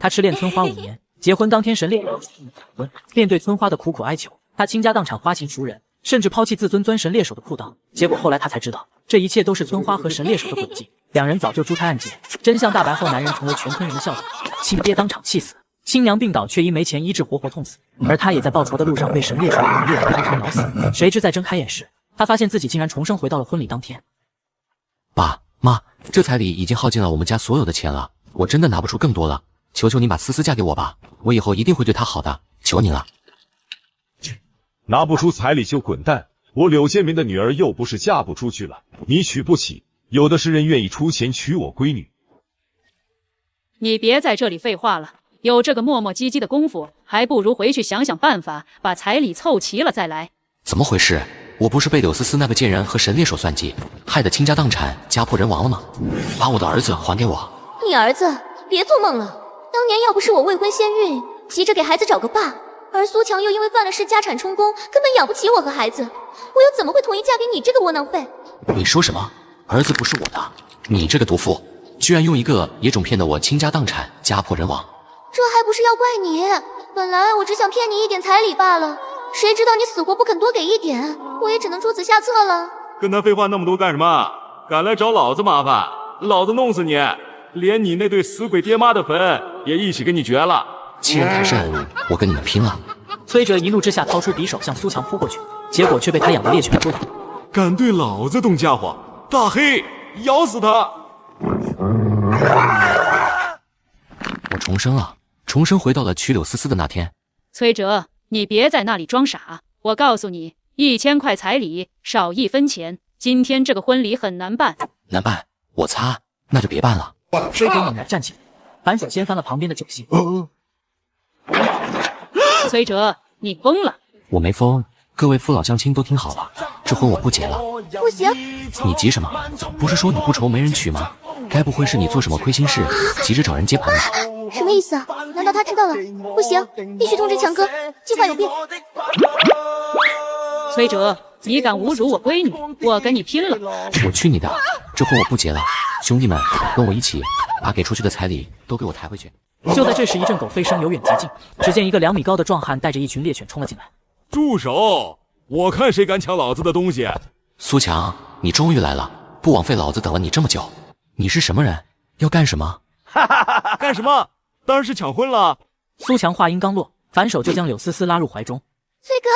他痴恋村花5年，结婚当天神烈便对村花的苦苦哀求，他倾家荡产花钱赎人，甚至抛弃自尊钻神猎手的裤裆。结果后来他才知道，这一切都是村花和神猎手的诡计。两人早就珠胎暗结，真相大白后，男人成为全村人的笑柄，亲爹当场气死，新娘病倒却因没钱医治活活痛死，而他也在报仇的路上被神猎手用猎人当场咬死。谁知在睁开眼时，他发现自己竟然重生回到了婚礼当天。爸妈，这彩礼已经耗尽了我们家所有的钱了，我真的拿不出更多了，求求你把思思嫁给我吧，我以后一定会对她好的，求你了。拿不出彩礼就滚蛋！我柳建民的女儿又不是嫁不出去了，你娶不起，有的是人愿意出钱娶我闺女。你别在这里废话了，有这个磨磨唧唧的功夫，还不如回去想想办法，把彩礼凑齐了再来。怎么回事？我不是被柳思思那个贱人和神猎手算计，害得倾家荡产、家破人亡了吗？把我的儿子还给我！你儿子？别做梦了！当年要不是我未婚先孕，急着给孩子找个爸，而苏强又因为犯了事家产充公，根本养不起我和孩子，我又怎么会同意嫁给你这个窝囊废？你说什么？儿子不是我的，你这个毒妇，居然用一个野种骗得我倾家荡产、家破人亡。这还不是要怪你？本来我只想骗你一点彩礼罢了，谁知道你死活不肯多给一点，我也只能出此下策了。跟他废话那么多干什么？敢来找老子麻烦，老子弄死你！连你那对死鬼爹妈的坟也一起给你绝了！欺人太甚，我跟你们拼了！崔哲一怒之下掏出匕首向苏强扑过去，结果却被他养的猎犬捉到。敢对老子动家伙，大黑，咬死他！我重生了，重生回到了娶柳思思的那天。崔哲，你别在那里装傻，我告诉你，1000块彩礼少1分钱，今天这个婚礼很难办。难办？我擦，那就别办了。崔哲猛然站起来，反手掀翻了旁边的酒席。崔哲，你疯了！我没疯，各位父老乡亲都听好了，这婚我不结了。不行！你急什么？不是说你不愁没人娶吗？该不会是你做什么亏心事，急着找人接盘吧？什么意思啊？难道他知道了？不行，必须通知强哥，计划有变。崔哲，你敢侮辱我闺女，我跟你拼了！我去你的！这婚我不结了，兄弟们，跟我一起把给出去的彩礼都给我抬回去。就在这时，一阵狗吠声由远及近，只见一个2米高的壮汉带着一群猎犬冲了进来。住手！我看谁敢抢老子的东西！苏强，你终于来了，不枉费老子等了你这么久。你是什么人？要干什么？干什么？当然是抢婚了！苏强话音刚落，反手就将柳思思拉入怀中。崔哥，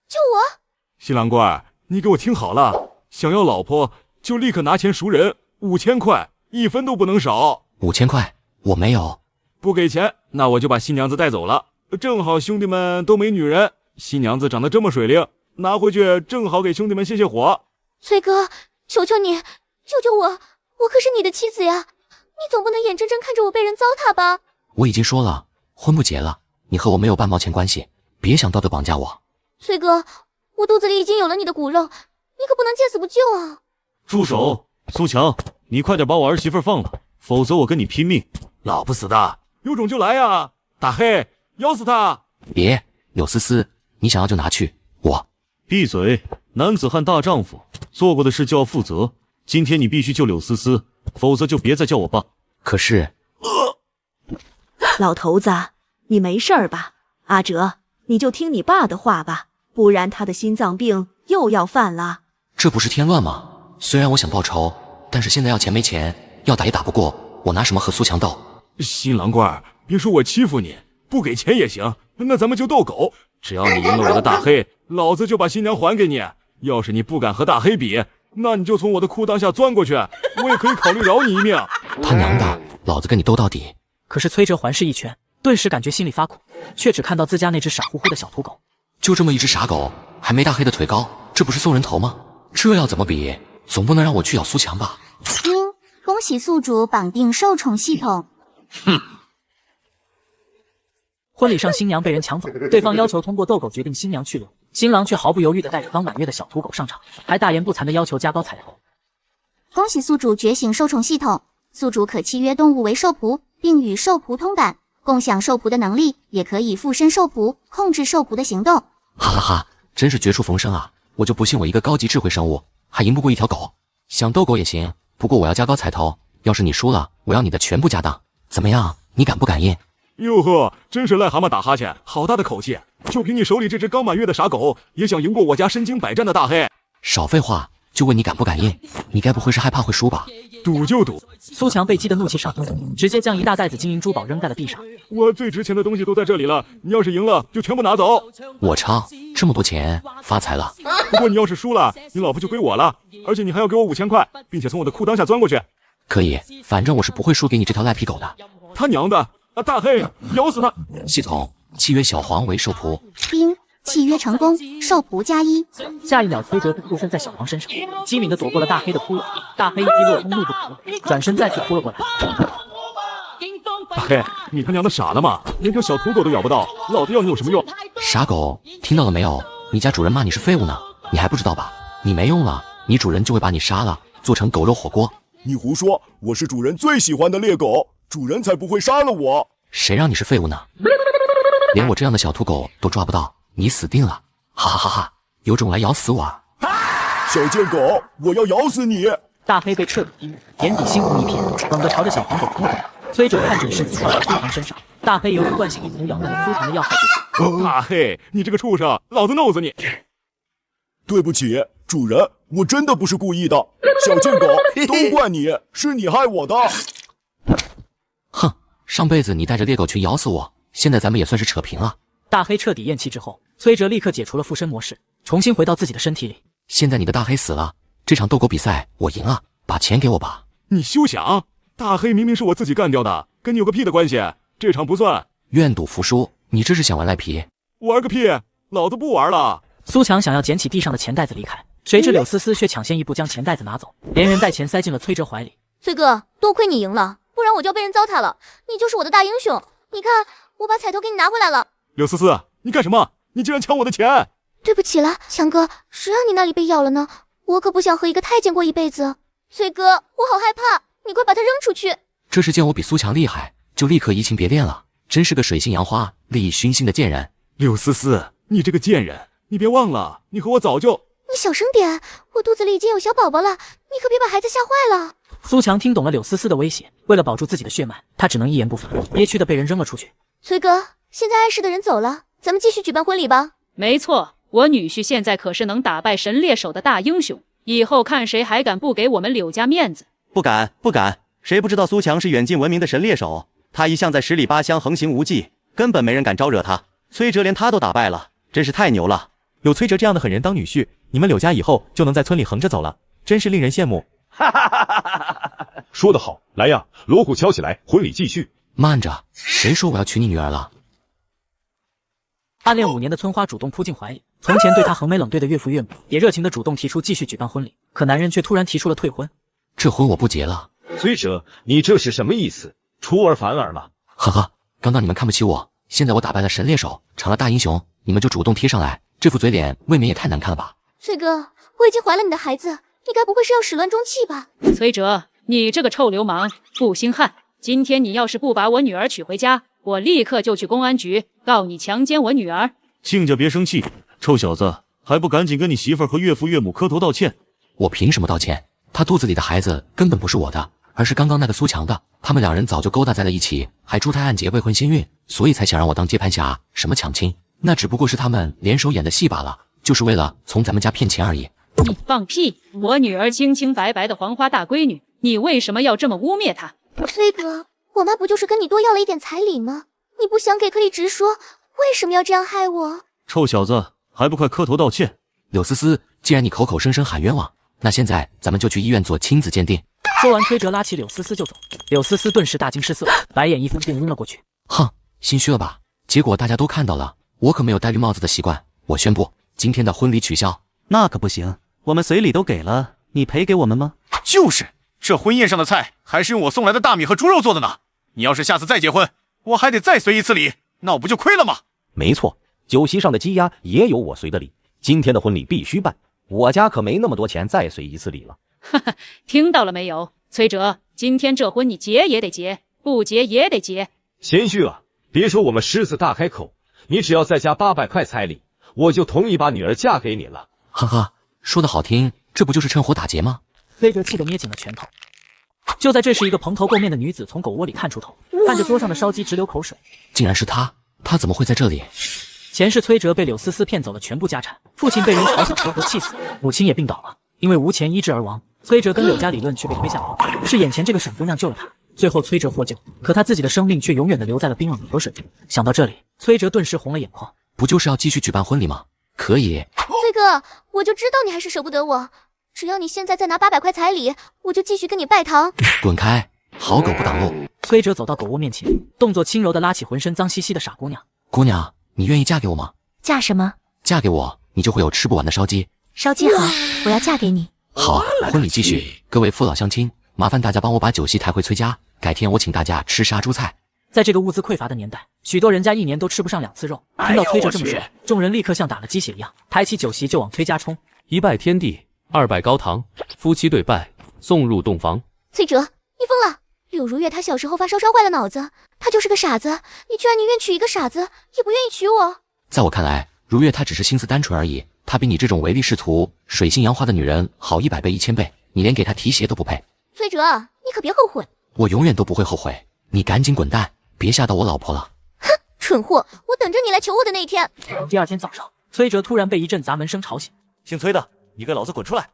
救我！新郎官，你给我听好了，想要老婆就立刻拿钱赎人，5000块，1分都不能少。5000块，我没有。不给钱，那我就把新娘子带走了。正好兄弟们都没女人，新娘子长得这么水灵，拿回去正好给兄弟们泄泄火。崔哥，求求你，救救我！我可是你的妻子呀，你总不能眼睁睁看着我被人糟蹋吧？我已经说了，婚不结了，你和我没有半毛钱关系，别想道德绑架我。崔哥，我肚子里已经有了你的骨肉，你可不能见死不救啊！住手！苏强，你快点把我儿媳妇放了，否则我跟你拼命！老不死的，有种就来呀！大黑，咬死他！别，柳思思，你想要就拿去，我闭嘴！男子汉大丈夫，做过的事就要负责。今天你必须救柳思思，否则就别再叫我爸。可是，老头子，你没事儿吧？阿哲，你就听你爸的话吧，不然他的心脏病又要犯了。这不是添乱吗？虽然我想报仇，但是现在要钱没钱，要打也打不过，我拿什么和苏强斗？新郎官，别说我欺负你，不给钱也行，那咱们就斗狗。只要你赢了我的大黑，老子就把新娘还给你。要是你不敢和大黑比，那你就从我的裤裆下钻过去，我也可以考虑饶你一命。他娘的，老子跟你斗到底！可是崔哲环视一圈，顿时感觉心里发苦，却只看到自家那只傻乎乎的小土狗。就这么一只傻狗，还没大黑的腿高，这不是送人头吗？这要怎么比？总不能让我去咬苏强吧？恭喜宿主绑定受宠系统。哼！婚礼上，新娘被人抢走，对方要求通过斗狗决定新娘去留，新郎却毫不犹豫地带着刚满月的小土狗上场，还大言不惭地要求加高彩头。恭喜宿主觉醒受宠系统，宿主可契约动物为兽仆，并与兽仆通感，共享兽仆的能力，也可以附身兽仆，控制兽仆的行动。哈哈哈，真是绝处逢生啊！我就不信我一个高级智慧生物还赢不过一条狗。想斗狗也行，不过我要加高彩头，要是你输了，我要你的全部家当。怎么样？你敢不敢印？哟呵，真是癞蛤蟆打哈欠，好大的口气！就凭你手里这只刚满月的傻狗，也想赢过我家身经百战的大黑？少废话，就问你敢不敢硬？你该不会是害怕会输吧？赌就赌！苏强被激得怒气上头，直接将一大袋子金银珠宝扔在了地上。我最值钱的东西都在这里了，你要是赢了，就全部拿走。我操，这么多钱，发财了！不过你要是输了，你老婆就归我了，而且你还要给我5000块，并且从我的裤裆下钻过去。可以，反正我是不会输给你这条赖皮狗的。他娘的！大黑，咬死他！系统，契约小黄为受仆。冰，契约成功，受仆+1。下一秒，崔哲附身在小黄身上，机敏地躲过了大黑的扑涌。大黑一滴落空，怒不可遏，转身再次扑了过来。大黑，你他娘的傻了吗？连条小土狗都咬不到，老子要你有什么用？傻狗，听到了没有？你家主人骂你是废物呢，你还不知道吧？你没用了，你主人就会把你杀了，做成狗肉火锅。你胡说，我是主人最喜欢的猎狗，主人才不会杀了我。谁让你是废物呢？连我这样的小土狗都抓不到，你死定了！哈哈哈哈，有种来咬死我！小贱狗，我要咬死你！大黑被彻底激怒，眼底猩红一片，猛地朝着小黄狗扑过来。崔哲看准时机，跳到苏强身上，大黑犹如惯性一口咬在了苏强的要害之上。大黑，你这个畜生，老子弄死你！对不起，主人，我真的不是故意的。小贱狗，都怪你，是你害我的。哼，上辈子你带着猎狗群咬死我，现在咱们也算是扯平了。大黑彻底咽气之后，崔哲立刻解除了附身模式，重新回到自己的身体里。现在你的大黑死了，这场斗狗比赛我赢了，把钱给我吧。你休想！大黑明明是我自己干掉的，跟你有个屁的关系？这场不算。愿赌服输，你这是想玩赖皮？玩个屁！老子不玩了。苏强想要捡起地上的钱袋子离开，谁知柳思思却抢先一步将钱袋子拿走，连人带钱塞进了崔哲怀里。崔哥，多亏你赢了，不然我就要被人糟蹋了。你就是我的大英雄，你看，我把彩头给你拿回来了。柳思思，你干什么？你竟然抢我的钱！对不起了，强哥，谁让你那里被咬了呢？我可不想和一个太监过一辈子。崔哥，我好害怕，你快把他扔出去。这是见我比苏强厉害，就立刻移情别恋了，真是个水性杨花、利益熏心的贱人。柳思思，你这个贱人，你别忘了，你和我早就……你小声点，我肚子里已经有小宝宝了，你可别把孩子吓坏了。苏强听懂了柳思思的威胁，为了保住自己的血脉，他只能一言不发，憋屈的被人扔了出去。崔哥，现在碍事的人走了，咱们继续举办婚礼吧。没错，我女婿现在可是能打败神猎手的大英雄，以后看谁还敢不给我们柳家面子。不敢，不敢，谁不知道苏强是远近闻名的神猎手？他一向在十里八乡横行无忌，根本没人敢招惹他。崔哲连他都打败了，真是太牛了！有崔哲这样的狠人当女婿，你们柳家以后就能在村里横着走了，真是令人羡慕。说得好，来呀，锣鼓敲起来，婚礼继续。慢着，谁说我要娶你女儿了？暗恋5年的村花主动扑进怀里，从前对他横眉冷对的岳父岳母也热情的主动提出继续举办婚礼，可男人却突然提出了退婚。这婚我不结了。崔哲，你这是什么意思？出尔反尔了？呵呵，刚刚你们看不起我，现在我打败了神猎手，成了大英雄，你们就主动贴上来，这副嘴脸未免也太难看了吧？崔哥，我已经怀了你的孩子，你该不会是要始乱终弃吧？崔哲，你这个臭流氓、负心汉，今天你要是不把我女儿娶回家，我立刻就去公安局告你强奸我女儿。亲家别生气，臭小子，还不赶紧跟你媳妇儿和岳父岳母磕头道歉？我凭什么道歉？他肚子里的孩子根本不是我的，而是刚刚那个苏强的。他们两人早就勾搭在了一起，还珠胎暗结未婚先孕，所以才想让我当接盘侠。什么抢亲，那只不过是他们联手演的戏罢了，就是为了从咱们家骗钱而已。你放屁！我女儿清清白白的黄花大闺女，你为什么要这么污蔑她？崔哥，我妈不就是跟你多要了一点彩礼吗？你不想给可以直说，为什么要这样害我？臭小子，还不快磕头道歉！柳思思，既然你口口声声喊冤枉，那现在咱们就去医院做亲子鉴定。说完，崔哲拉起柳思思就走。柳思思顿时大惊失色，白眼一翻便晕了过去。哼，心虚了吧？结果大家都看到了，我可没有戴绿帽子的习惯。我宣布，今天的婚礼取消。那可不行，我们随礼都给了，你赔给我们吗？就是，这婚宴上的菜还是用我送来的大米和猪肉做的呢。你要是下次再结婚，我还得再随一次礼，那我不就亏了吗？没错，酒席上的鸡鸭也有我随的礼，今天的婚礼必须办，我家可没那么多钱再随一次礼了。哈哈，听到了没有，崔哲，今天这婚你结也得结，不结也得结。贤婿啊，别说我们狮子大开口，你只要再加800块彩礼，我就同意把女儿嫁给你了。哈哈，说的好听，这不就是趁火打劫吗？崔哲气得捏紧了拳头。就在这时，一个蓬头垢面的女子从狗窝里探出头，看着桌上的烧鸡直流口水。竟然是他，他怎么会在这里？前世崔哲被柳思思骗走了全部家产，父亲被人嘲笑活活气死，母亲也病倒了，因为无钱医治而亡。崔哲跟柳家理论却被推下楼，是眼前这个沈姑娘救了他。最后崔哲获救，可他自己的生命却永远的留在了冰冷的河水中。想到这里，崔哲顿时红了眼眶。不就是要继续举办婚礼吗？可以。崔哥，我就知道你还是舍不得我。只要你现在再拿800块彩礼，我就继续跟你拜堂。滚开！好狗不挡路。崔哲走到狗窝面前，动作轻柔的拉起浑身脏兮兮的傻姑娘。姑娘，你愿意嫁给我吗？嫁什么？嫁给我，你就会有吃不完的烧鸡。烧鸡好，我要嫁给你。好，婚礼继续。各位父老乡亲，麻烦大家帮我把酒席抬回崔家，改天我请大家吃杀猪菜。在这个物资匮乏的年代，许多人家一年都吃不上2次肉。听到崔哲这么说，众人立刻像打了鸡血一样，抬起酒席就往崔家冲。一拜天地，2拜高堂，夫妻对拜，送入洞房。崔哲，你疯了！柳如月她小时候发烧烧坏了脑子，她就是个傻子，你居然宁愿娶一个傻子，也不愿意娶我。在我看来，如月她只是心思单纯而已，她比你这种唯利是图、水性杨花的女人好100倍、1000倍，你连给她提鞋都不配。崔哲，你可别后悔。我永远都不会后悔，你赶紧滚蛋，别吓到我老婆了。哼，蠢货，我等着你来求我的那一天。第二天早上，崔哲突然被一阵砸门声吵醒。姓崔的，你给老子滚出来！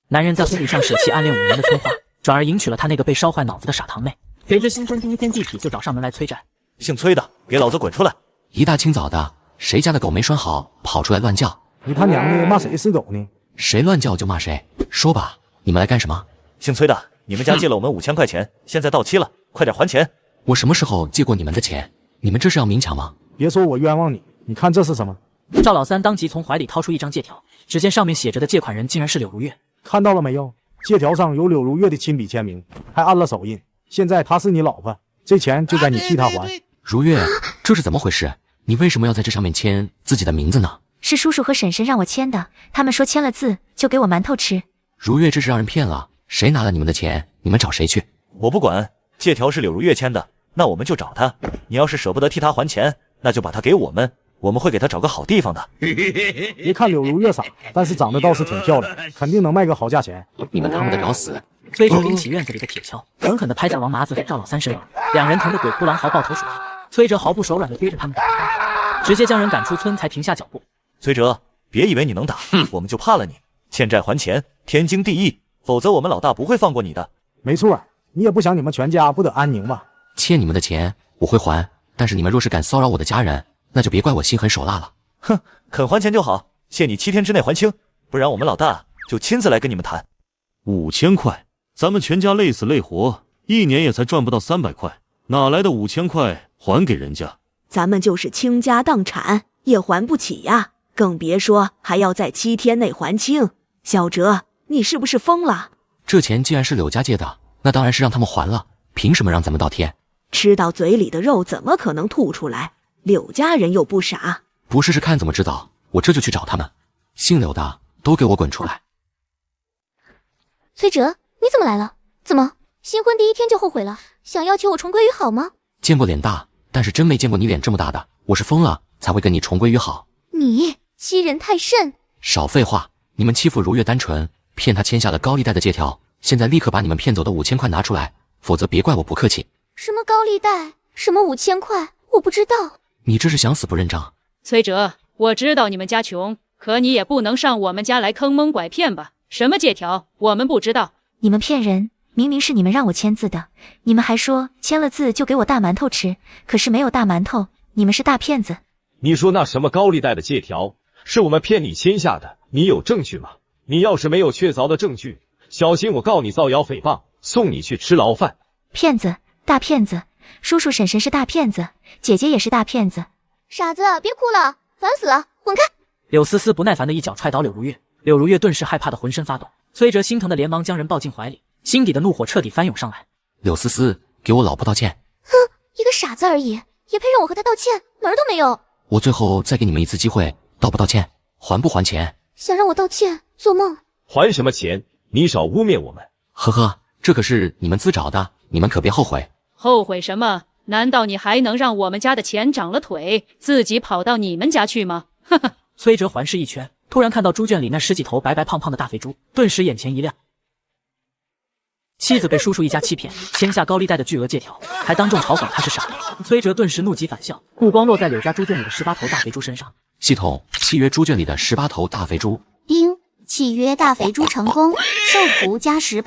男人在婚礼上舍弃暗恋5年的春花，转而迎娶了他那个被烧坏脑子的傻堂妹。谁知新婚第一天地痞就找上门来催债。姓崔的，给老子滚出来！一大清早的，谁家的狗没拴好，跑出来乱叫？你他娘的骂谁是狗呢？谁乱叫就骂谁。说吧，你们来干什么？姓崔的，你们家借了我们5000块钱，现在到期了，快点还钱！我什么时候借过你们的钱？你们这是要明抢吗？别说我冤枉你，你看这是什么？赵老三当即从怀里掏出一张借条，只见上面写着的借款人竟然是柳如月。看到了没有？借条上有柳如月的亲笔签名，还按了手印。现在她是你老婆，这钱就该你替她还。如月，这是怎么回事？你为什么要在这上面签自己的名字呢？是叔叔和婶婶让我签的，他们说签了字就给我馒头吃。如月，这是让人骗了。谁拿了你们的钱？你们找谁去？我不管，借条是柳如月签的，那我们就找她。你要是舍不得替她还钱，那就把她给我们，我们会给她找个好地方的。别看柳如月傻，但是长得倒是挺漂亮，肯定能卖个好价钱。你们他妈的找死！崔哲拎起院子里的铁锹，狠狠地拍在王麻子和赵老三身上，两人疼得鬼哭狼嚎，抱头鼠窜。崔哲毫不手软地追着他们打，直接将人赶出村，才停下脚步。崔哲，别以为你能打，我们就怕了你。欠债还钱，天经地义，否则我们老大不会放过你的。没错，你也不想你们全家不得安宁吧？欠你们的钱我会还，但是你们若是敢骚扰我的家人，那就别怪我心狠手辣了。哼，肯还钱就好，限你7天之内还清，不然我们老大就亲自来跟你们谈。5000块，咱们全家累死累活，一年也才赚不到300块，哪来的5000块还给人家？咱们就是倾家荡产也还不起呀，更别说还要在7天内还清。小哲，你是不是疯了？这钱既然是柳家借的，那当然是让他们还了，凭什么让咱们倒贴？吃到嘴里的肉怎么可能吐出来？柳家人又不傻，不试试看怎么知道？我这就去找他们。姓柳的都给我滚出来！崔哲，你怎么来了？怎么新婚第一天就后悔了？想要求我重归于好吗？见过脸大，但是真没见过你脸这么大的。我是疯了才会跟你重归于好。你欺人太甚！少废话！你们欺负如月单纯，骗他签下了高利贷的借条，现在立刻把你们骗走的5000块拿出来，否则别怪我不客气。什么高利贷？什么5000块？我不知道。你这是想死不认账？崔哲，我知道你们家穷，可你也不能上我们家来坑蒙拐骗吧？什么借条？我们不知道。你们骗人！明明是你们让我签字的，你们还说签了字就给我大馒头吃，可是没有大馒头，你们是大骗子。你说那什么高利贷的借条是我们骗你签下的，你有证据吗？你要是没有确凿的证据，小心我告你造谣诽谤，送你去吃牢饭。骗子，大骗子！叔叔婶婶是大骗子，姐姐也是大骗子。傻子，别哭了，烦死了，滚开！柳思思不耐烦的一脚踹倒柳如月，柳如月顿时害怕的浑身发抖。崔哲心疼的连忙将人抱进怀里，心底的怒火彻底翻涌上来。柳思思，给我老婆道歉！哼，一个傻子而已，也配让我和他道歉？门儿都没有！我最后再给你们一次机会，道不道歉？还不还钱？想让我道歉？做梦！还什么钱？你少污蔑我们！呵呵，这可是你们自找的，你们可别后悔。后悔什么？难道你还能让我们家的钱长了腿，自己跑到你们家去吗？哈哈！崔哲环视一圈，突然看到猪圈里那10几头白白胖胖的大肥猪，顿时眼前一亮。妻子被叔叔一家欺骗，签下高利贷的巨额借条，还当众嘲讽他是傻子。崔哲顿时怒极反笑，目光落在柳家猪圈里的18头大肥猪身上。系统契约猪圈里的18头大肥猪。丁，契约大肥猪成功，受苦加18。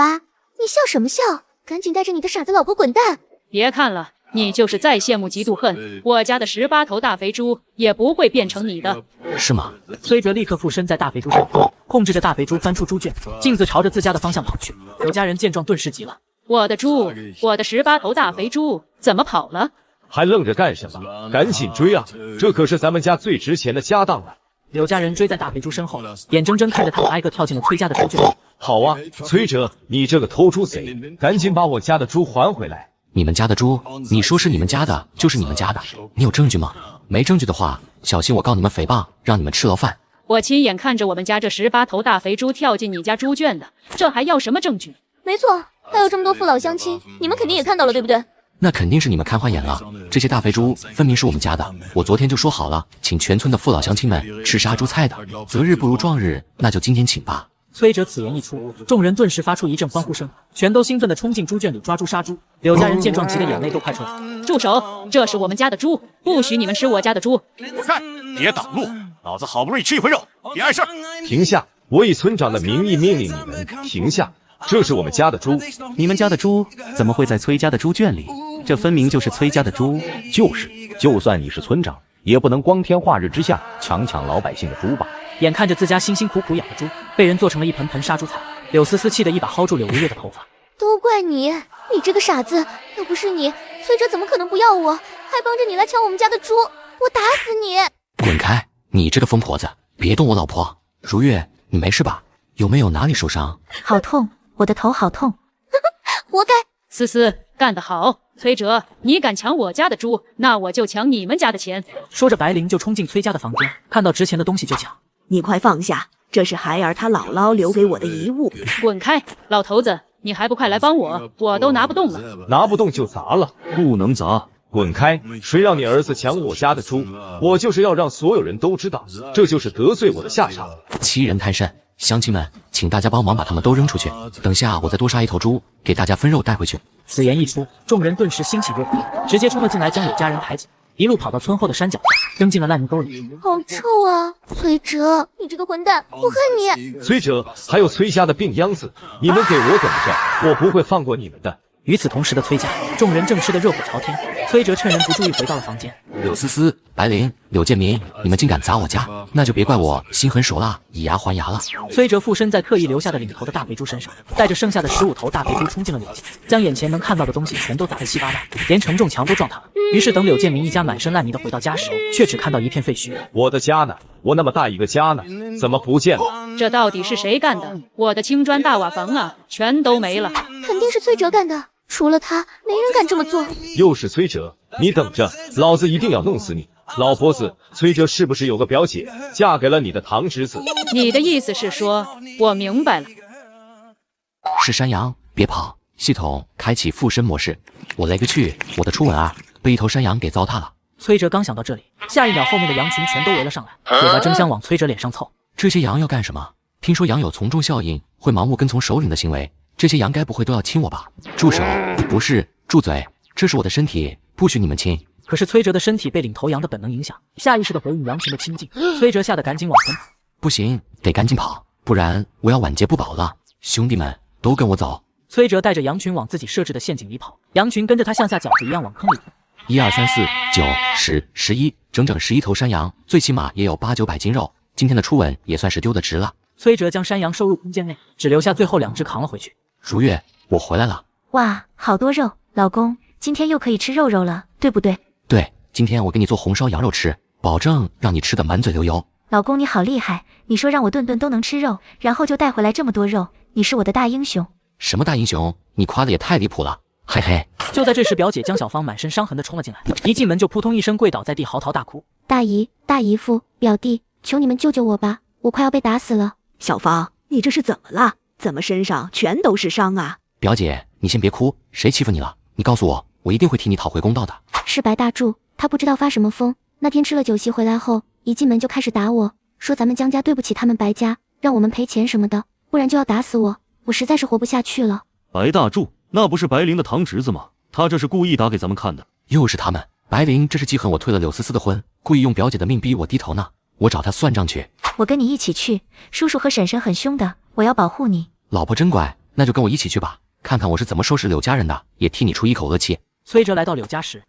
你笑什么笑？赶紧带着你的傻子老婆滚蛋！别看了，你就是再羡慕嫉妒恨，我家的18头大肥猪也不会变成你的。是吗？崔哲立刻附身在大肥猪身后，控制着大肥猪翻出猪圈，径自朝着自家的方向跑去。柳家人见状顿时急了：我的猪，我的18头大肥猪怎么跑了？还愣着干什么？赶紧追啊！这可是咱们家最值钱的家当啊！柳家人追在大肥猪身后，眼睁睁看着他们挨个跳进了崔家的猪圈。好啊，崔哲，你这个偷猪贼，赶紧把我家的猪还回来！你们家的猪？你说是你们家的，就是你们家的。你有证据吗？没证据的话，小心我告你们诽谤，让你们吃牢饭。我亲眼看着我们家这18头大肥猪跳进你家猪圈的，这还要什么证据？没错，还有这么多父老乡亲，你们肯定也看到了，对不对？那肯定是你们看花眼了，这些大肥猪分明是我们家的。我昨天就说好了，请全村的父老乡亲们吃杀猪菜的，择日不如撞日，那就今天请吧。崔哲此言一出，众人顿时发出一阵欢呼声，全都兴奋地冲进猪圈里抓猪杀猪。柳家人见状，急得眼泪都快出来。住手！这是我们家的猪，不许你们吃我家的猪！滚开！别挡路！老子好不容易吃一回肉，别碍事！停下！我以村长的名义命令你们停下！这是我们家的猪。你们家的猪怎么会在崔家的猪圈里？这分明就是崔家的猪。就是，就算你是村长，也不能光天化日之下抢老百姓的猪吧。眼看着自家辛辛苦苦养的猪被人做成了一盆盆杀猪菜，柳思思气得一把薅住柳如月的头发。都怪你，你这个傻子！要不是你，崔哲怎么可能不要我，还帮着你来抢我们家的猪？我打死你！滚开！你这个疯婆子，别动我老婆！如月，你没事吧？有没有哪里受伤？好痛，我的头好痛！活该！思思干得好，崔哲，你敢抢我家的猪，那我就抢你们家的钱！说着，白灵就冲进崔家的房间，看到值钱的东西就抢。你快放下，这是孩儿他姥姥留给我的遗物。滚开，老头子，你还不快来帮我？我都拿不动了。拿不动就砸了，不能砸。滚开！谁让你儿子抢我家的猪？我就是要让所有人都知道，这就是得罪我的下场。欺人太甚！乡亲们，请大家帮忙把他们都扔出去，等下我再多杀一头猪，给大家分肉带回去。此言一出，众人顿时兴起热气，直接冲了进来，将柳家人抬起，一路跑到村后的山脚下，扔进了烂泥沟里。好臭啊！崔哲，你这个混蛋，我恨你！崔哲，还有崔家的病秧子，你们给我等着，我不会放过你们的。与此同时的崔家，众人正吃得热火朝天。崔哲趁人不注意回到了房间。柳思思、白灵、柳建民，你们竟敢砸我家，那就别怪我心狠手辣，以牙还牙了。崔哲附身在特意留下的领头的大肥猪身上，带着剩下的15头大肥猪冲进了柳家，将眼前能看到的东西全都砸得稀巴烂，连承重墙都撞塌了。于是等柳建民一家满身烂泥的回到家时，却只看到一片废墟。我的家呢？我那么大一个家呢？怎么不见了？这到底是谁干的？我的青砖大瓦房啊，全都没了。肯定是崔哲干的。除了他，没人敢这么做。又是崔哲，你等着，老子一定要弄死你！老婆子，崔哲是不是有个表姐嫁给了你的堂侄子？你的意思是说，我明白了。是山羊，别跑！系统开启附身模式。我勒个去，我的初吻啊，被一头山羊给糟蹋了。崔哲刚想到这里，下一秒后面的羊群全都围了上来，嘴巴争相往崔哲脸上凑。这些羊要干什么？听说羊有从众效应，会盲目跟从首领的行为。这些羊该不会都要亲我吧？住手！不是，住嘴！这是我的身体，不许你们亲。可是崔哲的身体被领头羊的本能影响，下意识的回应羊群的亲近。崔哲吓得赶紧往前跑。不行，得赶紧跑，不然我要晚节不保了。兄弟们，都跟我走！崔哲带着羊群往自己设置的陷阱里跑，羊群跟着他像下饺子一样往坑里跑。1、2、3、4、9、10、11，整整11头山羊，最起码也有8、900斤肉。今天的初吻也算是丢得值了。崔哲将山羊收入空间内，只留下最后2只扛了回去。如月，我回来了。哇，好多肉，老公，今天又可以吃肉了，对不对？对，今天我给你做红烧羊肉吃，保证让你吃得满嘴流油。老公你好厉害，你说让我顿顿都能吃肉，然后就带回来这么多肉，你是我的大英雄。什么大英雄？你夸的也太离谱了，嘿嘿。就在这时，表姐江小芳满身伤痕的冲了进来，一进门就扑通一声跪倒在地，嚎啕大哭。大姨、大姨夫、表弟，求你们救救我吧，我快要被打死了。小芳，你这是怎么了？怎么身上全都是伤啊？表姐，你先别哭，谁欺负你了？你告诉我，我一定会替你讨回公道的。是白大柱，他不知道发什么疯，那天吃了酒席回来后，一进门就开始打我，说咱们江家对不起他们白家，让我们赔钱什么的，不然就要打死我。我实在是活不下去了。白大柱，那不是白灵的堂侄子吗？他这是故意打给咱们看的。又是他们，白灵这是记恨我退了柳思思的婚，故意用表姐的命逼我低头呢。我找他算账去。我跟你一起去，叔叔和婶婶很凶的，我要保护你。老婆真乖，那就跟我一起去吧，看看我是怎么收拾柳家人的，也替你出一口恶气。崔哲来到柳家时，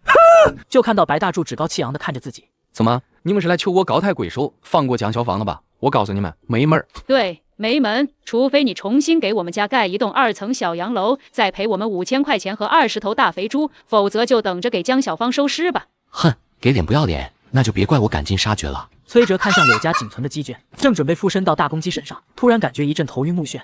就看到白大柱趾高气扬的看着自己。怎么，你们是来求我高抬贵手，放过江小芳了吧？我告诉你们，没门儿。对，没门，除非你重新给我们家盖一栋2层小洋楼，再赔我们5000块钱和20头大肥猪，否则就等着给江小芳收尸吧。哼，给脸不要脸，那就别怪我赶尽杀绝了。崔哲看向柳家仅存的鸡圈，正准备附身到大公鸡身上，突然感觉一阵头晕目眩。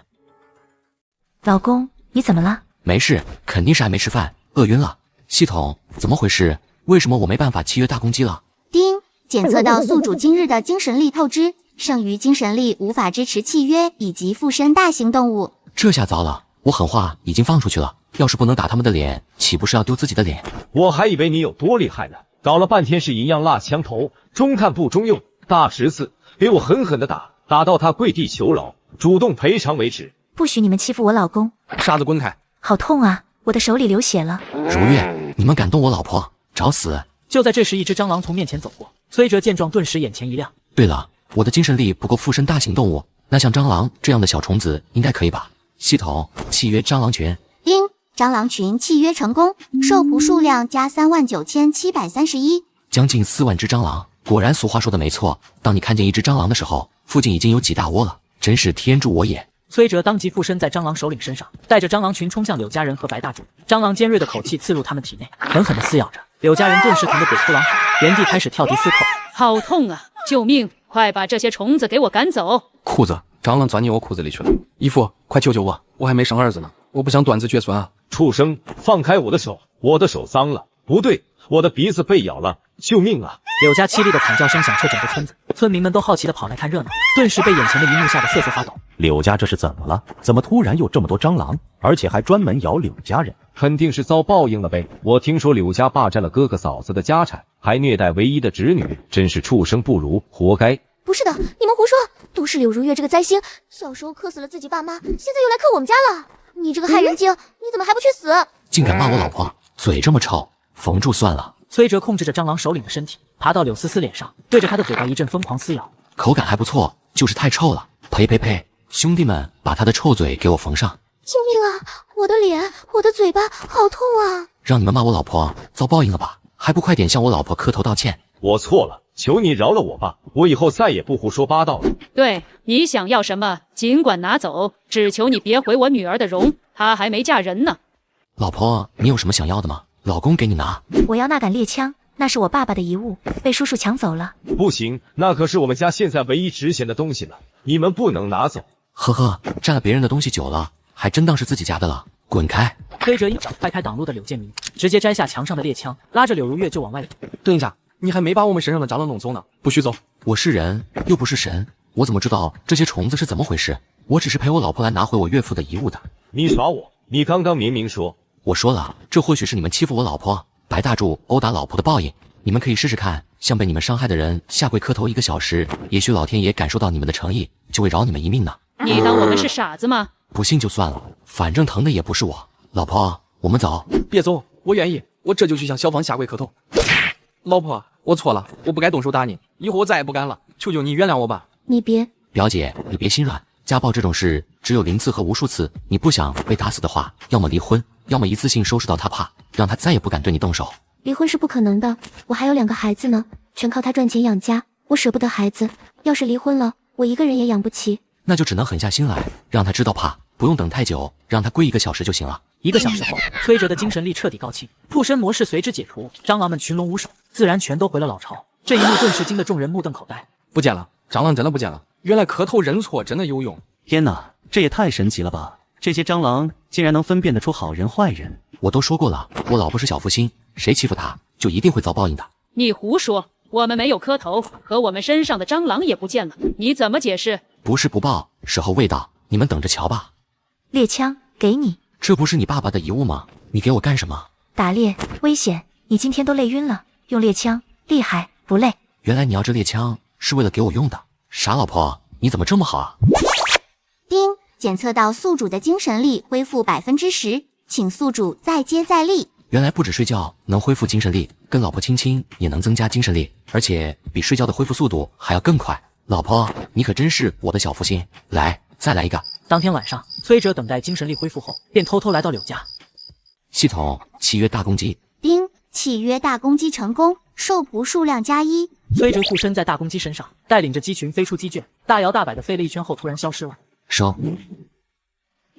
老公，你怎么了？没事，肯定是还没吃饭，饿晕了。系统，怎么回事？为什么我没办法契约大公鸡了？丁，检测到宿主今日的精神力透支，剩余精神力无法支持契约以及附身大型动物。这下糟了，我狠话已经放出去了，要是不能打他们的脸，岂不是要丢自己的脸？我还以为你有多厉害呢，搞了半天是银样蜡枪头，中看不中用，大侄子给我狠狠的打，打到他跪地求饶，主动赔偿为止。不许你们欺负我老公！傻子滚开！好痛啊，我的手里流血了。如月，你们敢动我老婆，找死！就在这时，一只蟑螂从面前走过，崔哲见状顿时眼前一亮。对了，我的精神力不够附身大型动物，那像蟑螂这样的小虫子应该可以吧？系统，契约蟑螂群。丁，蟑螂群契约成功，受捕数量加39731，将近4万只蟑螂。果然俗话说的没错，当你看见一只蟑螂的时候，附近已经有几大窝了，真是天助我也。崔哲当即附身在蟑螂首领身上，带着蟑螂群冲向柳家人和白大柱。蟑螂尖锐的口气刺入他们体内，狠狠地撕咬着。柳家人顿时疼得鬼哭狼嚎，原地开始跳迪斯科。好痛啊！救命！快把这些虫子给我赶走！裤子，蟑螂钻进我裤子里去了。姨父，快救救我！我还没生儿子呢，我不想断子绝孙啊！畜生，放开我的手！我的手脏了，不对，我的鼻子被咬了！救命啊！柳家凄厉的惨叫声响彻整个村子，村民们都好奇地跑来看热闹，顿时被眼前的一幕吓得瑟瑟发抖。柳家这是怎么了？怎么突然有这么多蟑螂，而且还专门咬柳家人？肯定是遭报应了呗！我听说柳家霸占了哥哥嫂子的家产，还虐待唯一的侄女，真是畜生不如，活该！不是的，你们胡说！都是柳如月这个灾星，小时候克死了自己爸妈，现在又来克我们家了！你这个害人精，你怎么还不去死？竟敢骂我老婆，嘴这么臭，缝住算了。崔哲控制着蟑螂首领的身体，爬到柳思思脸上，对着他的嘴巴一阵疯狂撕咬，口感还不错，就是太臭了。呸呸呸！兄弟们，把他的臭嘴给我缝上！救命啊！我的脸，我的嘴巴，好痛啊！让你们骂我老婆，遭报应了吧？还不快点向我老婆磕头道歉！我错了，求你饶了我吧，我以后再也不胡说八道了。对，你想要什么尽管拿走，只求你别毁我女儿的容，她还没嫁人呢。老婆，你有什么想要的吗？老公给你拿。我要那杆猎枪，那是我爸爸的遗物，被叔叔抢走了。不行，那可是我们家现在唯一值钱的东西了，你们不能拿走。呵呵，占了别人的东西久了，还真当是自己家的了。滚开！崔哲一掌踹开挡路的柳建明，直接摘下墙上的猎枪，拉着柳如月就往外走。等一下，你还没把我们身上的蟑螂弄走呢，不许走！我是人，又不是神，我怎么知道这些虫子是怎么回事？我只是陪我老婆来拿回我岳父的遗物的。你耍我！你刚刚明明说……我说了，这或许是你们欺负我老婆，白大柱殴打老婆的报应。你们可以试试看，向被你们伤害的人下跪磕头1个小时，也许老天爷感受到你们的诚意，就会饶你们一命呢。你当我们是傻子吗？不信就算了，反正疼的也不是我。老婆，我们走。别走，我愿意，我这就去向小芳下跪磕头。老婆，我错了，我不该动手打你，以后我再也不敢了，求求你原谅我吧。你别，表姐，你别心软，家暴这种事只有0次和无数次，你不想被打死的话，要么离婚，要么一次性收拾到他怕，让他再也不敢对你动手。离婚是不可能的，我还有2个孩子呢，全靠他赚钱养家，我舍不得孩子，要是离婚了，我一个人也养不起。那就只能狠下心来，让他知道怕，不用等太久，让他跪1个小时就行了。1个小时后，崔哲的精神力彻底告罄，附身模式随之解除，蟑螂们群龙无首，自然全都回了老巢。这一幕顿时惊得众人目瞪口呆。不见了，蟑螂真的不见了，原来磕头认错真的有用。天哪，这也太神奇了吧！这些蟑螂竟然能分辨得出好人坏人。我都说过了，我老婆是小福星，谁欺负她就一定会遭报应的。你胡说，我们没有磕头，和我们身上的蟑螂也不见了，你怎么解释？不是不报，时候未到，你们等着瞧吧。猎枪给你，这不是你爸爸的遗物吗？你给我干什么？打猎危险，你今天都累晕了，用猎枪厉害不累？原来你要这猎枪是为了给我用的，傻老婆，你怎么这么好啊？丁，检测到宿主的精神力恢复10%，请宿主再接再厉。原来不止睡觉能恢复精神力，跟老婆亲亲也能增加精神力，而且比睡觉的恢复速度还要更快。老婆，你可真是我的小福星，来，再来一个。当天晚上，崔哲等待精神力恢复后，便偷偷来到柳家。系统契约大公鸡，丁，契约大公鸡成功，受捕数量+1。崔哲附身在大公鸡身上，带领着鸡群飞出鸡圈，大摇大摆地飞了一圈后，突然消失了。收。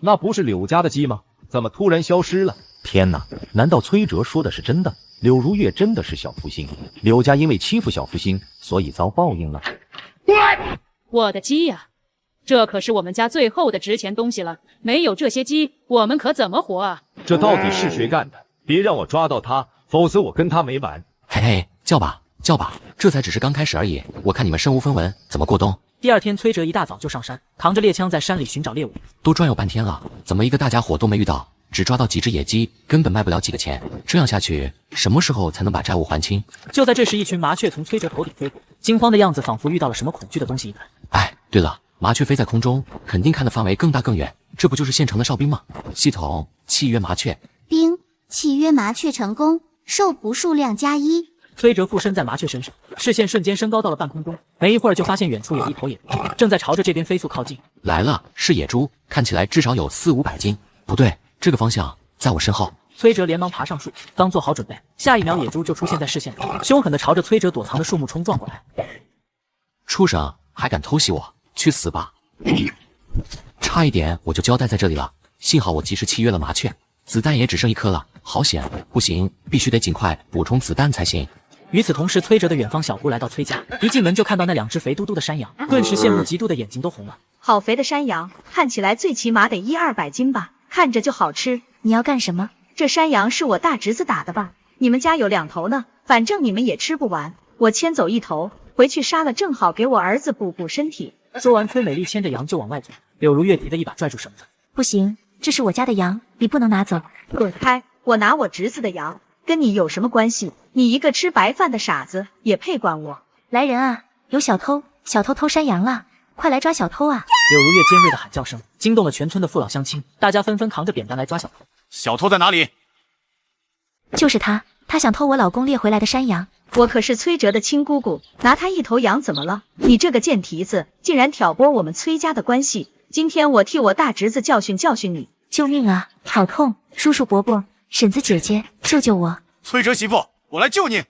那不是柳家的鸡吗？怎么突然消失了？天哪！难道崔哲说的是真的？柳如月真的是小福星？柳家因为欺负小福星，所以遭报应了？我的鸡呀，这可是我们家最后的值钱东西了，没有这些鸡，我们可怎么活啊？这到底是谁干的？别让我抓到他，否则我跟他没完。嘿嘿，叫吧叫吧，这才只是刚开始而已。我看你们身无分文，怎么过冬？第二天，崔哲一大早就上山，扛着猎枪在山里寻找猎物。都转悠半天了，怎么一个大家伙都没遇到？只抓到几只野鸡，根本卖不了几个钱。这样下去，什么时候才能把债务还清？就在这时，一群麻雀从崔哲头顶飞过，惊慌的样子仿佛遇到了什么恐惧的东西一般。哎，对了，麻雀飞在空中，肯定看的范围更大更远，这不就是现成的哨兵吗？系统契约麻雀，丁，契约麻雀成功，受捕数量+1。崔哲附身在麻雀身上，视线瞬间升高到了半空中，没一会儿就发现远处有一头野猪，正在朝着这边飞速靠近。来了，是野猪，看起来至少有400-500斤。不对，这个方向在我身后。崔哲连忙爬上树，刚做好准备，下一秒野猪就出现在视线里，凶狠地朝着崔哲躲藏的树木冲撞过来。畜生，还敢偷袭我，去死吧！差一点我就交代在这里了，幸好我及时契约了麻雀，子弹也只剩1颗了，好险！不行，必须得尽快补充子弹才行。与此同时，崔哲的远方小姑来到崔家，一进门就看到那2只肥嘟嘟的山羊，顿时羡慕嫉妒的眼睛都红了。好肥的山羊，看起来最起码得100-200斤吧，看着就好吃。你要干什么？这山羊是我大侄子打的吧？你们家有2头呢，反正你们也吃不完，我牵走1头，回去杀了正好给我儿子补补身体。说完，崔美丽牵着羊就往外走，柳如月急得一把拽住绳子。不行，这是我家的羊，你不能拿走。滚开！我拿我侄子的羊，跟你有什么关系？你一个吃白饭的傻子，也配管我？来人啊！有小偷，小偷偷山羊了，快来抓小偷啊！柳如月尖锐的喊叫声惊动了全村的父老乡亲，大家纷纷扛着扁担来抓小偷。小偷在哪里？就是他，他想偷我老公猎回来的山羊。我可是崔哲的亲姑姑，拿他1头羊怎么了？你这个贱蹄子，竟然挑拨我们崔家的关系！今天我替我大侄子教训教训你！救命啊！好痛！叔叔伯伯，婶子姐姐，救救我！崔哲媳妇，我来救你！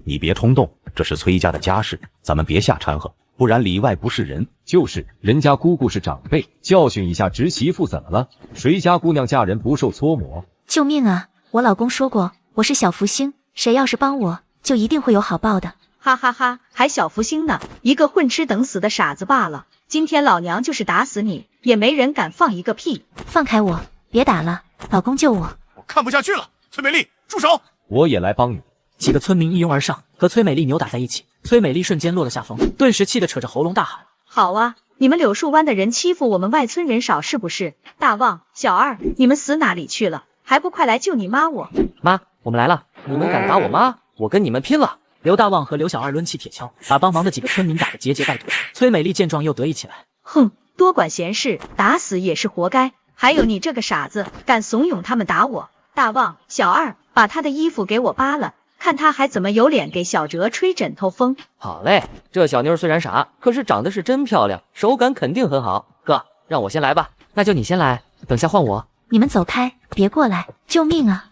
你别冲动，这是崔家的家事，咱们别瞎掺和，不然里外不是人。就是人家姑姑是长辈，教训一下侄媳妇怎么了？谁家姑娘嫁人不受搓磨？救命啊！我老公说过，我是小福星，谁要是帮我，就一定会有好报的。哈哈哈，还小福星呢，一个混吃等死的傻子罢了。今天老娘就是打死你，也没人敢放一个屁。放开我，别打了，老公救我！我看不下去了，崔美丽，住手！我也来帮你。几个村民一拥而上，和崔美丽扭打在一起。崔美丽瞬间落了下风，顿时气得扯着喉咙大喊：好啊，你们柳树湾的人欺负我们外村人少是不是？大旺、小二，你们死哪里去了？还不快来救你妈我！妈，我们来了！你们敢打我妈，我跟你们拼了！刘大旺和刘小二抡起铁锹，把帮忙的几个村民打得节节败退。崔美丽见状又得意起来，哼，多管闲事，打死也是活该。还有你这个傻子，敢怂恿他们打我！大旺、小二，把他的衣服给我扒了，看他还怎么有脸给小哲吹枕头风。好嘞，这小妞虽然傻，可是长得是真漂亮，手感肯定很好。哥，让我先来吧。那就你先来，等下换我。你们走开，别过来！救命啊！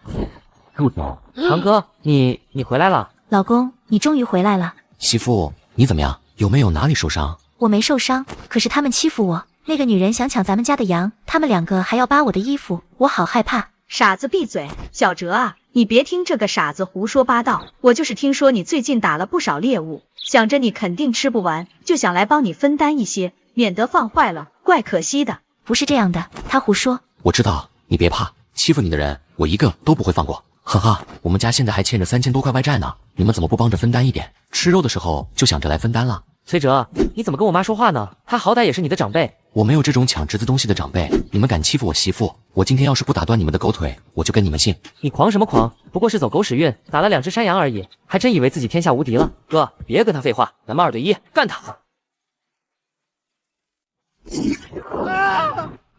堂哥，你回来了。老公，你终于回来了。媳妇，你怎么样？有没有哪里受伤？我没受伤，可是他们欺负我。那个女人想抢咱们家的羊，他们2个还要扒我的衣服，我好害怕。傻子闭嘴！小哲啊，你别听这个傻子胡说八道。我就是听说你最近打了不少猎物，想着你肯定吃不完，就想来帮你分担一些，免得放坏了，怪可惜的。不是这样的，他胡说。我知道，你别怕，欺负你的人我一个都不会放过。哈哈，我们家现在还欠着3000多块外债呢，你们怎么不帮着分担一点？吃肉的时候就想着来分担了。崔哲，你怎么跟我妈说话呢？她好歹也是你的长辈。我没有这种抢侄子东西的长辈，你们敢欺负我媳妇，我今天要是不打断你们的狗腿，我就跟你们姓。你狂什么狂？不过是走狗屎运，打了2只山羊而已，还真以为自己天下无敌了。哥，别跟他废话，咱们2对1，干他！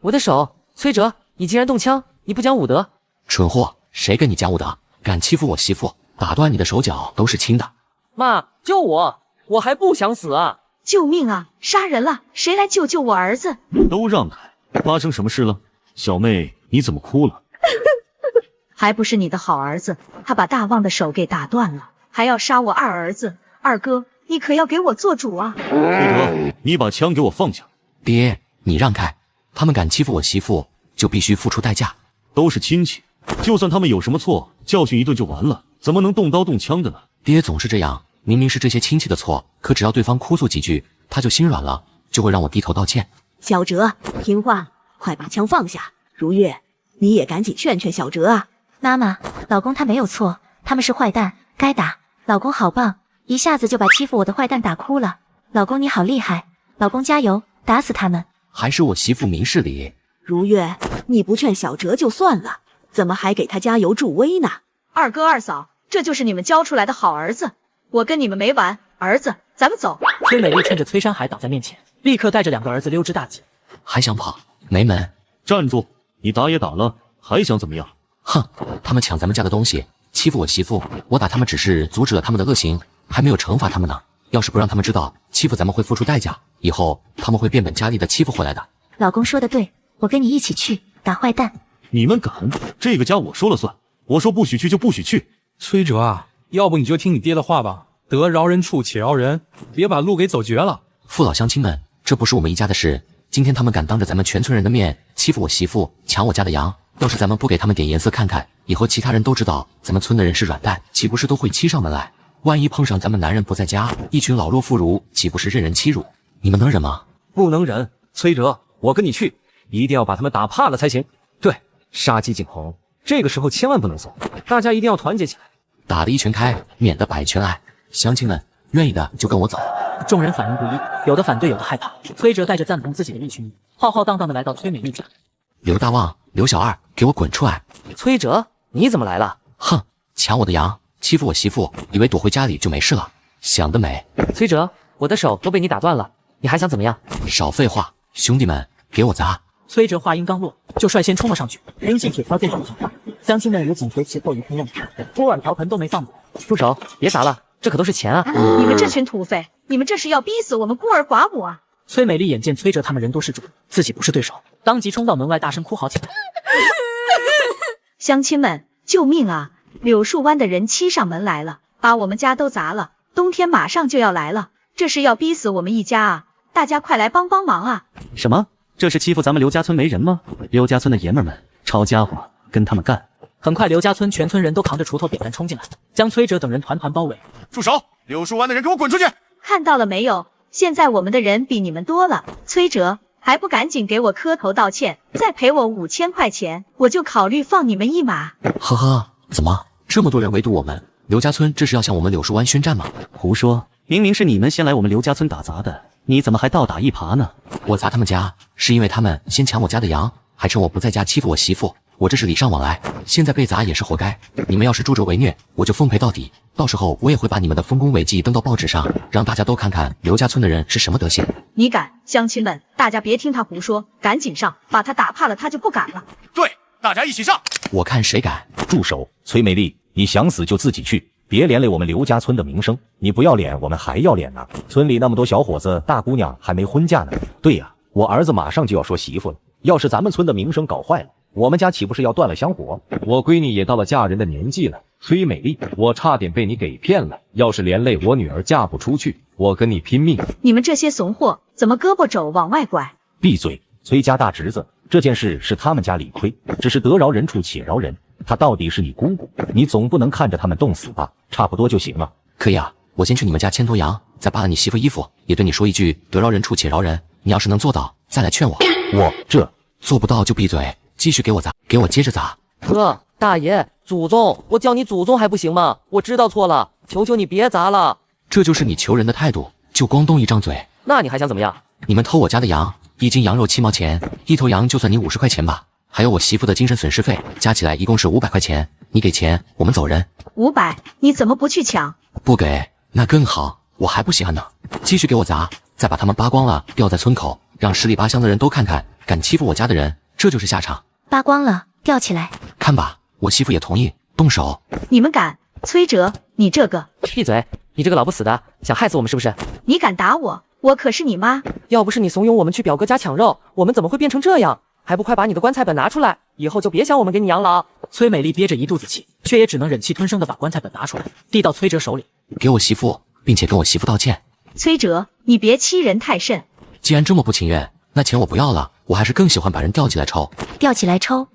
我的手，崔哲，你竟然动枪，你不讲武德！蠢货，谁跟你讲武德？敢欺负我媳妇，打断你的手脚都是轻的。妈，救我！我还不想死啊！救命啊！杀人了！谁来救我儿子？都让开！发生什么事了？小妹，你怎么哭了？还不是你的好儿子，他把大旺的手给打断了，还要杀我二儿子。二哥，你可要给我做主啊！崔哲，你把枪给我放下！爹，你让开！他们敢欺负我媳妇，就必须付出代价。都是亲戚，就算他们有什么错，教训一顿就完了，怎么能动刀动枪的呢？爹总是这样，明明是这些亲戚的错，可只要对方哭诉几句，他就心软了，就会让我低头道歉。小哲，听话，快把枪放下。如月，你也赶紧劝劝小哲啊！妈妈，老公他没有错，他们是坏蛋，该打。老公好棒，一下子就把欺负我的坏蛋打哭了。老公你好厉害，老公加油，打死他们！还是我媳妇明事理。如月，你不劝小哲就算了，怎么还给他加油助威呢？二哥二嫂，这就是你们教出来的好儿子，我跟你们没完。儿子，咱们走。崔美丽趁着崔山海倒在面前，立刻带着2个儿子溜之大吉。还想跑？没门！站住！你打也打了，还想怎么样？哼，他们抢咱们家的东西，欺负我媳妇，我打他们只是阻止了他们的恶行，还没有惩罚他们呢。要是不让他们知道欺负咱们会付出代价，以后他们会变本加厉的欺负回来的。老公说的对，我跟你一起去打坏蛋。你们敢？这个家我说了算，我说不许去就不许去。崔哲啊，要不你就听你爹的话吧，得饶人处且饶人，别把路给走绝了。父老乡亲们，这不是我们一家的事，今天他们敢当着咱们全村人的面欺负我媳妇，抢我家的羊，要是咱们不给他们点颜色看看，以后其他人都知道咱们村的人是软蛋，岂不是都会欺上门来？万一碰上咱们男人不在家，一群老弱妇孺，岂不是任人欺辱？你们能忍吗？不能忍。崔哲，我跟你去，一定要把他们打怕了才行。对，杀鸡儆猴，这个时候千万不能怂，大家一定要团结起来。打得一拳开，免得百拳挨。乡亲们，愿意的就跟我走。众人反应不一，有的反对，有的害怕。崔哲带着赞同自己的一群人，浩浩荡荡的来到崔美丽家。刘大旺、刘小二，给我滚出来！崔哲，你怎么来了？哼，抢我的羊，欺负我媳妇，以为躲回家里就没事了，想得美！崔哲，我的手都被你打断了，你还想怎么样？少废话，兄弟们，给我砸！崔哲话音刚落，就率先冲了上去，拎起铁条就往前打。乡亲们如紧随其后一通乱砍，锅碗瓢盆都没放过。住手，别砸了，这可都是钱啊！你们这群土匪，你们这是要逼死我们孤儿寡母啊！崔美丽眼见崔哲他们人多势众，自己不是对手，当即冲到门外大声哭嚎起来。乡亲们，救命啊！柳树湾的人欺上门来了，把我们家都砸了，冬天马上就要来了，这是要逼死我们一家啊！大家快来帮帮忙啊！什么？这是欺负咱们刘家村没人吗？刘家村的爷们儿们，抄家伙，跟他们干！很快，刘家村全村人都扛着锄头扁担冲进来，将崔哲等人团团包围。住手！柳树湾的人给我滚出去！看到了没有？现在我们的人比你们多了。崔哲，还不赶紧给我磕头道歉，再赔我5000块钱，我就考虑放你们一马。呵呵，怎么这么多人围堵我们？刘家村这是要向我们柳树湾宣战吗？胡说，明明是你们先来我们刘家村打砸的，你怎么还倒打一耙呢？我砸他们家是因为他们先抢我家的羊，还趁我不在家欺负我媳妇，我这是礼尚往来，现在被砸也是活该。你们要是助纣为虐，我就奉陪到底，到时候我也会把你们的丰功伟绩登到报纸上，让大家都看看刘家村的人是什么德行。你敢？乡亲们，大家别听他胡说，赶紧上，把他打怕了他就不敢了。对，大家一起上！我看谁敢！住手！崔美丽，你想死就自己去，别连累我们刘家村的名声。你不要脸，我们还要脸呢。村里那么多小伙子大姑娘还没婚嫁呢。对呀，我儿子马上就要说媳妇了，要是咱们村的名声搞坏了，我们家岂不是要断了香火？我闺女也到了嫁人的年纪了，崔美丽，我差点被你给骗了。要是连累我女儿嫁不出去，我跟你拼命！你们这些怂货，怎么胳膊肘往外拐？闭嘴！崔家大侄子，这件事是他们家理亏，只是得饶人处且饶人。他到底是你姑姑，你总不能看着他们冻死吧？差不多就行了。可以啊，我先去你们家牵头羊，再扒了你媳妇衣服，也对你说一句得饶人处且饶人。你要是能做到，再来劝我。我这做不到就闭嘴，继续给我砸，给我接着砸。哥，大爷，祖宗，我叫你祖宗还不行吗？我知道错了，求求你别砸了。这就是你求人的态度，就光动一张嘴。那你还想怎么样？你们偷我家的羊，1斤羊肉7毛钱，一头羊就算你50块钱吧。还有我媳妇的精神损失费，加起来一共是500块钱。你给钱，我们走人。500，你怎么不去抢？不给，那更好，我还不稀罕呢。继续给我砸，再把他们扒光了，吊在村口，让十里八乡的人都看看敢欺负我家的人，这就是下场。扒光了，吊起来。看吧，我媳妇也同意，动手。你们敢？崔哲，你这个……闭嘴！你这个老不死的，想害死我们是不是？你敢打我？我可是你妈！要不是你怂恿我们去表哥家抢肉，我们怎么会变成这样？还不快把你的棺材本拿出来，以后就别想我们给你养老。崔美丽憋着一肚子气，却也只能忍气吞声的把棺材本拿出来，递到崔哲手里。给我媳妇，并且跟我媳妇道歉。崔哲，你别欺人太甚。既然这么不情愿，那钱我不要了，我还是更喜欢把人吊起来抽。吊起来抽。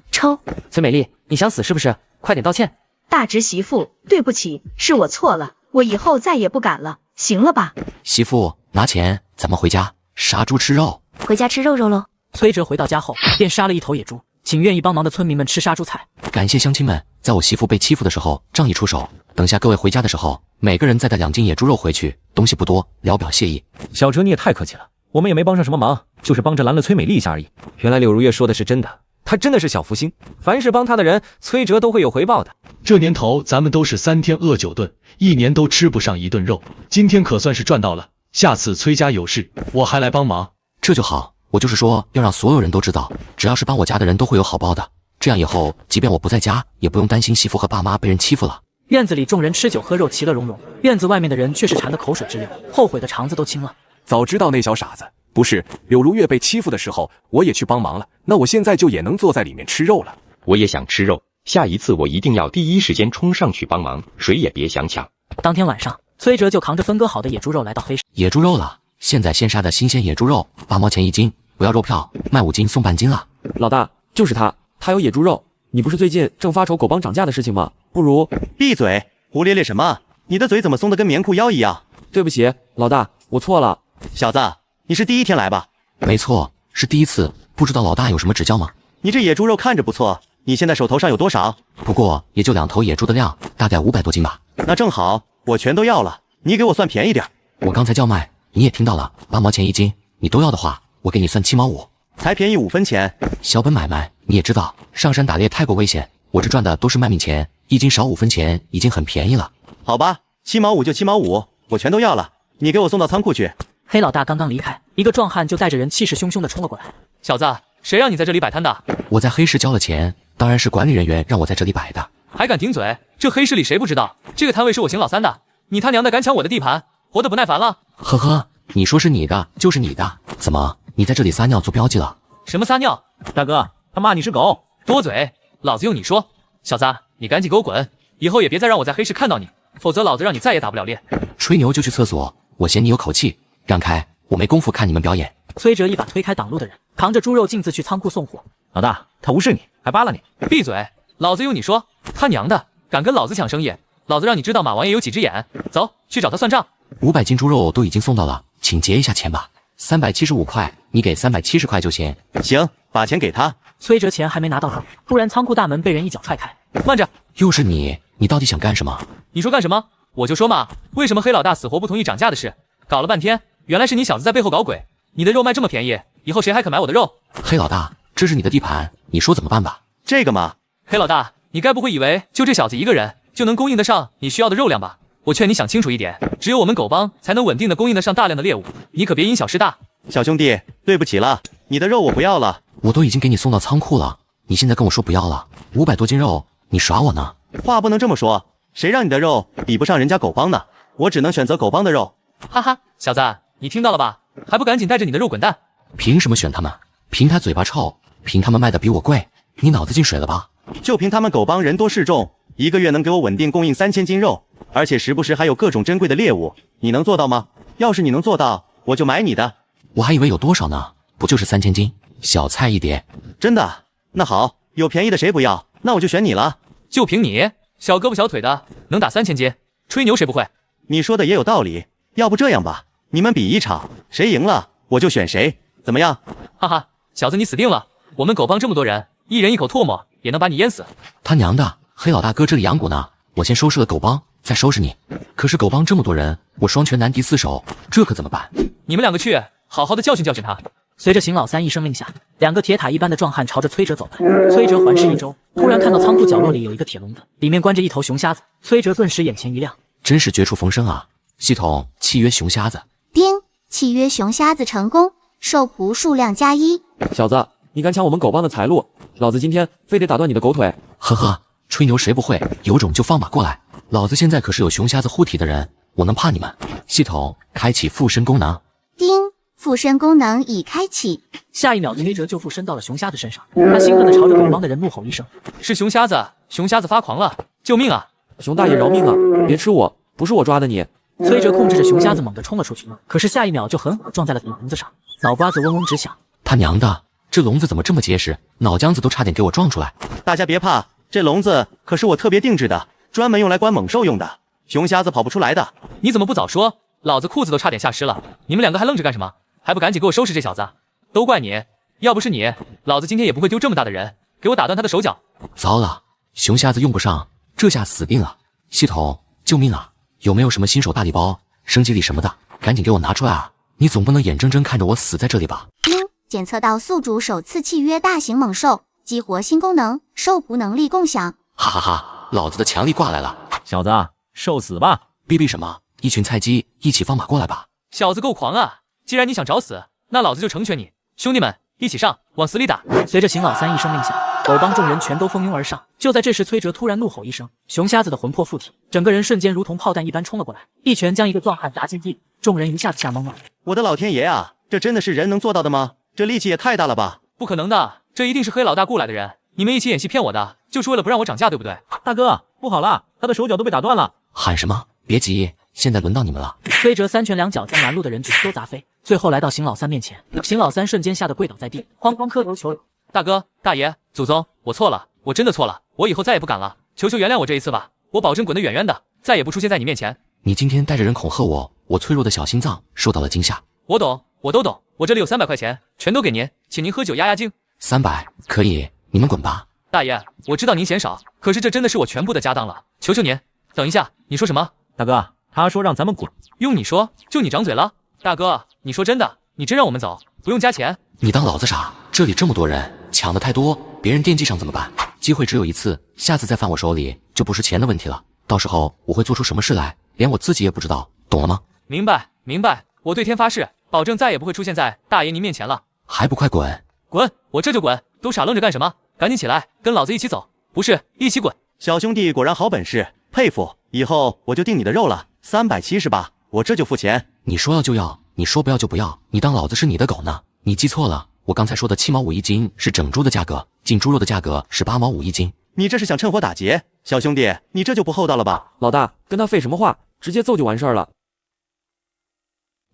崔美丽，你想死是不是？快点道歉。大侄媳妇，对不起，是我错了，我以后再也不敢了，行了吧？媳妇，拿钱，咱们回家杀猪吃肉。回家吃肉喽。崔哲回到家后，便杀了一头野猪，请愿意帮忙的村民们吃杀猪菜。感谢乡亲们，在我媳妇被欺负的时候仗义出手。等下各位回家的时候，每个人再带2斤野猪肉回去，东西不多，聊表谢意。小哲，你也太客气了，我们也没帮上什么忙，就是帮着拦了崔美丽一下而已。原来柳如月说的是真的，她真的是小福星，凡是帮她的人，崔哲都会有回报的。这年头咱们都是3天饿9顿，1年都吃不上1顿肉，今天可算是赚到了。下次崔家有事，我还来帮忙。这就好，我就是说要让所有人都知道，只要是帮我家的人都会有好报的。这样以后，即便我不在家，也不用担心媳妇和爸妈被人欺负了。院子里众人吃酒喝肉，其乐融融；院子外面的人却是馋得口水直流，后悔的肠子都青了。早知道那小傻子不是柳如月被欺负的时候，我也去帮忙了，那我现在就也能坐在里面吃肉了。我也想吃肉，下一次我一定要第一时间冲上去帮忙，谁也别想抢。当天晚上，崔哲就扛着分割好的野猪肉来到黑市。野猪肉了，现在现杀的新鲜野猪肉，8毛钱1斤，不要肉票，卖5斤送半斤了。老大，就是他有野猪肉。你不是最近正发愁狗帮涨价的事情吗？不如闭嘴，胡咧咧什么？你的嘴怎么松得跟棉裤腰一样？对不起，老大，我错了。小子，你是第一天来吧？没错，是第一次，不知道老大有什么指教吗？你这野猪肉看着不错，你现在手头上有多少？不过也就2头野猪的量，大概500多斤吧。那正好，我全都要了，你给我算便宜点。我刚才叫卖，你也听到了，8毛钱1斤，你都要的话，我给你算7毛5，才便宜5分钱。小本买卖，你也知道，上山打猎太过危险，我这赚的都是卖命钱，1斤少5分钱，已经很便宜了。好吧，7毛5就7毛5，我全都要了，你给我送到仓库去。黑老大刚刚离开，一个壮汉就带着人气势汹汹地冲了过来。小子，谁让你在这里摆摊的？我在黑市交了钱，当然是管理人员让我在这里摆的。还敢顶嘴？这黑市里谁不知道？这个摊位是我邢老三的，你他娘的敢抢我的地盘，活得不耐烦了？呵呵，你说是你的就是你的，怎么你在这里撒尿做标记了？什么撒尿？大哥，他骂你是狗。多嘴，老子用你说。小子，你赶紧给我滚，以后也别再让我在黑市看到你，否则老子让你再也打不了猎。吹牛就去厕所，我嫌你有口气，让开，我没工夫看你们表演。崔哲一把推开挡路的人，扛着猪肉径自去仓库送货。老大，他无视你，还扒拉你。闭嘴，老子用你说。他娘的，敢跟老子抢生意，老子让你知道马王爷有几只眼。走，去找他算账。500斤猪肉都已经送到了，请结一下钱吧。375块，你给370块就行。行，把钱给他。崔哲钱还没拿到手，突然仓库大门被人一脚踹开。慢着，又是你，你到底想干什么？你说干什么？我就说嘛，为什么黑老大死活不同意涨价的事？搞了半天，原来是你小子在背后搞鬼。你的肉卖这么便宜，以后谁还肯买我的肉？黑老大，这是你的地盘，你说怎么办吧？这个嘛，黑老大，你该不会以为就这小子一个人就能供应得上你需要的肉量吧？我劝你想清楚一点，只有我们狗帮才能稳定的供应得上大量的猎物，你可别因小失大。小兄弟，对不起了，你的肉我不要了。我都已经给你送到仓库了，你现在跟我说不要了？500多斤肉，你耍我呢？话不能这么说，谁让你的肉比不上人家狗帮呢？我只能选择狗帮的肉。哈哈，小子，你听到了吧？还不赶紧带着你的肉滚蛋！凭什么选他们？凭他嘴巴臭，凭他们卖的比我贵？你脑子进水了吧？就凭他们狗帮人多势众，一个月能给我稳定供应3000斤肉，而且时不时还有各种珍贵的猎物，你能做到吗？要是你能做到，我就买你的。我还以为有多少呢，不就是3000斤，小菜一碟。真的？那好，有便宜的谁不要？那我就选你了。就凭你，小胳膊小腿的，能打3000斤？吹牛谁不会？你说的也有道理，要不这样吧，你们比一场，谁赢了我就选谁，怎么样？哈哈，小子你死定了！我们狗帮这么多人，一人一口唾沫也能把你淹死。他娘的，黑老大哥这里养蛊呢，我先收拾了狗帮，再收拾你。可是狗帮这么多人，我双拳难敌4手，这可怎么办？你们2个去，好好的教训教训他。随着邢老三一声令下，2个铁塔一般的壮汉朝着崔哲走来。崔哲环视一周，突然看到仓库角落里有一个铁笼子，里面关着一头熊瞎子。崔哲顿时眼前一亮，真是绝处逢生啊！系统契约熊瞎子。叮，契约熊瞎子成功，受仆数量+1。小子，你敢抢我们狗帮的财路，老子今天非得打断你的狗腿！呵呵，吹牛谁不会？有种就放马过来！老子现在可是有熊瞎子护体的人，我能怕你们？系统开启附身功能。叮，附身功能已开启。下一秒，崔哲就附身到了熊瞎子身上，他兴奋地朝着狗帮的人怒吼一声：“是熊瞎子！熊瞎子发狂了！救命啊！熊大爷饶命啊！别吃我，不是我抓的你！”崔哲控制着熊瞎子猛地冲了出去，可是下一秒就狠狠撞在了笼子上，脑瓜子嗡嗡直响。他娘的，这笼子怎么这么结实？脑浆子都差点给我撞出来！大家别怕，这笼子可是我特别定制的，专门用来关猛兽用的，熊瞎子跑不出来的。你怎么不早说？老子裤子都差点吓湿了！你们两个还愣着干什么？还不赶紧给我收拾这小子！都怪你，要不是你，老子今天也不会丢这么大的人，给我打断他的手脚！糟了，熊瞎子用不上，这下死定了！系统，救命啊！有没有什么新手大礼包、升级礼什么的？赶紧给我拿出来啊！你总不能眼睁睁看着我死在这里吧？检测到宿主首次契约大型猛兽，激活新功能，受捕能力共享。哈哈哈，老子的强力挂来了！小子，受死吧！逼逼什么？一群菜鸡，一起放马过来吧！小子够狂啊！既然你想找死，那老子就成全你。兄弟们，一起上，往死里打！随着邢老三一声令下，狗帮众人全都蜂拥而上。就在这时，崔哲突然怒吼一声，熊瞎子的魂魄附体，整个人瞬间如同炮弹一般冲了过来，一拳将一个壮汉砸进地。众人一下子吓懵了。我的老天爷啊，这真的是人能做到的吗？这力气也太大了吧！不可能的，这一定是黑老大雇来的人。你们一起演戏骗我的，就是为了不让我涨价，对不对？大哥，不好了，他的手脚都被打断了。喊什么？别急，现在轮到你们了。崔哲三拳两脚将拦路的人全都砸飞，最后来到邢老三面前。邢老三瞬间吓得跪倒在地，哐哐磕头求饶：“大哥、大爷、祖宗，我错了，我真的错了，我以后再也不敢了，求求原谅我这一次吧，我保证滚得远远的，再也不出现在你面前。”你今天带着人恐吓我，我脆弱的小心脏受到了惊吓。我懂，我都懂，我这里有300块钱，全都给您，请您喝酒压压惊。300可以，你们滚吧。大爷，我知道您嫌少，可是这真的是我全部的家当了，求求您。等一下，你说什么？大哥，他说让咱们滚。用你说，就你长嘴了？大哥，你说真的？你真让我们走，不用加钱？你当老子傻？这里这么多人，抢的太多，别人惦记上怎么办？机会只有一次，下次再犯我手里，就不是钱的问题了。到时候我会做出什么事来，连我自己也不知道，懂了吗？明白，明白。我对天发誓，保证再也不会出现在大爷您面前了。还不快滚！滚！我这就滚！都傻愣着干什么？赶紧起来，跟老子一起走，不是一起滚！小兄弟果然好本事，佩服！以后我就定你的肉了，378，我这就付钱。你说要就要，你说不要就不要，你当老子是你的狗呢？你记错了，我刚才说的7毛5一斤是整猪的价格，进猪肉的价格是8毛5一斤。你这是想趁火打劫？小兄弟，你这就不厚道了吧？老大，跟他废什么话，直接揍就完事儿了。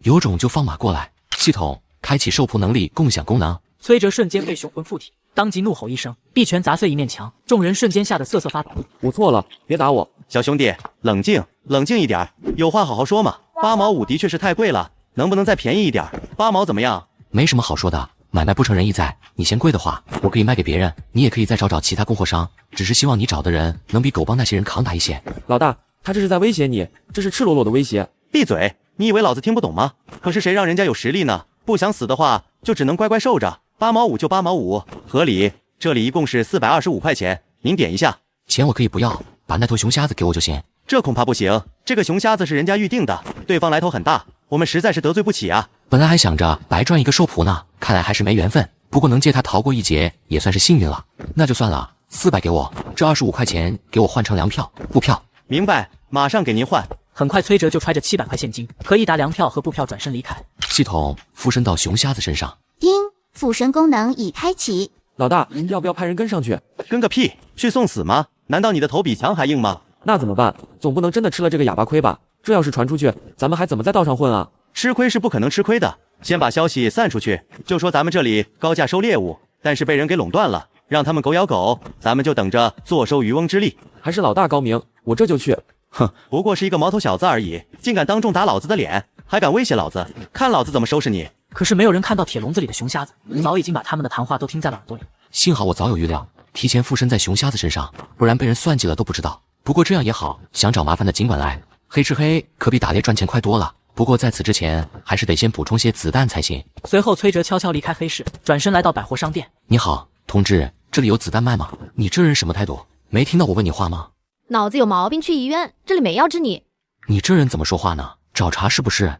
有种就放马过来！系统开启受仆能力共享功能。崔哲瞬间被雄魂附体，当即怒吼一声，一拳砸碎一面墙，众人瞬间吓得瑟瑟发抖。我错了，别打我！小兄弟，冷静，冷静一点，有话好好说嘛。8毛5的确是太贵了，能不能再便宜一点？8毛怎么样？没什么好说的，买卖不成仁义在。你嫌贵的话，我可以卖给别人，你也可以再找其他供货商。只是希望你找的人能比狗帮那些人扛打一些。老大，他这是在威胁你，这是赤裸裸的威胁。闭嘴！你以为老子听不懂吗？可是谁让人家有实力呢？不想死的话，就只能乖乖受着。8毛5就8毛5，合理。这里一共是425块钱，您点一下。钱我可以不要，把那头熊瞎子给我就行。这恐怕不行，这个熊瞎子是人家预定的，对方来头很大，我们实在是得罪不起啊。本来还想着白赚一个兽仆呢，看来还是没缘分。不过能借他逃过一劫，也算是幸运了。那就算了，400给我，这25块钱给我换成粮票、布票。明白，马上给您换。很快，崔哲就揣着700块现金和1沓粮票和布票转身离开。系统附身到熊瞎子身上。叮，附身功能已开启。老大，要不要派人跟上去？跟个屁！去送死吗？难道你的头比墙还硬吗？那怎么办？总不能真的吃了这个哑巴亏吧？这要是传出去，咱们还怎么在道上混啊？吃亏是不可能吃亏的，先把消息散出去，就说咱们这里高价收猎物，但是被人给垄断了，让他们狗咬狗，咱们就等着坐收渔翁之利。还是老大高明，我这就去。哼，不过是一个毛头小子而已，竟敢当众打老子的脸，还敢威胁老子，看老子怎么收拾你！可是没有人看到铁笼子里的熊瞎子，早已经把他们的谈话都听在了耳朵里。幸好我早有预料，提前附身在熊瞎子身上，不然被人算计了都不知道。不过这样也好，想找麻烦的尽管来，黑吃黑可比打猎赚钱快多了。不过在此之前，还是得先补充些子弹才行。随后，崔哲悄悄离开黑市，转身来到百货商店。你好，同志，这里有子弹卖吗？你这人什么态度？没听到我问你话吗？脑子有毛病，去医院，这里没药治你。你这人怎么说话呢？找茬是不是？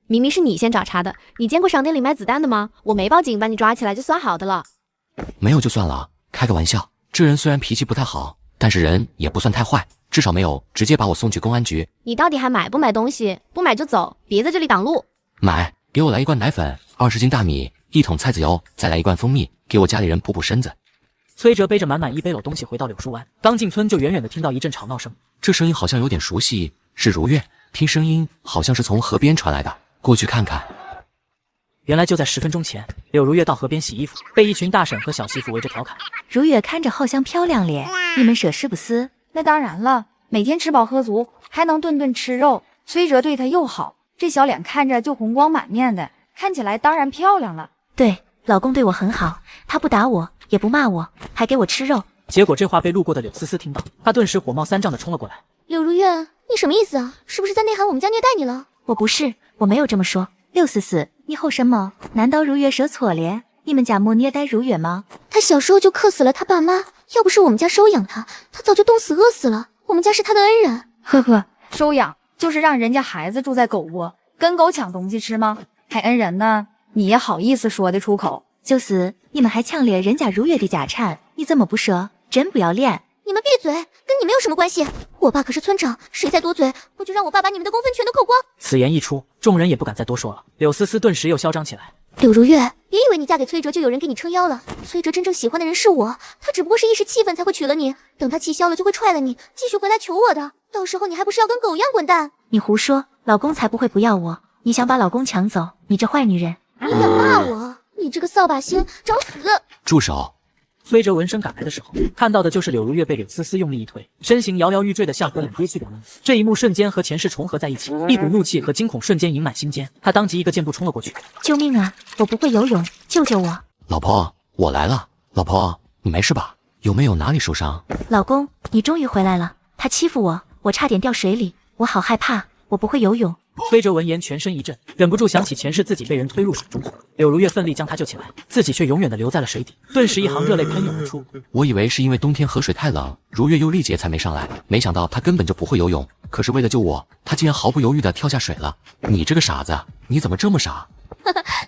明明是你先找茬的，你见过商店里卖子弹的吗？我没报警把你抓起来就算好的了。没有就算了，开个玩笑。这人虽然脾气不太好，但是人也不算太坏，至少没有直接把我送去公安局。你到底还买不买东西？不买就走，别在这里挡路。买，给我来1罐奶粉，20斤大米，1桶菜籽油，再来1罐蜂蜜，给我家里人补补身子。崔哲背着满满一背篓东西回到柳树湾，刚进村就远远的听到一阵吵闹声。这声音好像有点熟悉，是如月。听声音好像是从河边传来的，过去看看。原来就在10分钟前，柳如月到河边洗衣服，被一群大婶和小媳妇围着调侃。如月看着好像漂亮咧，你们舍是不是？那当然了，每天吃饱喝足，还能顿顿吃肉。崔哲对她又好，这小脸看着就红光满面的，看起来当然漂亮了。对，老公对我很好，他不打我，也不骂我，还给我吃肉。结果这话被路过的柳思思听到，她顿时火冒3丈的冲了过来。柳如月，你什么意思啊？是不是在内涵我们家虐待你了？我不是，我没有这么说。六思思，你吼什么？难道如月说错了？你们家没虐待如月吗？他小时候就克死了他爸妈，要不是我们家收养他，他早就冻死饿死了。我们家是他的恩人。呵呵，收养就是让人家孩子住在狗窝，跟狗抢东西吃吗？还恩人呢？你也好意思说得出口？就是你们还抢掠人家如月的家产，你怎么不说？真不要脸！你们闭嘴，跟你没有什么关系。我爸可是村长，谁再多嘴，我就让我爸把你们的公分全都扣光。此言一出，众人也不敢再多说了。柳思思顿时又嚣张起来。柳如月，别以为你嫁给崔哲就有人给你撑腰了。崔哲真正喜欢的人是我，他只不过是一时气愤才会娶了你，等他气消了就会踹了你，继续回来求我的。到时候你还不是要跟狗一样滚蛋？你胡说，老公才不会不要我。你想把老公抢走，你这坏女人！你敢骂我？你这个扫把星，找死！住手！崔哲闻声赶来的时候，看到的就是柳如月被柳思思用力一推，身形摇摇欲坠的向河里跌去的这一幕瞬间和前世重合在一起，一股怒气和惊恐瞬间盈满心间，他当即一个箭步冲了过去。救命啊！我不会游泳，救救我！老婆，我来了。老婆，你没事吧？有没有哪里受伤？老公，你终于回来了。他欺负我，我差点掉水里，我好害怕，我不会游泳。崔哲闻言全身一震，忍不住想起前世自己被人推入水中后，柳如月奋力将他救起来，自己却永远的留在了水底，顿时一行热泪喷涌而出。我以为是因为冬天河水太冷，如月又力竭才没上来，没想到他根本就不会游泳，可是为了救我，他竟然毫不犹豫的跳下水了。你这个傻子，你怎么这么傻？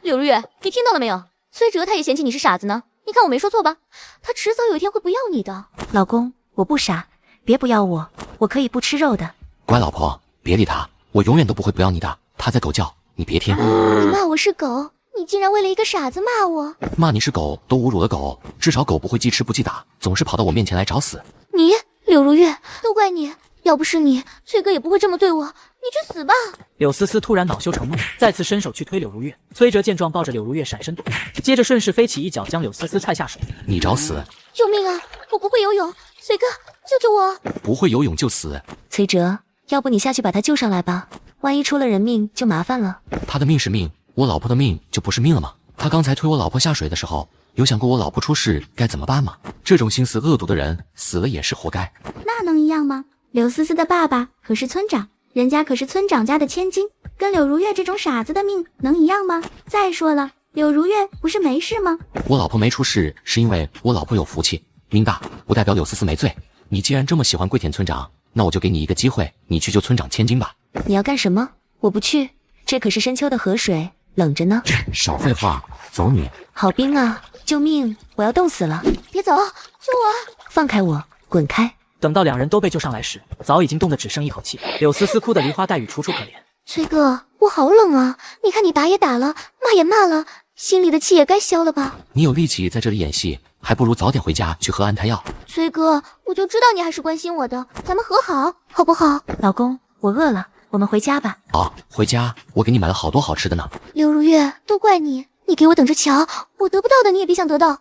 柳如月，你听到了没有？崔哲他也嫌弃你是傻子呢，你看我没说错吧？他迟早有一天会不要你的。老公，我不傻，别不要我，我可以不吃肉的。乖老婆，别理他，我永远都不会不要你的。他在狗叫，你别听。你骂我是狗，你竟然为了一个傻子骂我？骂你是狗都侮辱了狗，至少狗不会记吃不记打，总是跑到我面前来找死。你柳如月，都怪你，要不是你，崔哥也不会这么对我。你去死吧！柳思思突然恼羞成怒，再次伸手去推柳如月。崔哲见状，抱着柳如月闪身躲开，接着顺势飞起一脚将柳思思踹下水。你找死！救命啊！我不会游泳，崔哥，救救我！不会游泳就死。崔哲，要不你下去把他救上来吧，万一出了人命就麻烦了。他的命是命，我老婆的命就不是命了吗？他刚才推我老婆下水的时候，有想过我老婆出事该怎么办吗？这种心思恶毒的人，死了也是活该。那能一样吗？柳思思的爸爸可是村长，人家可是村长家的千金，跟柳如月这种傻子的命能一样吗？再说了，柳如月不是没事吗？我老婆没出事，是因为我老婆有福气，命大，不代表柳思思没罪。你既然这么喜欢桂田村长，那我就给你一个机会，你去救村长千金吧。你要干什么？我不去，这可是深秋的河水，冷着呢。少废话，走你！好冰啊！救命！我要冻死了！别走，救我！放开我，滚开！等到两人都被救上来时，早已经冻得只剩一口气。柳思思哭得梨花带雨，楚楚可怜。崔哥，我好冷啊！你看你打也打了，骂也骂了，心里的气也该消了吧？你有力气在这里演戏，还不如早点回家去喝安胎药。崔哥，我就知道你还是关心我的，咱们和好，好不好？老公，我饿了，我们回家吧。好，回家，我给你买了好多好吃的呢。柳如月，都怪你，你给我等着瞧，我得不到的你也别想得到。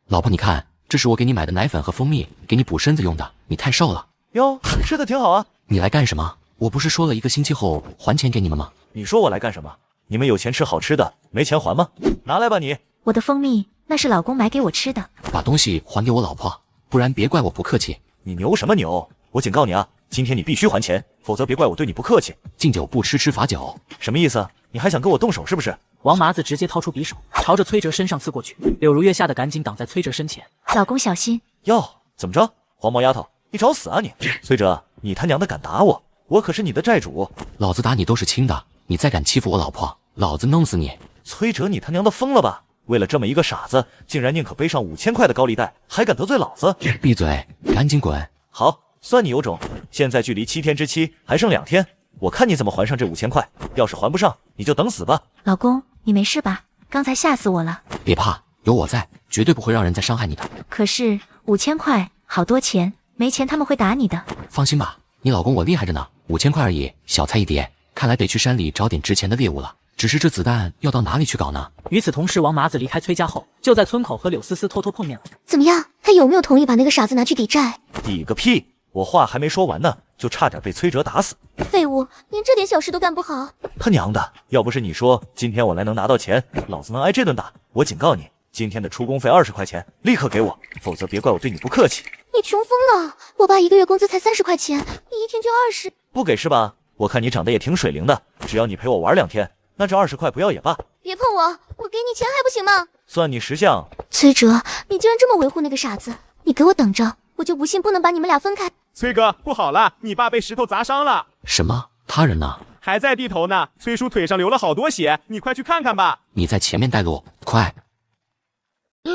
老婆，你看，这是我给你买的奶粉和蜂蜜，给你补身子用的，你太瘦了。哟，吃的挺好啊。你来干什么？我不是说了1个星期后还钱给你们吗？你说我来干什么？你们有钱吃好吃的，没钱还吗？拿来吧你。我的蜂蜜那是老公买给我吃的。把东西还给我老婆，不然别怪我不客气。你牛什么牛？我警告你啊，今天你必须还钱，否则别怪我对你不客气。敬酒不吃吃罚酒，什么意思？你还想跟我动手是不是？王麻子直接掏出匕首，朝着崔哲身上刺过去。柳如月吓得赶紧挡在崔哲身前。老公小心！哟，怎么着，黄毛丫头，你找死啊你！崔哲，你他娘的敢打我，我可是你的债主。老子打你都是轻的，你再敢欺负我老婆，老子弄死你！崔哲，你他娘的疯了吧？为了这么一个傻子，竟然宁可背上5000块的高利贷，还敢得罪老子！闭嘴，赶紧滚！好，算你有种。现在距离7天之期还剩2天，我看你怎么还上这5000块。要是还不上，你就等死吧。老公，你没事吧？刚才吓死我了。别怕，有我在，绝对不会让人再伤害你的。可是5000块好多钱，没钱他们会打你的。放心吧，你老公我厉害着呢，5000块而已，小菜一碟。看来得去山里找点值钱的猎物了。只是这子弹要到哪里去搞呢？与此同时，王麻子离开崔家后，就在村口和柳思思偷偷碰面了。怎么样？他有没有同意把那个傻子拿去抵债？抵个屁！我话还没说完呢，就差点被崔哲打死。废物，连这点小事都干不好。他娘的！要不是你说今天我来能拿到钱，老子能挨这顿打。我警告你，今天的出工费20块钱，立刻给我，否则别怪我对你不客气。你穷疯了！我爸1个月工资才30块钱，你一天就20。不给是吧？我看你长得也挺水灵的，只要你陪我玩2天，那这20块不要也罢。别碰我，我给你钱还不行吗？算你识相。崔哲，你竟然这么维护那个傻子！你给我等着，我就不信不能把你们俩分开。崔哥，不好了，你爸被石头砸伤了。什么？他人呢？还在地头呢。崔叔腿上流了好多血，你快去看看吧。你在前面带路，快！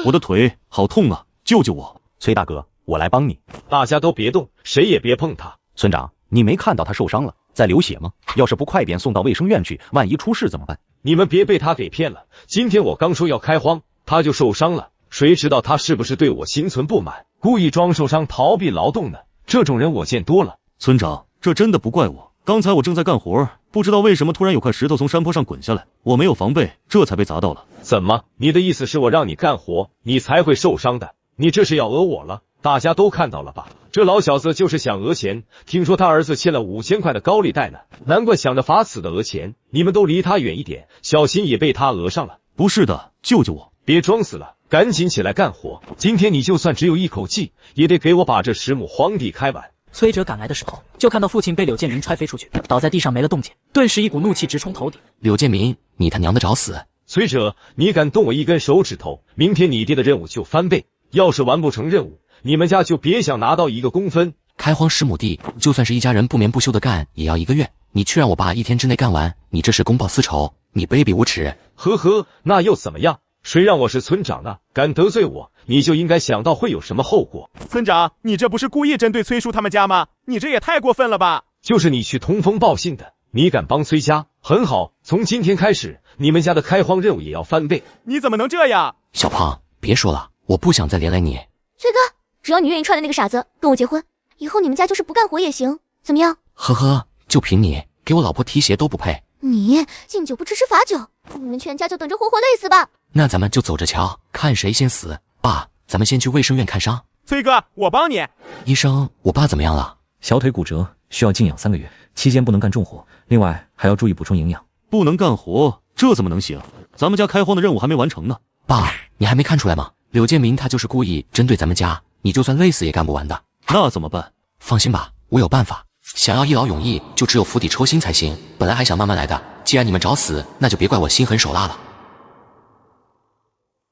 我的腿好痛啊，救救我！崔大哥，我来帮你。大家都别动，谁也别碰他。村长，你没看到他受伤了，在流血吗？要是不快点送到卫生院去，万一出事怎么办？你们别被他给骗了。今天我刚说要开荒，他就受伤了。谁知道他是不是对我心存不满，故意装受伤逃避劳动呢？这种人我见多了。村长，这真的不怪我。刚才我正在干活，不知道为什么突然有块石头从山坡上滚下来，我没有防备，这才被砸到了。怎么？你的意思是我让你干活，你才会受伤的？你这是要讹我了？大家都看到了吧？这老小子就是想讹钱，听说他儿子欠了5000块的高利贷呢，难怪想着法子的讹钱。你们都离他远一点，小心也被他讹上了。不是的，救救我！别装死了，赶紧起来干活。今天你就算只有一口气，也得给我把这10亩荒地开完。崔哲赶来的时候，就看到父亲被柳建明踹飞出去，倒在地上没了动静，顿时一股怒气直冲头顶。柳建明，你他娘的找死！崔哲，你敢动我一根手指头，明天你爹的任务就翻倍。要是完不成任务，你们家就别想拿到1个公分。开荒10亩地，就算是一家人不眠不休的干，也要1个月。你却让我爸1天之内干完，你这是公报私仇，你卑鄙无耻！呵呵，那又怎么样？谁让我是村长呢？敢得罪我，你就应该想到会有什么后果。村长，你这不是故意针对崔叔他们家吗？你这也太过分了吧！就是你去通风报信的，你敢帮崔家？很好，从今天开始，你们家的开荒任务也要翻倍。你怎么能这样？小胖，别说了，我不想再连累你。崔哥，只要你愿意踹的那个傻子跟我结婚，以后你们家就是不干活也行，怎么样？呵呵，就凭你，给我老婆提鞋都不配。你敬酒不吃吃罚酒，你们全家就等着活活累死吧！那咱们就走着瞧，看谁先死。爸，咱们先去卫生院看伤。崔哥，我帮你。医生，我爸怎么样了？小腿骨折，需要静养3个月，期间不能干重活，另外还要注意补充营养。不能干活，这怎么能行？咱们家开荒的任务还没完成呢。爸，你还没看出来吗？柳建明他就是故意针对咱们家，你就算累死也干不完的。那怎么办？放心吧，我有办法。想要一劳永逸，就只有釜底抽薪才行。本来还想慢慢来的，既然你们找死，那就别怪我心狠手辣了。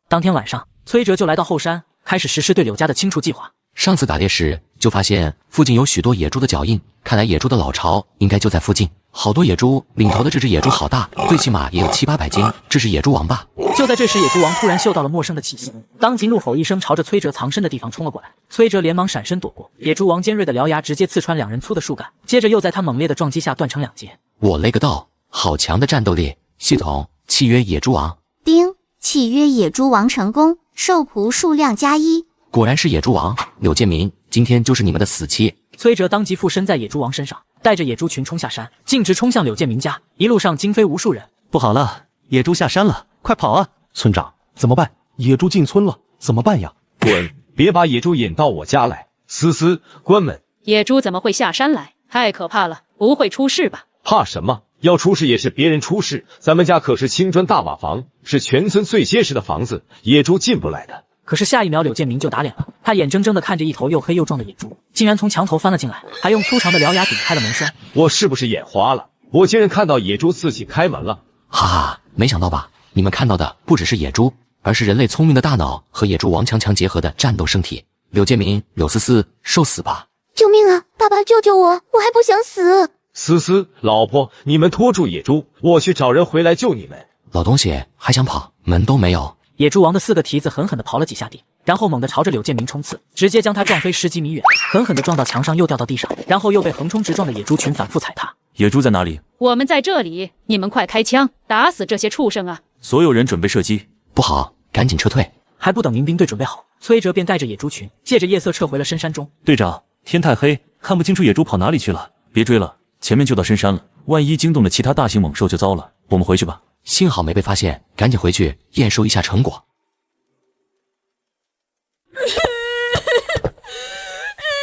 当天晚上，崔哲就来到后山，开始实施对柳家的清除计划。上次打猎时就发现附近有许多野猪的脚印，看来野猪的老巢应该就在附近。好多野猪，领头的这只野猪好大，最起码也有700-800斤，这是野猪王吧？就在这时，野猪王突然嗅到了陌生的气息，当即怒吼一声，朝着崔哲藏身的地方冲了过来。崔哲连忙闪身躲过，野猪王尖锐的獠牙直接刺穿2人粗的树干，接着又在他猛烈的撞击下断成2截。我勒个道，好强的战斗力！系统契约野猪王，丁，契约野猪王成功，受仆数量+1。果然是野猪王。柳建明，今天就是你们的死期！崔哲当即附身在野猪王身上，带着野猪群冲下山，径直冲向柳建明家，一路上惊飞无数人。不好了，野猪下山了，快跑啊！村长，怎么办？野猪进村了，怎么办呀？滚！别把野猪引到我家来！思思，关门！野猪怎么会下山来？太可怕了，不会出事吧？怕什么？要出事也是别人出事，咱们家可是青砖大瓦房，是全村最结实的房子，野猪进不来的。可是下一秒，柳建明就打脸了。他眼睁睁地看着一头又黑又壮的野猪，竟然从墙头翻了进来，还用粗长的獠牙顶开了门栓。我是不是眼花了？我竟然看到野猪自己开门了！哈哈，没想到吧？你们看到的不只是野猪，而是人类聪明的大脑和野猪王强结合的战斗身体。柳建明、柳思思，受死吧！救命啊！爸爸救救我！我还不想死！思思，老婆，你们拖住野猪，我去找人回来救你们。老东西还想跑，门都没有！野猪王的4个蹄子狠狠地刨了几下地，然后猛地朝着柳建明冲刺，直接将他撞飞10几米远，狠狠地撞到墙上，又掉到地上，然后又被横冲直撞的野猪群反复踩踏。野猪在哪里？我们在这里，你们快开枪，打死这些畜生啊！所有人准备射击。不好，赶紧撤退！还不等民兵队准备好，崔哲便带着野猪群借着夜色撤回了深山中。队长，天太黑，看不清楚野猪跑哪里去了，别追了，前面就到深山了，万一惊动了其他大型猛兽就糟了。我们回去吧。幸好没被发现，赶紧回去验收一下成果。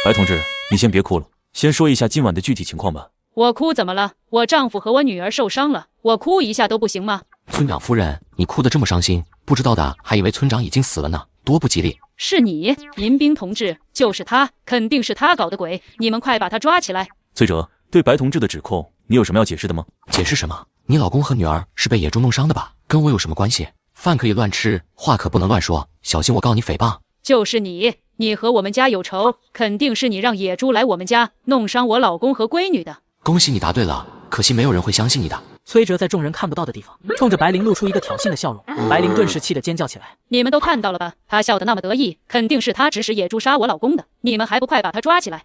白同志，你先别哭了，先说一下今晚的具体情况吧。我哭怎么了？我丈夫和我女儿受伤了，我哭一下都不行吗？村长夫人，你哭得这么伤心，不知道的还以为村长已经死了呢，多不吉利。是你，民兵同志，就是他，肯定是他搞的鬼，你们快把他抓起来。崔哲，对白同志的指控，你有什么要解释的吗？解释什么？你老公和女儿是被野猪弄伤的吧？跟我有什么关系？饭可以乱吃，话可不能乱说，小心我告你诽谤。就是你，你和我们家有仇，肯定是你让野猪来我们家弄伤我老公和闺女的。恭喜你答对了，可惜没有人会相信你的。崔哲在众人看不到的地方，冲着白灵露出一个挑衅的笑容，白灵顿时气得尖叫起来。你们都看到了吧？他笑得那么得意，肯定是他指使野猪杀我老公的，你们还不快把他抓起来？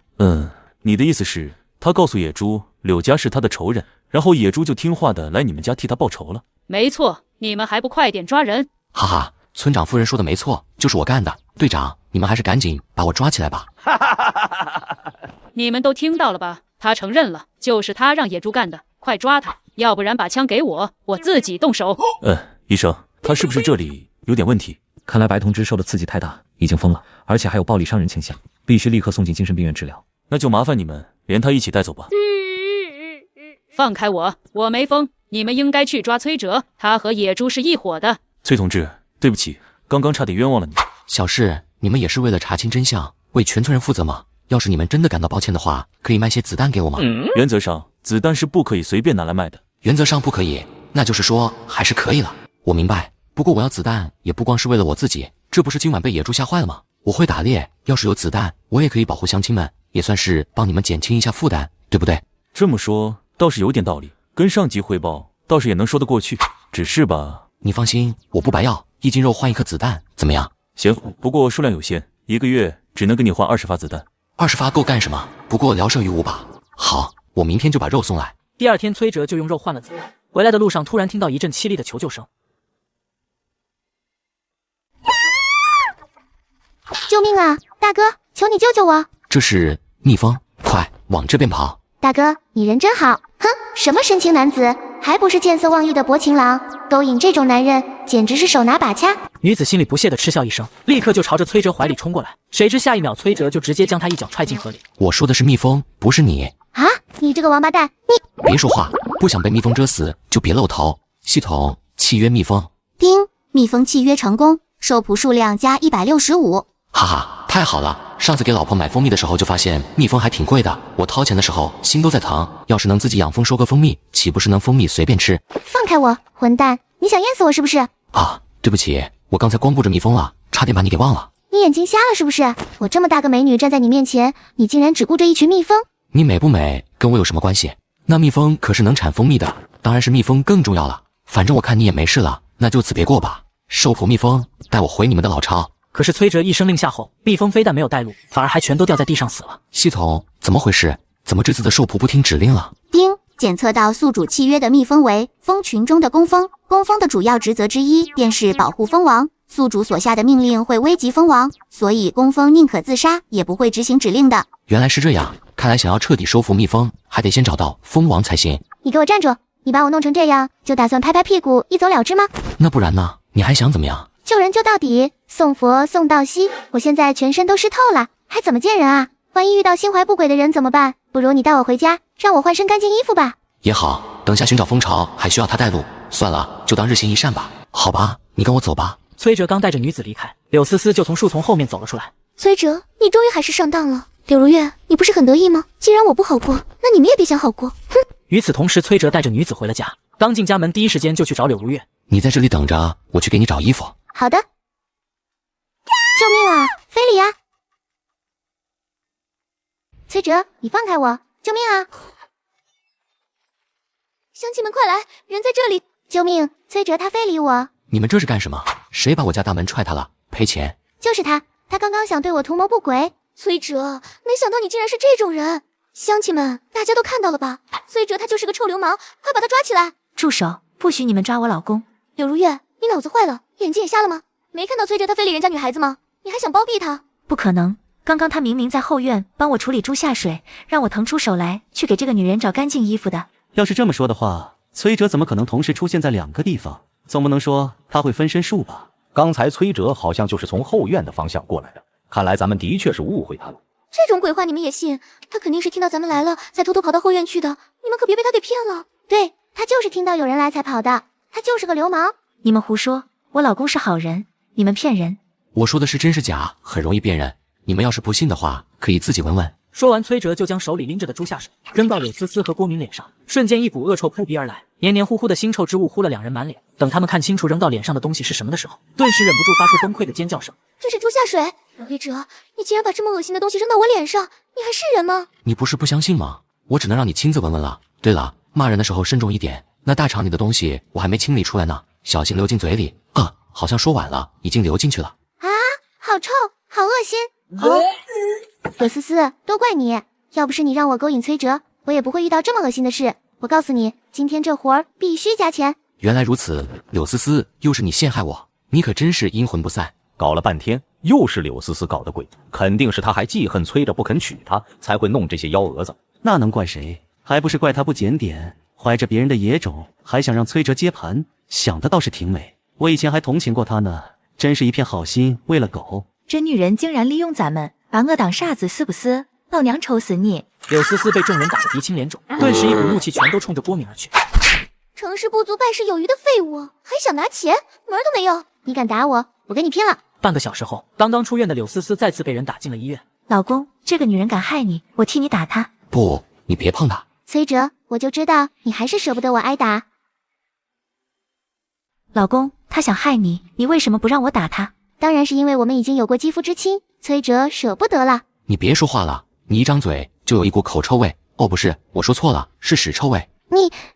你的意思是，他告诉野猪柳家是他的仇人，然后野猪就听话的来你们家替他报仇了？没错，你们还不快点抓人？哈哈，村长夫人说的没错，就是我干的。队长，你们还是赶紧把我抓起来吧。你们都听到了吧？他承认了，就是他让野猪干的，快抓他，要不然把枪给我，我自己动手。医生，他是不是这里有点问题？看来白同志受的刺激太大，已经疯了，而且还有暴力伤人倾向，必须立刻送进精神病院治疗。那就麻烦你们连他一起带走吧。放开我，我没疯，你们应该去抓崔哲，他和野猪是一伙的。崔同志，对不起，刚刚差点冤枉了你。小事，你们也是为了查清真相，为全村人负责吗？要是你们真的感到抱歉的话，可以卖些子弹给我吗？原则上，子弹是不可以随便拿来卖的。原则上不可以，那就是说还是可以了。我明白，不过我要子弹也不光是为了我自己，这不是今晚被野猪吓坏了吗？我会打猎，要是有子弹，我也可以保护乡亲们，也算是帮你们减轻一下负担，对不对？这么说倒是有点道理，跟上级汇报倒是也能说得过去。只是吧，你放心，我不白要，1斤肉换1颗子弹，怎么样？行，不过数量有限，1个月只能给你换20发子弹。20发够干什么？不过聊胜于无吧。好，我明天就把肉送来。第2天，崔哲就用肉换了子弹。回来的路上，突然听到一阵凄厉的求救声。救命啊！大哥，求你救救我！这是蜜蜂，快往这边跑！大哥，你人真好。哼，什么深情男子，还不是见色忘义的薄情郎，勾引这种男人，简直是手拿把掐。女子心里不屑地嗤笑一声，立刻就朝着崔哲怀里冲过来。谁知下一秒，崔哲就直接将她一脚踹进河里。我说的是蜜蜂，不是你啊！你这个王八蛋，你别说话，不想被蜜蜂蛰死就别露头。系统契约蜜蜂，叮，蜜蜂契约成功，受捕数量加165。哈哈，太好了！上次给老婆买蜂蜜的时候就发现蜜蜂还挺贵的，我掏钱的时候心都在疼。要是能自己养蜂收割蜂蜜，岂不是能蜂蜜随便吃？放开我，混蛋！你想淹死我是不是？啊，对不起，我刚才光顾着蜜蜂了，差点把你给忘了。你眼睛瞎了是不是？我这么大个美女站在你面前，你竟然只顾着一群蜜蜂？你美不美跟我有什么关系？那蜜蜂可是能产蜂蜜的，当然是蜜蜂更重要了。反正我看你也没事了，那就此别过吧。受捕蜜蜂，带我回你们的老巢。可是崔哲一声令下后，蜜蜂非但没有带路，反而还全都掉在地上死了。系统怎么回事？怎么这次的受捕不听指令了？叮，检测到宿主契约的蜜蜂为蜂群中的工蜂，工蜂的主要职责之一便是保护蜂王，宿主所下的命令会危及蜂王，所以工蜂宁可自杀也不会执行指令的。原来是这样，看来想要彻底收服蜜蜂，还得先找到蜂王才行。你给我站住！你把我弄成这样，就打算拍拍屁股一走了之吗？那不然呢？你还想怎么样？救人救到底，送佛送到西。我现在全身都湿透了，还怎么见人啊？万一遇到心怀不轨的人怎么办？不如你带我回家，让我换身干净衣服吧。也好，等下寻找蜂巢还需要他带路。算了，就当日行一善吧。好吧，你跟我走吧。崔哲刚带着女子离开，柳思思就从树丛后面走了出来。崔哲，你终于还是上当了。柳如月，你不是很得意吗？既然我不好过，那你们也别想好过。哼！与此同时，崔哲带着女子回了家。刚进家门，第一时间就去找柳如月。你在这里等着，我去给你找衣服。好的。救命啊！非礼啊！崔哲，你放开我！救命啊！乡亲们快来，人在这里！救命！崔哲他非礼我。你们这是干什么？谁把我家大门踹塌了？赔钱。就是他，他刚刚想对我图谋不轨。崔哲，没想到你竟然是这种人！乡亲们，大家都看到了吧？崔哲他就是个臭流氓，快把他抓起来！住手！不许你们抓我老公！柳如月，你脑子坏了，眼睛也瞎了吗？没看到崔哲他非礼人家女孩子吗？你还想包庇他？不可能！刚刚他明明在后院帮我处理猪下水，让我腾出手来去给这个女人找干净衣服的。要是这么说的话，崔哲怎么可能同时出现在2个地方？总不能说他会分身术吧？刚才崔哲好像就是从后院的方向过来的，看来咱们的确是误会他了。这种鬼话你们也信？他肯定是听到咱们来了，才偷偷跑到后院去的。你们可别被他给骗了。对，他就是听到有人来才跑的，他就是个流氓。你们胡说，我老公是好人，你们骗人。我说的是真是假，很容易辨认。你们要是不信的话，可以自己闻闻。说完，崔哲就将手里拎着的猪下水扔到柳思思和郭明脸上，瞬间一股恶臭扑鼻而来，黏黏糊糊的腥臭之物糊了2人满脸。等他们看清楚扔到脸上的东西是什么的时候，顿时忍不住发出崩溃的尖叫声。这是猪下水！崔哲，你竟然把这么恶心的东西扔到我脸上，你还是人吗？你不是不相信吗？我只能让你亲自闻闻了。对了，骂人的时候慎重一点，那大肠里的东西我还没清理出来呢，小心流进嘴里。好像说晚了，已经流进去了。啊，好臭，好恶心！柳思思，都怪你，要不是你让我勾引崔哲，我也不会遇到这么恶心的事。我告诉你，今天这活儿必须加钱。原来如此，柳思思，又是你陷害我，你可真是阴魂不散。搞了半天，又是柳思思搞的鬼，肯定是他还记恨崔着不肯娶她，才会弄这些幺蛾子。那能怪谁？还不是怪他不检点，怀着别人的野种，还想让崔哲接盘，想的倒是挺美。我以前还同情过他呢，真是一片好心为了狗。这女人竟然利用咱们，把我当傻子是不是？老娘抽死你！柳思思被众人打得鼻青脸肿，顿时一股怒气全都冲着郭敏而去。成事不足败事有余的废物，还想拿钱，门都没有！你敢打我，我跟你拼了！半个小时后，刚刚出院的柳思思再次被人打进了医院。老公，这个女人敢害你，我替你打她。不，你别碰她。崔哲，我就知道你还是舍不得我挨打。老公，她想害你，你为什么不让我打她？当然是因为我们已经有过肌肤之亲，崔哲舍不得了。你别说话了，你一张嘴就有一股口臭味。哦，不是，我说错了，是屎臭味。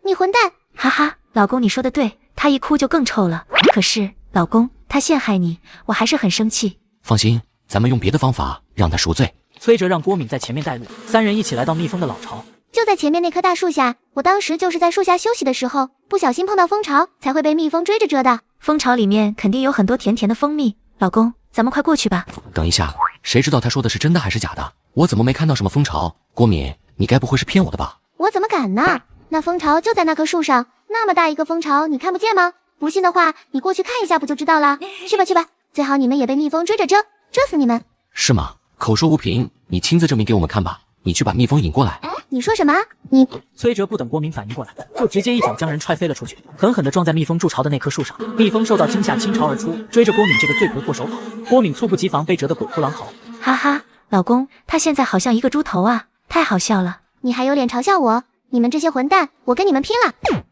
你混蛋！哈哈，老公你说的对，她一哭就更臭了。可是，老公，她陷害你，我还是很生气。放心，咱们用别的方法让她赎罪。崔哲让郭敏在前面带路，3人一起来到蜜蜂的老巢。就在前面那棵大树下，我当时就是在树下休息的时候，不小心碰到蜂巢，才会被蜜蜂追着蛰的。蜂巢里面肯定有很多甜甜的蜂蜜，老公，咱们快过去吧。等一下，谁知道他说的是真的还是假的？我怎么没看到什么蜂巢？郭敏，你该不会是骗我的吧？我怎么敢呢？那蜂巢就在那棵树上，那么大一个蜂巢，你看不见吗？不信的话，你过去看一下不就知道了。去吧去吧，最好你们也被蜜蜂追着蛰死你们。是吗？口说无凭，你亲自证明给我们看吧。你去把蜜蜂引过来。你说什么？你……崔哲不等郭敏反应过来，就直接一脚将人踹飞了出去，狠狠地撞在蜜蜂筑巢的那棵树上。蜜蜂受到惊吓，倾巢而出，追着郭敏这个罪魁祸首跑。郭敏猝不及防，被蛰得鬼哭狼嚎。哈哈，老公，他现在好像一个猪头啊，太好笑了。你还有脸嘲笑我？你们这些混蛋，我跟你们拼了！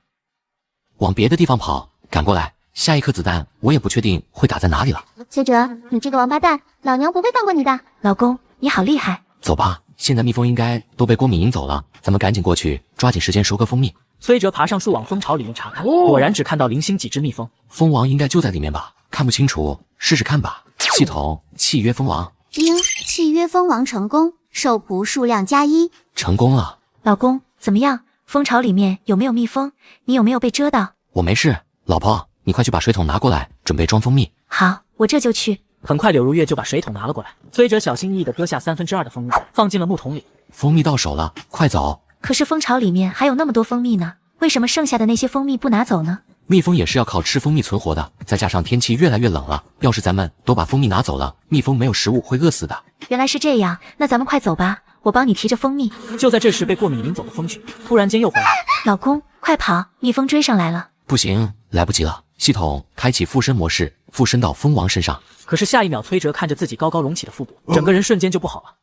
往别的地方跑，赶过来！下一颗子弹我也不确定会打在哪里了。崔哲，你这个王八蛋，老娘不会放过你的！老公，你好厉害！走吧，现在蜜蜂应该都被郭敏引走了，咱们赶紧过去，抓紧时间收割蜂蜜。崔哲爬上树往蜂巢里面查看，果然只看到零星几只蜜蜂。蜂王应该就在里面吧？看不清楚，试试看吧。系统契约蜂王。叮，契约蜂王成功，受仆数量+1。成功了。老公，怎么样？蜂巢里面有没有蜜蜂？你有没有被蛰到？我没事，老婆，你快去把水桶拿过来，准备装蜂蜜。好，我这就去。很快，柳如月就把水桶拿了过来。崔哲小心翼翼地割下2/3的蜂蜜，放进了木桶里。蜂蜜到手了，快走！可是蜂巢里面还有那么多蜂蜜呢，为什么剩下的那些蜂蜜不拿走呢？蜜蜂也是要靠吃蜂蜜存活的，再加上天气越来越冷了，要是咱们都把蜂蜜拿走了，蜜蜂没有食物会饿死的。原来是这样，那咱们快走吧，我帮你提着蜂蜜。就在这时，被过敏引走的蜂群突然间又回来了。老公，快跑，蜜蜂追上来了。不行，来不及了，系统开启附身模式，附身到蜂王身上。可是下一秒，崔哲看着自己高高隆起的腹部，整个人瞬间就不好了。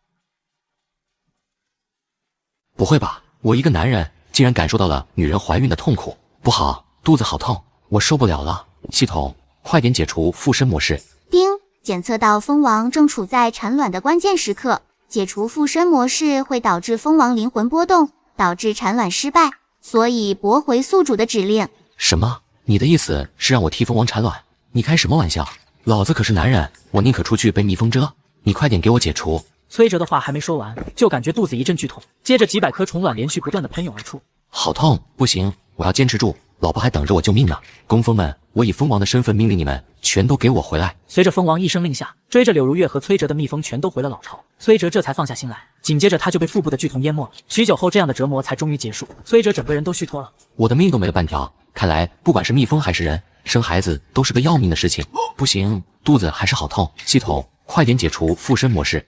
不会吧，我一个男人竟然感受到了女人怀孕的痛苦，不好，肚子好痛，我受不了了。系统，快点解除附身模式。叮，检测到蜂王正处在产卵的关键时刻，解除附身模式会导致蜂王灵魂波动，导致产卵失败，所以驳回宿主的指令。什么？你的意思是让我替蜂王产卵？你开什么玩笑？老子可是男人，我宁可出去被蜜蜂蛰。你快点给我解除！崔哲的话还没说完，就感觉肚子一阵剧痛，接着几百颗虫卵连续不断的喷涌而出。好痛！不行，我要坚持住，老婆还等着我救命呢。工蜂们，我以蜂王的身份命令你们，全都给我回来！随着蜂王一声令下，追着柳如月和崔哲的蜜蜂全都回了老巢。崔哲这才放下心来，紧接着他就被腹部的剧痛淹没了。许久后，这样的折磨才终于结束，崔哲整个人都虚脱了。我的命都没了半条，看来不管是蜜蜂还是人，生孩子都是个要命的事情。不行，肚子还是好痛。系统，快点解除附身模式！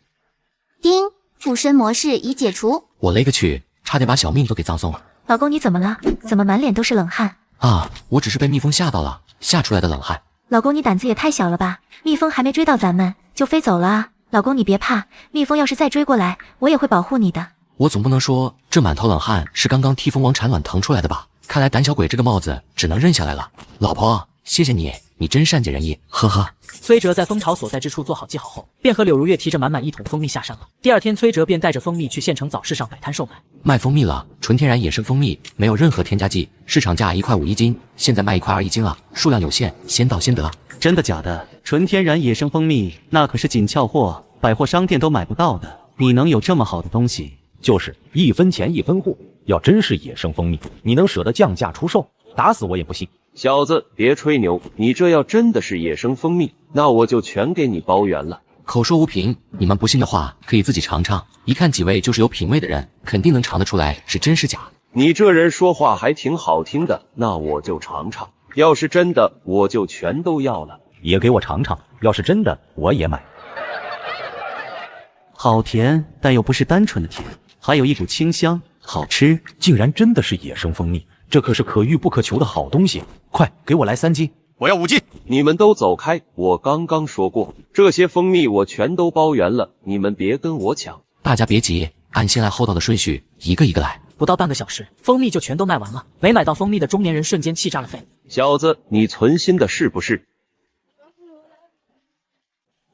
叮，附身模式已解除。我勒个去，差点把小命都给葬送了。老公，你怎么了？怎么满脸都是冷汗？啊，我只是被蜜蜂吓到了，吓出来的冷汗。老公，你胆子也太小了吧？蜜蜂还没追到咱们就飞走了啊！老公，你别怕，蜜蜂要是再追过来，我也会保护你的。我总不能说这满头冷汗是刚刚替蜂王产卵疼出来的吧？看来胆小鬼这个帽子只能认下来了。老婆，谢谢你，你真善解人意，呵呵。崔哲在蜂巢所在之处做好记号后，便和柳如月提着满满一桶蜂蜜下山了。第二天，崔哲便带着蜂蜜去县城早市上摆摊售卖。卖蜂蜜了，纯天然野生蜂蜜，没有任何添加剂，市场价1块5一斤，现在卖1块2一斤了，数量有限，先到先得。真的假的？纯天然野生蜂蜜，那可是紧俏货，百货商店都买不到的。你能有这么好的东西？就是1分钱1分货，要真是野生蜂蜜，你能舍得降价出售？打死我也不信。小子，别吹牛，你这要真的是野生蜂蜜，那我就全给你包圆了。口说无凭，你们不信的话，可以自己尝尝。一看几位就是有品味的人，肯定能尝得出来是真是假。你这人说话还挺好听的，那我就尝尝。要是真的，我就全都要了。也给我尝尝，要是真的，我也买。好甜，但又不是单纯的甜，还有一股清香，好吃。竟然真的是野生蜂蜜，这可是可遇不可求的好东西。快给我来3斤，我要5斤。你们都走开，我刚刚说过，这些蜂蜜我全都包圆了，你们别跟我抢。大家别急，按先来后到的顺序，一个一个来。不到半个小时，蜂蜜就全都卖完了。没买到蜂蜜的中年人瞬间气炸了肺。小子，你存心的是不是？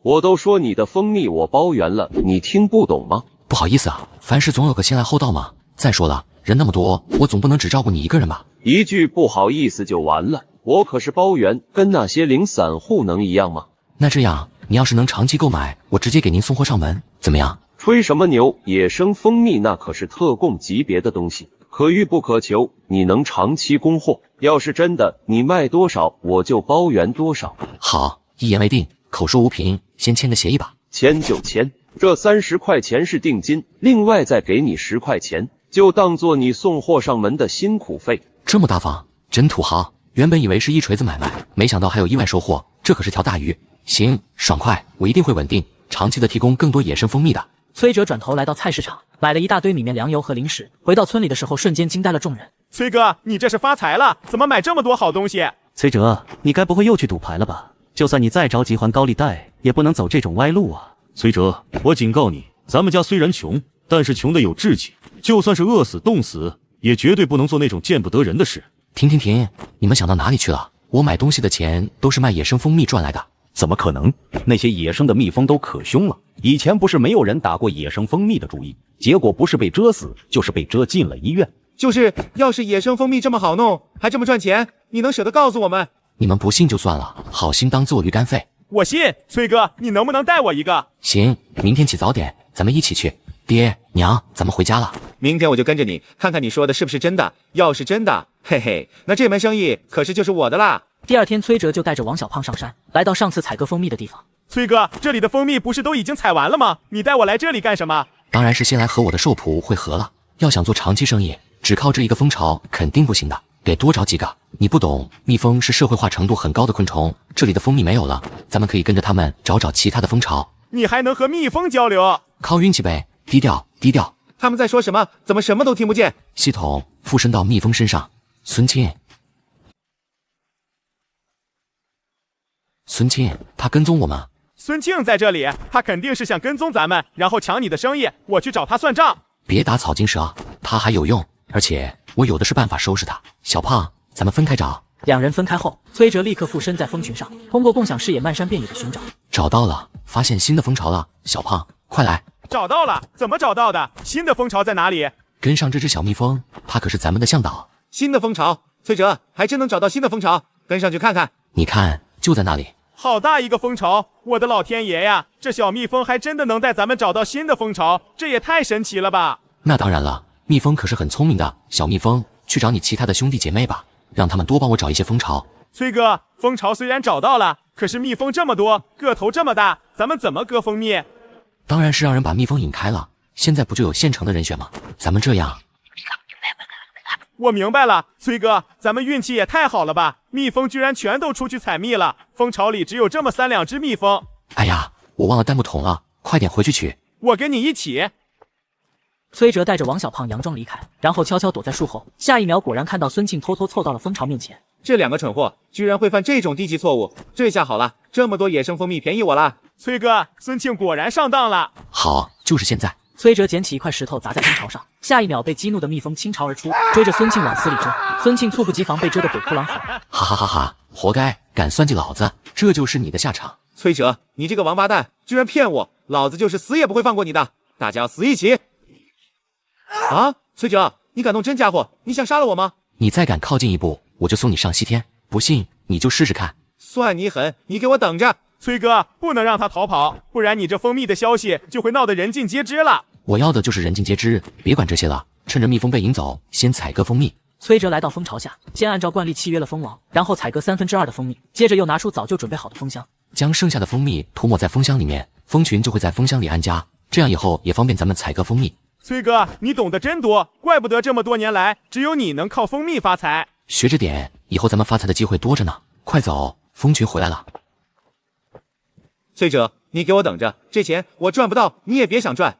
我都说你的蜂蜜我包圆了，你听不懂吗？不好意思啊，凡事总有个先来后到嘛。再说了，人那么多，我总不能只照顾你一个人吧？一句不好意思就完了，我可是包圆，跟那些零散户能一样吗？那这样，你要是能长期购买，我直接给您送货上门，怎么样？吹什么牛？野生蜂蜜那可是特供级别的东西，可遇不可求，你能长期供货？要是真的，你卖多少我就包圆多少。好，一言为定，口说无凭，先签个协议吧。签就签，这30块钱是定金，另外再给你10块钱，就当做你送货上门的辛苦费。这么大方，真土豪。原本以为是一锤子买卖，没想到还有意外收获，这可是条大鱼。行，爽快，我一定会稳定，长期的提供更多野生蜂蜜的。崔哲转头来到菜市场，买了一大堆米面粮油和零食。回到村里的时候，瞬间惊呆了众人。崔哥，你这是发财了？怎么买这么多好东西？崔哲，你该不会又去赌牌了吧？就算你再着急还高利贷，也不能走这种歪路啊！崔哲，我警告你，咱们家虽然穷，但是穷得有志气，就算是饿死冻死，也绝对不能做那种见不得人的事。停，你们想到哪里去了？我买东西的钱都是卖野生蜂蜜赚来的。怎么可能？那些野生的蜜蜂都可凶了，以前不是没有人打过野生蜂蜜的主意，结果不是被蛰死，就是被蛰进了医院。就是要是野生蜂蜜这么好弄，还这么赚钱，你能舍得告诉我们？你们不信就算了，好心当做驴肝肺。我信，崔哥，你能不能带我一个？行，明天起早点，咱们一起去。爹娘，咱们回家了。明天我就跟着你，看看你说的是不是真的。要是真的，嘿嘿，那这门生意可是就是我的啦。第二天，崔哲就带着王小胖上山，来到上次采割蜂蜜的地方。崔哥，这里的蜂蜜不是都已经采完了吗？你带我来这里干什么？当然是先来和我的兽仆会合了。要想做长期生意，只靠这一个蜂巢肯定不行的，得多找几个。你不懂，蜜蜂是社会化程度很高的昆虫，这里的蜂蜜没有了，咱们可以跟着他们找其他的蜂巢。你还能和蜜蜂交流？靠运气呗，低调。他们在说什么？怎么什么都听不见？系统附身到蜜蜂身上。孙庆，他跟踪我们。孙庆在这里，他肯定是想跟踪咱们，然后抢你的生意。我去找他算账。别打草惊蛇，他还有用，而且我有的是办法收拾他。小胖，咱们分开找。两人分开后，崔哲立刻附身在蜂群上，通过共享视野漫山遍野的寻找。找到了，发现新的蜂巢了。小胖，快来！找到了？怎么找到的？新的蜂巢在哪里？跟上这只小蜜蜂，它可是咱们的向导。新的蜂巢，崔哲还真能找到新的蜂巢，跟上去看看。你看，就在那里。好大一个蜂巢！我的老天爷呀，这小蜜蜂还真的能带咱们找到新的蜂巢，这也太神奇了吧！那当然了，蜜蜂可是很聪明的。小蜜蜂，去找你其他的兄弟姐妹吧，让他们多帮我找一些蜂巢。崔哥，蜂巢虽然找到了，可是蜜蜂这么多，个头这么大，咱们怎么割蜂蜜？当然是让人把蜜蜂引开了。现在不就有现成的人选吗？咱们这样。我明白了，崔哥，咱们运气也太好了吧！蜜蜂居然全都出去采蜜了，蜂巢里只有这么3、2只蜜蜂。哎呀，我忘了弹幕桶了，快点回去取。我跟你一起。崔哲带着王小胖佯装离开，然后悄悄躲在树后。下一秒，果然看到孙庆偷偷凑到了蜂巢面前。这2个蠢货居然会犯这种低级错误，这下好了，这么多野生蜂蜜便宜我了。崔哥，孙庆果然上当了。好，就是现在。崔哲捡起一块石头砸在蜂巢上，下一秒被激怒的蜜蜂倾巢而出，追着孙庆往死里蛰。孙庆猝不及防被蛰得鬼哭狼嚎，哈哈哈哈！活该，敢算计老子，这就是你的下场。崔哲，你这个王八蛋，居然骗我，老子就是死也不会放过你的，大家要死一起！啊，崔哲，你敢动真家伙，你想杀了我吗？你再敢靠近一步，我就送你上西天，不信你就试试看。算你狠，你给我等着！崔哥，不能让他逃跑，不然你这蜂蜜的消息就会闹得人尽皆知了。我要的就是人尽皆知，别管这些了，趁着蜜蜂被引走，先采割蜂蜜。崔哲来到蜂巢下，先按照惯例契约了蜂王，然后采割2/3的蜂蜜，接着又拿出早就准备好的蜂箱，将剩下的蜂蜜涂抹在蜂箱里面，蜂群就会在蜂箱里安家，这样以后也方便咱们采割蜂蜜。崔哥，你懂得真多，怪不得这么多年来只有你能靠蜂蜜发财。学着点，以后咱们发财的机会多着呢。快走，蜂群回来了。崔哲，你给我等着，这钱我赚不到，你也别想赚。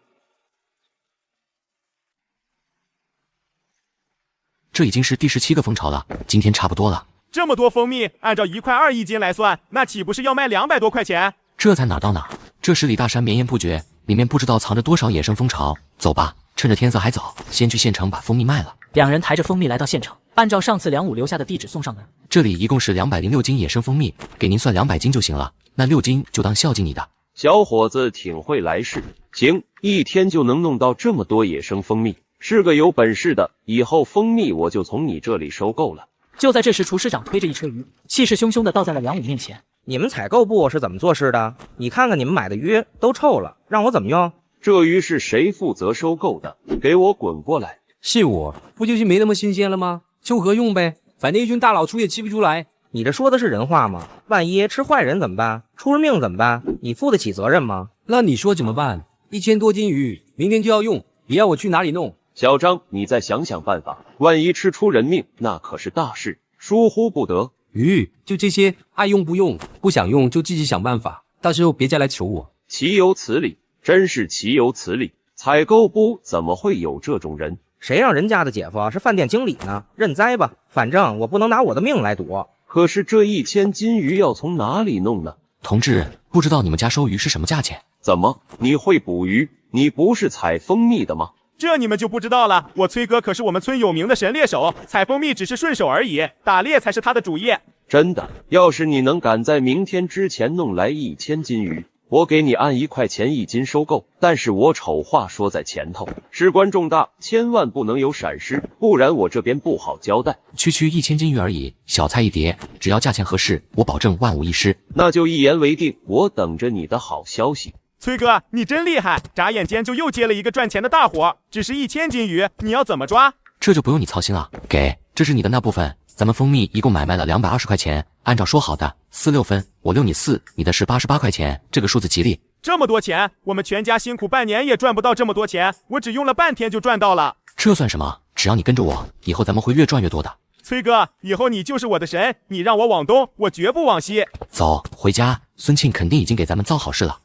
这已经是第17个蜂巢了，今天差不多了。这么多蜂蜜，按照1块2一斤来算，那岂不是要卖200多块钱？这才哪到哪，这十里大山绵延不绝，里面不知道藏着多少野生蜂巢。走吧，趁着天色还早，先去县城把蜂蜜卖了。2人抬着蜂蜜来到县城，按照上次梁武留下的地址送上门。这里一共是206斤野生蜂蜜，给您算200斤就行了，那6斤就当孝敬你的。小伙子挺会来事，行，1天就能弄到这么多野生蜂蜜，是个有本事的，以后蜂蜜我就从你这里收购了。就在这时，厨师长推着一车鱼，气势汹汹地倒在了梁武面前。你们采购部是怎么做事的？你看看你们买的鱼都臭了，让我怎么用？这鱼是谁负责收购的？给我滚过来！信我，不就是没那么新鲜了吗？就合用呗，反正一群大老粗也吃不出来。你这说的是人话吗？万一吃坏人怎么办？出了命怎么办？你负得起责任吗？那你说怎么办？1000多斤鱼，明天就要用，你要我去哪里弄？小张，你再想想办法，万一吃出人命，那可是大事，疏忽不得。鱼就这些，爱用不用，不想用就自己想办法，到时候别再来求我。岂有此理！真是岂有此理！采购部怎么会有这种人？谁让人家的姐夫是饭店经理呢？认栽吧，反正我不能拿我的命来赌。可是这1000斤鱼要从哪里弄呢？同志，不知道你们家收鱼是什么价钱？怎么，你会捕鱼？你不是采蜂蜜的吗？这你们就不知道了。我崔哥可是我们村有名的神猎手，采蜂蜜只是顺手而已，打猎才是他的主业。真的，要是你能赶在明天之前弄来1000斤鱼，我给你按1块钱1斤收购。但是我丑话说在前头，事关重大，千万不能有闪失，不然我这边不好交代。区1000斤鱼而已，小菜一碟，只要价钱合适，我保证万无一失。那就一言为定，我等着你的好消息。崔哥，你真厉害，眨眼间就又接了一个赚钱的大活。只是1000斤鱼，你要怎么抓？这就不用你操心了，给，这是你的那部分。咱们蜂蜜一共买卖了220块钱，按照说好的4、6分，我6你4，你的是88块钱，这个数字吉利。这么多钱，我们全家辛苦半年也赚不到这么多钱，我只用了半天就赚到了。这算什么？只要你跟着我，以后咱们会越赚越多的。崔哥，以后你就是我的神，你让我往东，我绝不往西。走，回家，孙庆肯定已经给咱们造好事了。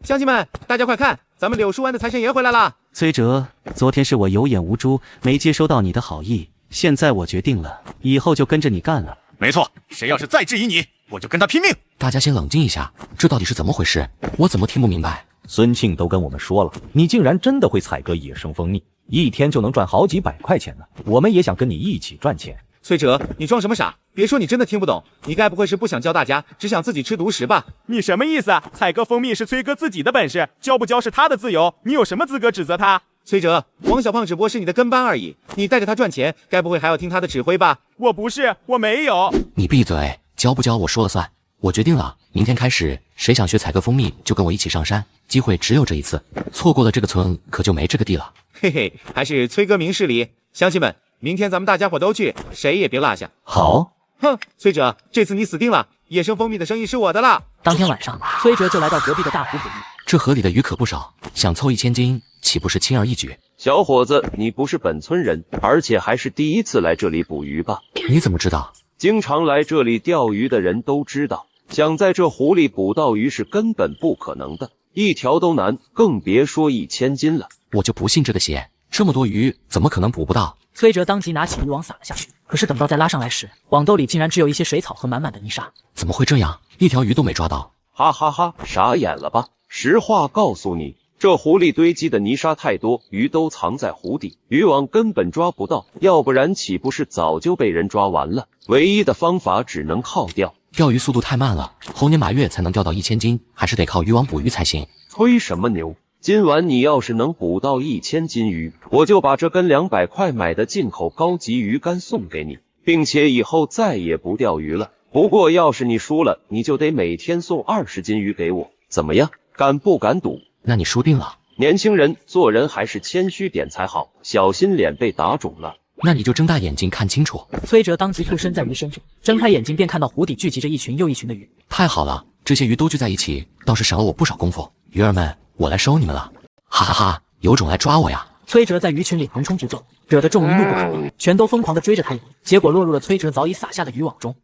乡亲们，大家快看，咱们柳树湾的财神爷回来了！崔哲，昨天是我有眼无珠，没接收到你的好意，现在我决定了，以后就跟着你干了。没错，谁要是再质疑你，我就跟他拼命！大家先冷静一下，这到底是怎么回事？我怎么听不明白？孙庆都跟我们说了，你竟然真的会采割野生蜂蜜，1天就能赚好几百块钱呢！我们也想跟你一起赚钱。崔哲，你装什么傻？别说你真的听不懂，你该不会是不想教大家，只想自己吃独食吧？你什么意思？采割蜂蜜是崔哥自己的本事，教不教是他的自由，你有什么资格指责他？崔哲，王小胖只不过是你的跟班而已，你带着他赚钱，该不会还要听他的指挥吧？我不是，我没有。你闭嘴！教不教我说了算。我决定了，明天开始，谁想学采个蜂蜜就跟我一起上山，机会只有这一次，错过了这个村可就没这个地了。嘿嘿，还是崔哥明事理，乡亲们，明天咱们大家伙都去，谁也别落下。好。哼，崔哲，这次你死定了，野生蜂蜜的生意是我的了。当天晚上，崔哲就来到隔壁的大湖捕鱼。这河里的鱼可不少，想凑1000斤，岂不是轻而易举？小伙子，你不是本村人，而且还是第一次来这里捕鱼吧？你怎么知道？经常来这里钓鱼的人都知道，想在这湖里捕到鱼是根本不可能的，1条都难，更别说1000斤了。我就不信这个邪，这么多鱼怎么可能捕不到？崔哲当即拿起渔网撒了下去，可是等到再拉上来时，网兜里竟然只有一些水草和满满的泥沙。怎么会这样？1条鱼都没抓到！哈哈哈，傻眼了吧？实话告诉你，这湖里堆积的泥沙太多，鱼都藏在湖底，渔网根本抓不到，要不然岂不是早就被人抓完了？唯一的方法只能靠钓。钓鱼速度太慢了，猴年马月才能钓到1000斤，还是得靠渔网捕鱼才行。吹什么牛？今晚你要是能捕到1000斤鱼，我就把这根200块买的进口高级鱼竿送给你，并且以后再也不钓鱼了。不过要是你输了，你就得每天送20斤鱼给我，怎么样？敢不敢赌？那你输定了。年轻人做人还是谦虚点才好，小心脸被打肿了。那你就睁大眼睛看清楚。崔哲当即附身在鱼身上，睁开眼睛便看到湖底聚集着一群又一群的鱼。太好了，这些鱼都聚在一起，倒是省了我不少功夫。鱼儿们，我来收你们了！哈哈哈，有种来抓我呀！崔哲在鱼群里横冲直撞，惹得众鱼怒不可遏，全都疯狂地追着他游，结果落入了崔哲早已撒下的渔网中。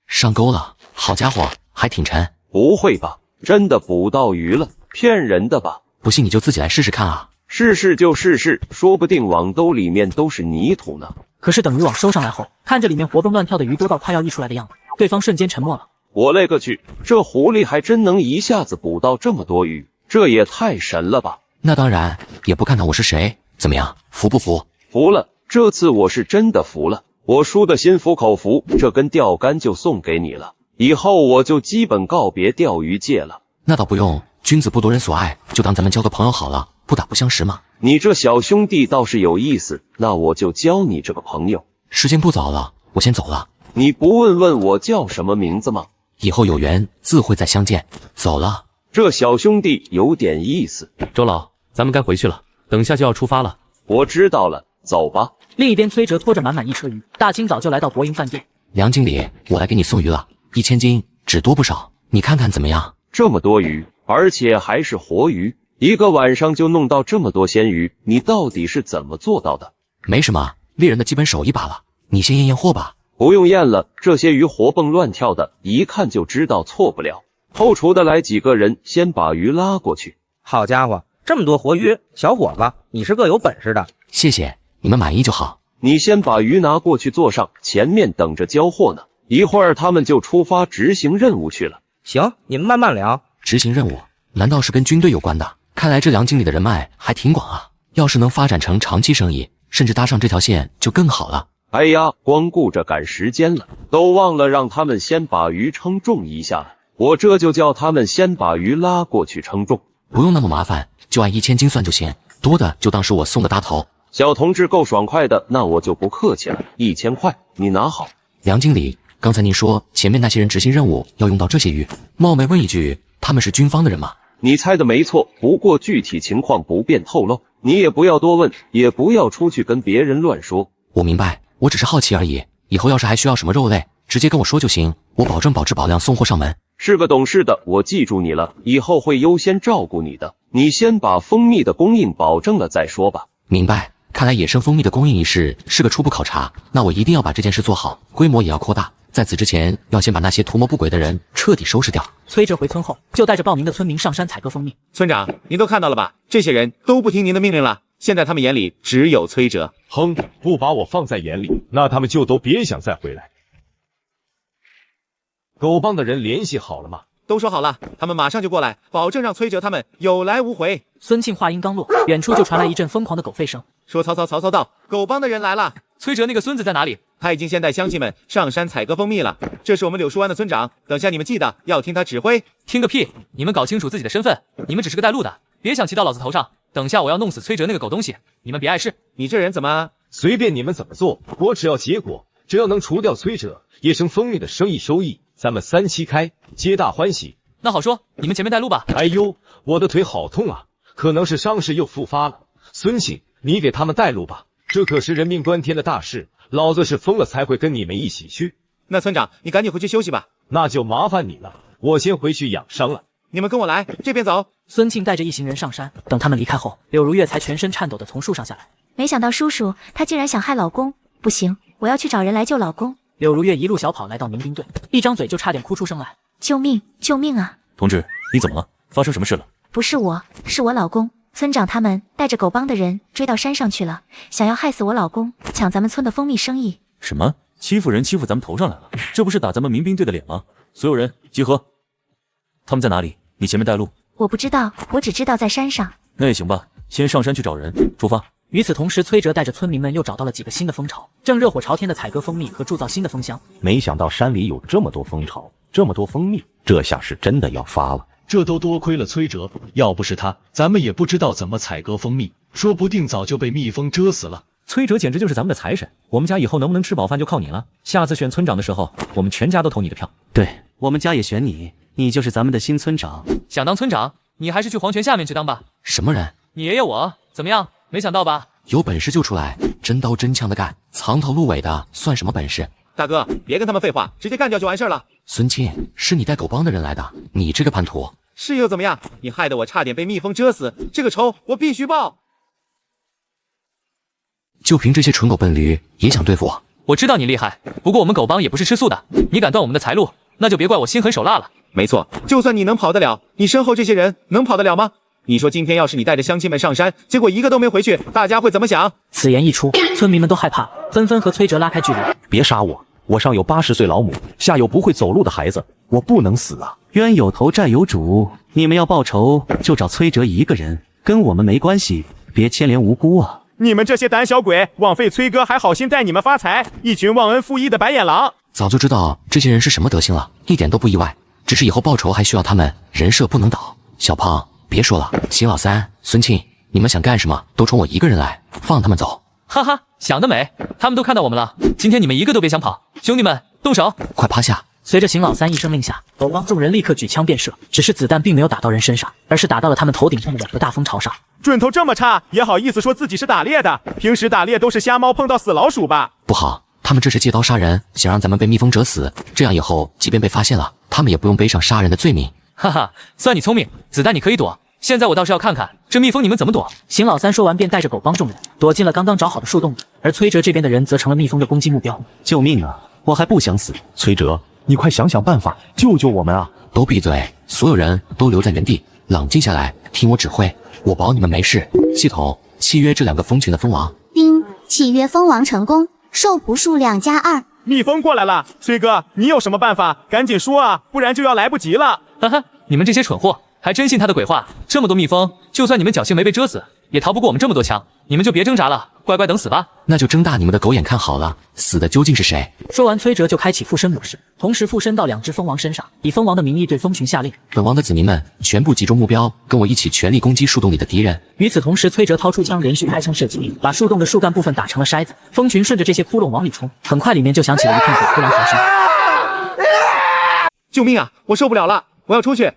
上钩了，好家伙，还挺沉。不会吧？真的捕到鱼了？骗人的吧？不信你就自己来试试看啊！试试就试试，说不定网兜里面都是泥土呢。可是等渔网收上来后，看着里面活蹦乱跳的鱼多到快要溢出来的样子，对方瞬间沉默了。我勒个去，这湖里还真能一下子捕到这么多鱼，这也太神了吧！那当然，也不看看我是谁，怎么样，服不服？服了，这次我是真的服了。我输的心服口服，这根钓竿就送给你了，以后我就基本告别钓鱼界了。那倒不用，君子不夺人所爱，就当咱们交个朋友好了，不打不相识嘛。你这小兄弟倒是有意思，那我就交你这个朋友。时间不早了，我先走了。你不问问我叫什么名字吗？以后有缘自会再相见。走了。这小兄弟有点意思。周老，咱们该回去了，等下就要出发了。我知道了，走吧。另一边，崔哲拖着满满一车鱼，大清早就来到国营饭店。梁经理，我来给你送鱼了，1000斤，只多不少，你看看怎么样？这么多鱼，而且还是活鱼，一个晚上就弄到这么多鲜鱼，你到底是怎么做到的？没什么，猎人的基本手艺罢了。你先验验货吧。不用验了，这些鱼活蹦乱跳的，一看就知道错不了。后厨的来几个人，先把鱼拉过去。好家伙，这么多活鱼，小伙子，你是个有本事的。谢谢，你们满意就好。你先把鱼拿过去坐上，前面等着交货呢。一会儿他们就出发执行任务去了。行，你们慢慢聊。执行任务？难道是跟军队有关的？看来这梁经理的人脉还挺广啊。要是能发展成长期生意，甚至搭上这条线就更好了。哎呀，光顾着赶时间了，都忘了让他们先把鱼称重一下了。我这就叫他们先把鱼拉过去称重。不用那么麻烦，就按1000斤算就行，多的就当是我送的大头。小同志够爽快的，那我就不客气了，1000块你拿好。梁经理，刚才您说前面那些人执行任务要用到这些鱼，冒昧问一句，他们是军方的人吗？你猜的没错，不过具体情况不便透露，你也不要多问，也不要出去跟别人乱说。我明白，我只是好奇而已，以后要是还需要什么肉类，直接跟我说就行，我保证保质保量送货上门。是个懂事的，我记住你了，以后会优先照顾你的。你先把蜂蜜的供应保证了再说吧。明白，看来野生蜂蜜的供应一事是个初步考察，那我一定要把这件事做好，规模也要扩大。在此之前，要先把那些图谋不轨的人彻底收拾掉。崔哲回村后，就带着报名的村民上山采割蜂蜜。村长，您都看到了吧？这些人都不听您的命令了，现在他们眼里只有崔哲。哼，不把我放在眼里，那他们就都别想再回来。狗帮的人联系好了吗？都说好了，他们马上就过来，保证让崔哲他们有来无回。孙庆话音刚落，远处就传来一阵疯狂的狗吠声。说曹操到，狗帮的人来了。崔哲那个孙子在哪里？他已经先带乡亲们上山采割蜂蜜了。这是我们柳树湾的村长，等下你们记得要听他指挥。听个屁！你们搞清楚自己的身份，你们只是个带路的，别想骑到老子头上。等下我要弄死崔哲那个狗东西，你们别碍事。你这人怎么……随便你们怎么做，我只要结果。只要能除掉崔哲，野生蜂蜜的生意收益，咱们3期开，皆大欢喜。那好说，你们前面带路吧。哎呦，我的腿好痛啊，可能是伤势又复发了。孙庆，你给他们带路吧，这可是人命关天的大事，老子是疯了才会跟你们一起去。那村长，你赶紧回去休息吧。那就麻烦你了，我先回去养伤了。你们跟我来，这边走。孙庆带着一行人上山，等他们离开后，柳如月才全身颤抖地从树上下来。没想到叔叔他竟然想害老公，不行，我要去找人来救老公。柳如月一路小跑来到民兵队，一张嘴就差点哭出声来。救命！救命啊！同志，你怎么了？发生什么事了？不是我，是我老公。村长他们带着狗帮的人追到山上去了，想要害死我老公，抢咱们村的蜂蜜生意。什么？欺负人欺负咱们头上来了？这不是打咱们民兵队的脸吗？所有人集合。他们在哪里？你前面带路。我不知道，我只知道在山上。那也行吧，先上山去找人，出发。与此同时，崔哲带着村民们又找到了几个新的蜂巢，正热火朝天的采割蜂蜜和铸造新的蜂箱。没想到山里有这么多蜂巢，这么多蜂蜜，这下是真的要发了。这都多亏了崔哲，要不是他，咱们也不知道怎么采割蜂蜜，说不定早就被蜜蜂蛰死了。崔哲简直就是咱们的财神，我们家以后能不能吃饱饭就靠你了。下次选村长的时候，我们全家都投你的票。对，我们家也选你，你就是咱们的新村长。想当村长，你还是去黄泉下面去当吧。什么人？你爷爷我，怎么样？没想到吧？有本事就出来，真刀真枪的干，藏头露尾的算什么本事？大哥，别跟他们废话，直接干掉就完事了。孙庆，是你带狗帮的人来的，你这个叛徒！是又怎么样？你害得我差点被蜜蜂蛰死，这个仇我必须报。就凭这些蠢狗笨驴也想对付我？我知道你厉害，不过我们狗帮也不是吃素的，你敢断我们的财路，那就别怪我心狠手辣了。没错，就算你能跑得了，你身后这些人能跑得了吗？你说今天要是你带着乡亲们上山，结果一个都没回去，大家会怎么想？此言一出，村民们都害怕，纷纷和崔哲拉开距离。别杀我，我上有80岁老母，下有不会走路的孩子，我不能死啊！冤有头债有主，你们要报仇就找崔哲一个人，跟我们没关系，别牵连无辜啊！你们这些胆小鬼，枉费崔哥还好心带你们发财，一群忘恩负义的白眼狼！早就知道这些人是什么德行了，一点都不意外，只是以后报仇还需要他们人设不能倒。小胖，别说了，邢老三、孙庆，你们想干什么都冲我一个人来，放他们走。哈哈，想得美，他们都看到我们了，今天你们一个都别想跑，兄弟们动手，快趴下！随着邢老三一声令下，狗帮众人立刻举枪便射，只是子弹并没有打到人身上，而是打到了他们头顶上的2个大蜂巢上。准头这么差，也好意思说自己是打猎的？平时打猎都是瞎猫碰到死老鼠吧？不好，他们这是借刀杀人，想让咱们被蜜蜂蛰死，这样以后即便被发现了，他们也不用背上杀人的罪名。哈哈，算你聪明，子弹你可以躲，现在我倒是要看看这蜜蜂你们怎么躲。邢老三说完便带着狗帮众人躲进了刚刚找好的树洞里，而崔哲这边的人则成了蜜蜂的攻击目标。救命啊！我还不想死。崔哲，你快想想办法救救我们啊！都闭嘴，所有人都留在原地，冷静下来，听我指挥，我保你们没事。系统契约这2个蜂群的蜂王。叮，契约蜂王成功，受捕数量+2。蜜蜂过来了，崔哥，你有什么办法？赶紧说啊，不然就要来不及了。哈哈，你们这些蠢货，还真信他的鬼话？这么多蜜蜂，就算你们侥幸没被蛰死，也逃不过我们这么多枪。你们就别挣扎了，乖乖等死吧。那就睁大你们的狗眼看好了，死的究竟是谁？说完，崔哲就开启附身模式，同时附身到2只蜂王身上，以蜂王的名义对蜂群下令：本王的子民们，全部集中目标，跟我一起全力攻击树洞里的敌人。与此同时，崔哲掏出枪，连续开枪射击，把树洞的树干部分打成了筛子。蜂群顺着这些窟窿往里冲，很快里面就响起了一片鬼哭狼嚎声。救命啊！我受不了了，我要出去！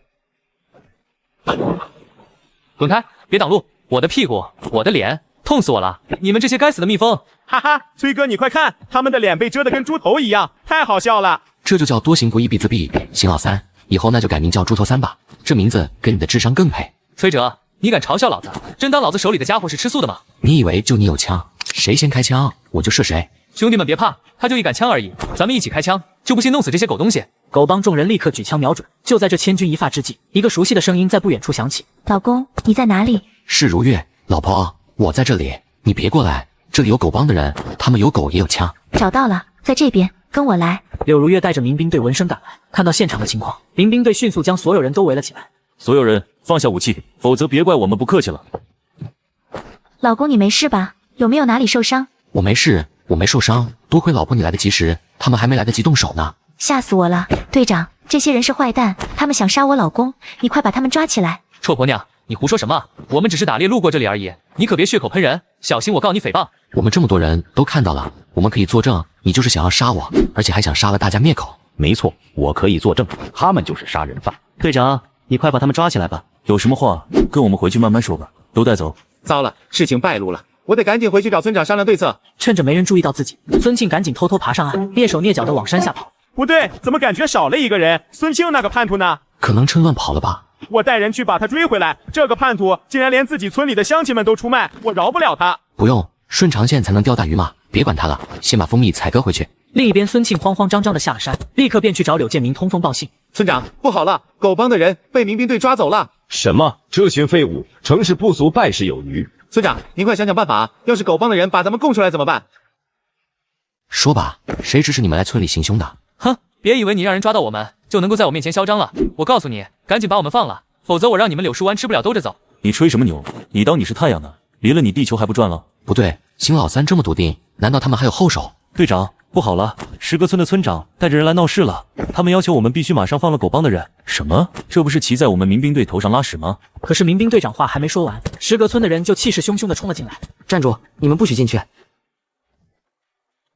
滚开，别挡路！我的屁股，我的脸，痛死我了！你们这些该死的蜜蜂！哈哈，崔哥你快看，他们的脸被蛰得跟猪头一样，太好笑了！这就叫多行不义必自毙。邢老三，以后那就改名叫猪头三吧，这名字跟你的智商更配。崔哲，你敢嘲笑老子？真当老子手里的家伙是吃素的吗？你以为就你有枪，谁先开枪我就射谁。兄弟们别怕，他就一杆枪而已，咱们一起开枪，就不信弄死这些狗东西。狗帮众人立刻举枪瞄准。就在这千钧一发之际，一个熟悉的声音在不远处响起：老公，你在哪里？是如月，老婆，我在这里，你别过来，这里有狗帮的人，他们有狗也有枪。找到了，在这边，跟我来。柳如月带着民兵队闻声赶来，看到现场的情况，民兵队迅速将所有人都围了起来。所有人放下武器，否则别怪我们不客气了。老公，你没事吧？有没有哪里受伤？我没事，我没受伤，多亏老婆你来得及时，他们还没来得及动手呢。吓死我了，队长，这些人是坏蛋，他们想杀我老公，你快把他们抓起来。臭婆娘，你胡说什么？我们只是打猎路过这里而已，你可别血口喷人，小心我告你诽谤。我们这么多人都看到了，我们可以作证，你就是想要杀我，而且还想杀了大家灭口。没错，我可以作证，他们就是杀人犯。队长，你快把他们抓起来吧。有什么话跟我们回去慢慢说吧，都带走。糟了，事情败露了，我得赶紧回去找村长商量对策。趁着没人注意到自己，孙庆赶紧偷偷爬上岸，蹑手蹑脚地往山下跑。不对，怎么感觉少了一个人？孙庆那个叛徒呢？可能趁乱跑了吧。我带人去把他追回来。这个叛徒竟然连自己村里的乡亲们都出卖，我饶不了他。不用，顺长线才能钓大鱼嘛，别管他了，先把蜂蜜采割回去。另一边，孙庆慌慌张张地下了山，立刻便去找柳建明通风报信。村长，不好了，狗帮的人被民兵队抓走了。什么？这群废物，成事不足败事有余。村长，您快想想办法，要是狗帮的人把咱们供出来怎么办？说吧，谁指使你们来村里行凶的？哼，别以为你让人抓到我们就能够在我面前嚣张了。我告诉你，赶紧把我们放了，否则我让你们柳树湾吃不了兜着走。你吹什么牛？你当你是太阳呢？离了你地球还不转了？不对，邢老三这么笃定，难道他们还有后手？队长，不好了，石阁村的村长带着人来闹事了，他们要求我们必须马上放了狗帮的人。什么？这不是骑在我们民兵队头上拉屎吗？可是民兵队长话还没说完，石阁村的人就气势汹汹地冲了进来。站住！你们不许进去！